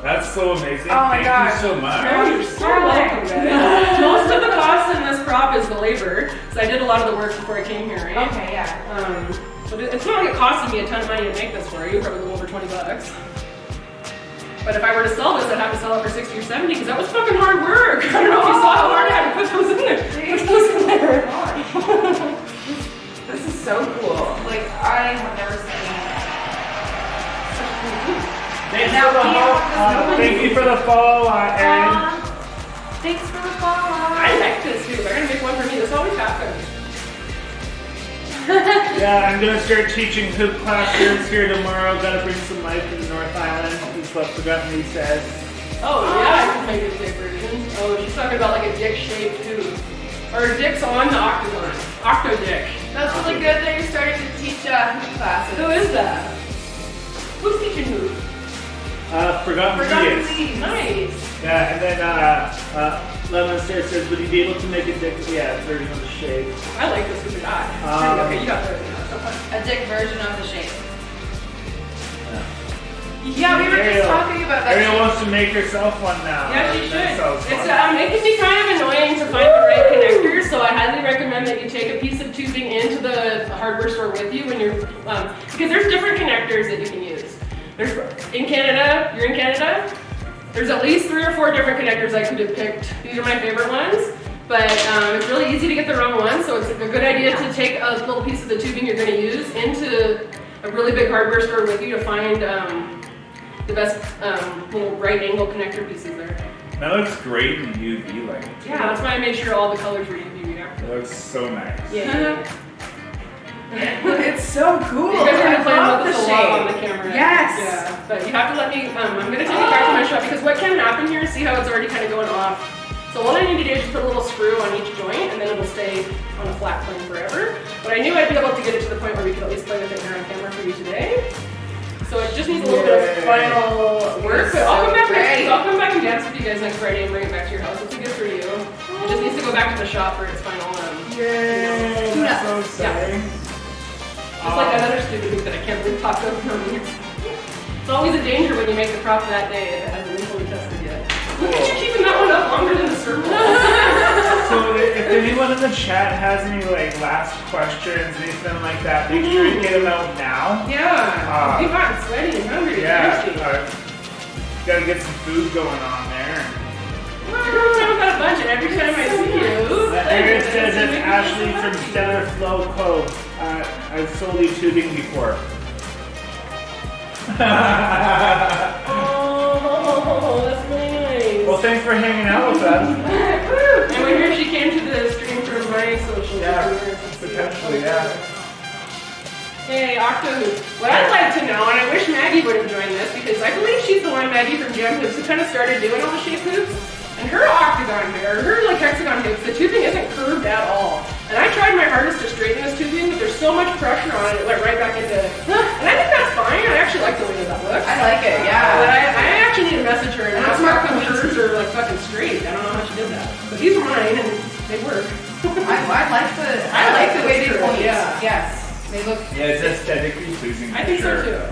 That's so amazing. Oh my Thank gosh. you so much. Oh, you're so welcome, guys. Most of the cost in this prop is the labor, so I did a lot of the work before I came here, right? Okay, yeah. So it's not like it costed me a ton of money to make this for you, probably over 20 bucks. But if I were to sell this, I'd have to sell it for 60 or 70 because that was fucking hard work. I don't know if you saw how hard I had to put those in there. Put those in there. This is so cool. Like, I have never seen Thanks Now for the we have this thank you for the follow, Erin. Thanks for the follow. I like this too. They're gonna make one for me. This always happens. Yeah, I'm gonna start teaching hoop classes here tomorrow. Gotta bring some life to the North Island. Is what Forgotten Me says. Oh yeah, I can make a dick version. Oh, she's talking about like a dick-shaped hoop. Or dicks on the octagon. Octo dick. That's really good that you're starting to teach hoop classes. Who is that? Who's teaching who? Forgotten Forgotten Me. Me. Nice. Yeah, and then Lemon Stare says, would you be able to make a dick? Yeah, version of the shape. I like this with your guy. Okay, you got the A dick version of the shape. Yeah, we were just Ariel. talking about that. Ariel wants to make herself one now. Yeah, she should. That sounds It's fun. it can be kind of annoying to find the right connectors, so I highly recommend that you take a piece of tubing into the hardware store with you when you're because there's different connectors that you can use. There's in Canada, you're in Canada. There's at least 3 or 4 different connectors I could have picked. These are my favorite ones, but it's really easy to get the wrong one. So it's a good idea to take a little piece of the tubing you're going to use into a really big hardware store with you to find the best little right angle connector pieces there. That looks great in UV light. Yeah, that's why I made sure all the colors were UV reactive. It looks so nice. Yeah. It's so cool. You guys are gonna play love with this a lot on the camera. Yes. Yeah, but you have to let me. I'm gonna take it back to my shop because what can happen here is see how it's already kind of going off. So all I need to do is just put a little screw on each joint, and then it'll stay on a flat plane forever. But I knew I'd be able to get it to the point where we could at least play with it here on camera for you today. So it just needs a little bit of final work. But I'll come back next. I'll come back and dance with you guys next Friday and bring it back to your house. It's a gift for you. It just needs to go back to the shop for its final. Yay! Tune That's up. so exciting. It's like another stupid hoop that I can't believe popped up from me. It's always a danger when you make the prop that day if it hasn't been fully tested yet. Look at you keeping that one up longer than the circle. So if anyone in the chat has any like last questions, anything like that, make sure you get them out now. Yeah, you've gotten sweaty and hungry. Yeah, Thirsty. gotta get some food going on there. You're going around with that bunch, and every time I see you, Aaron says it's Ashley from Stellar Flow Co. I've sold you tubing before. Oh, that's really nice. Well, thanks for hanging out with us. And we heard she came to the stream from my social. Yeah, media. potentially, yeah. Hey, Octohoop. What I'd like to know, and I wish Maggie would have joined this because I believe she's the one, Maggie from Gem Hoops, who kind of started doing all the shape hoops. And her octagon here, her like hexagon hoops, the tubing isn't curved at all. And I tried my hardest to straighten this tubing, but there's so much pressure on it, it went right back into it. And I think that's fine. I actually like the way that looks. I like it, But yeah. I actually need to message her and ask her how hers are like fucking straight. I don't know how she did that. But these are mine and they work. I like the way they point. Yeah. Yes. They look. Yeah, it's aesthetically pleasing. I for think sure. so too.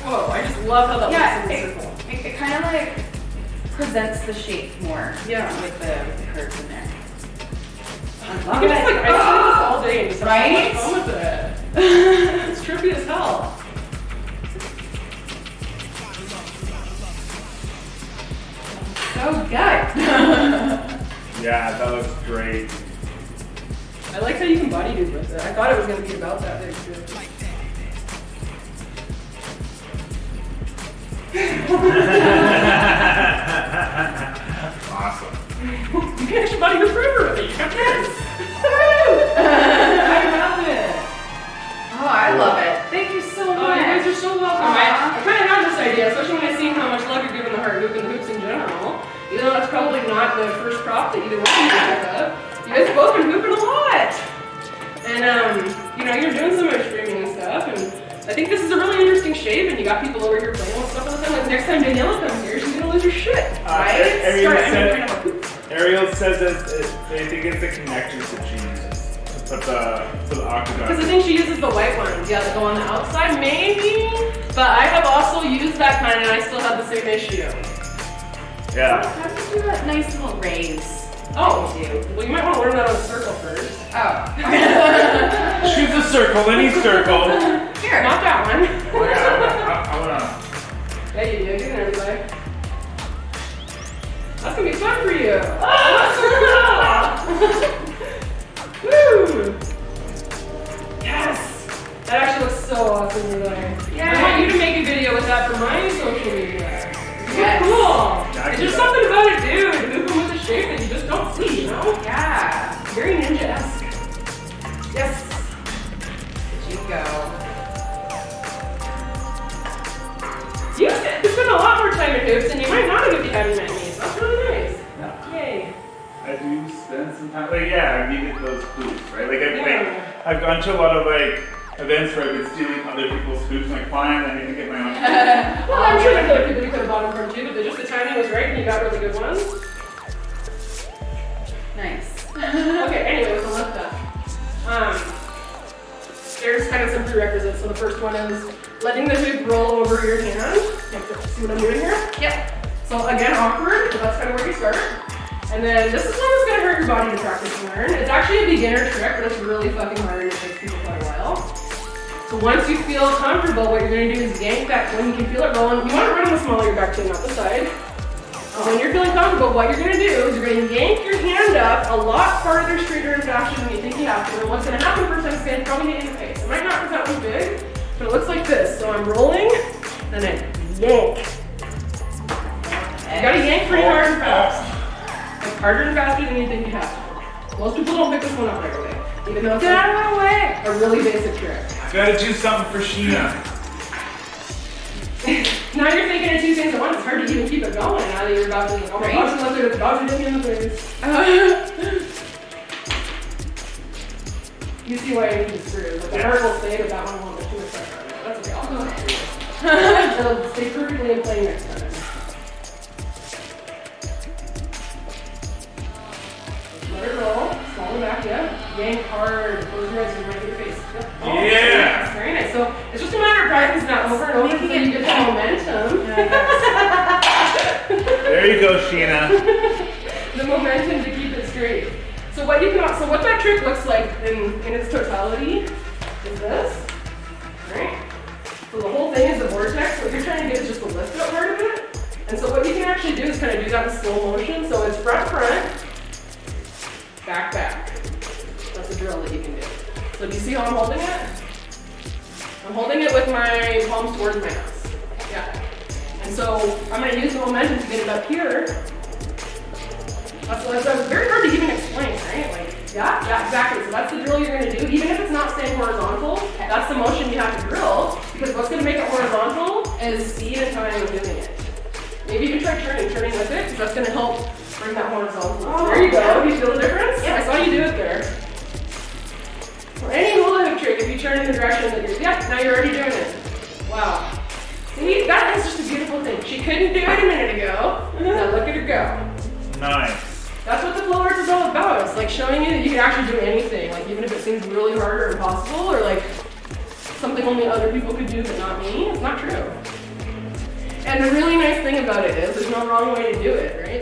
Whoa, I just love how that Yeah, looks in the circle. it kind of like presents the shape more. Yeah. With the curves in there. I You love can just like it. isolate this all day and just Right? have so much fun with it. It's trippy as hell. So good. Yeah, that looks great. I like how you can body dude with it. I thought it was going to be about that big too. Awesome. You can actually body dude forever with it. You got this. I love it. Oh, I love it. Thank you so much. Oh, you guys are so welcome. I kind of had this idea, especially when I seen how much love you're giving the heart hoop and the hoops in general. Even though that's probably not the first prop that either one of you pick up. You guys have both been hooping a lot. And you know, you're doing so much streaming and stuff, and I think this is a really interesting shape, and you got people over here playing with stuff all the time. Like next time Daniela comes here, she's gonna lose her shit, right? Ariel says that they think it's the connectors that she uses to put the octagon. Because I think she uses the white ones, yeah, that go on the outside, maybe. But I have also used that kind, and I still have the same issue. Yeah. How do you do that nice little raise? Oh, well, you might want to learn that on a circle first. Oh. Choose a circle, any circle. Here. Not that one. Oh, yeah, I wanna. Yeah, you do. Get in there, everybody. That's gonna be fun for you. Woo! Yes! That actually looks so awesome over there. Yeah. I want you to make a video with that for my social media. Yes. Cool. It's just something about it, dude. Moving with a shape that you just don't see, you know? Yeah. Very ninja-esque. Yes. Did you go? You spend a lot more time in hoops, and you might not have if you hadn't met me. So that's really nice. Yeah. Yay. I do spend some time. Like, yeah, I needed those hoops, right? Like, Yeah. I've gone to a lot of like events where I've been stealing other people's hoops. My client, I need to get my own. Well, I'm sure there's other people you could have bought them from too, but just the timing was right and you got really good ones. Nice. Okay, anyway, with the lift up. There's kind of some prerequisites. So the first one is letting the hoop roll over your hand. See what I'm doing here? Yep. So again, awkward, but that's kind of where you start. And then this is one that's gonna hurt your body to practice and learn. It's actually a beginner trick, but it's really fucking hard and it takes people quite a while. So once you feel comfortable, what you're gonna do is yank back. When you can feel it rolling, you want it running the small of your back too, not the side. When you're feeling comfortable, what you're gonna do is you're gonna yank your hand up a lot farther, straighter, and faster than you think you have to. And what's gonna happen for a second is gonna probably hit you in the face. It might not because that one's big, but it looks like this. So I'm rolling, and then yank. You gotta yank pretty hard and fast. Like harder and faster than you think you have to. Most people don't pick this one up right away, even though it's Get out of my way. a really basic trick. Gotta do something for Sheena. Now you're thinking of two things at once. It's hard to even keep it going now that you're about to, oh my gosh, it's about to hit me in the face. You see why I need to screw. Like the heart will stay, but that one won't get too much pressure on it. That's okay, I'll go ahead. It'll stay perfectly in play next time. Let it roll. Small the back, yeah. Yank hard. Close your eyes and right in your face. Yep. Oh, Yeah. That's very nice. So it's just a matter of practicing that over and over until you get the momentum. There you go, Sheena. The momentum to keep it straight. So what that trick looks like in its totality is this. Right? So the whole thing is the vortex. What you're trying to get is just the lift up part of it. And so what you can actually do is kind of do that in slow motion. So it's front, back, back. That's a drill that you can do. So do you see how I'm holding it? I'm holding it with my palms towards my nose. Yeah. And so I'm going to use the momentum to get it up here. That's very hard to even explain, right? Like, yeah, exactly. So that's the drill you're going to do. Even if it's not staying horizontal, that's the motion you have to drill. Because what's going to make it horizontal is speed and time of doing it. Maybe you can try turning with it, because that's going to help bring that horizontal. Oh, there you go. Do you feel the difference? Yeah. I saw you do it there. Or any hula hoop trick, if you turn in the direction that you're, yeah, now you're already doing it. Wow. See, that is just a beautiful thing. She couldn't do it a minute ago. Now look at her go. Nice. That's what the flow arts is all about. It's like showing you that you can actually do anything, like even if it seems really hard or impossible, or like something only other people could do but not me. It's not true. And the really nice thing about it is there's no wrong way to do it, right?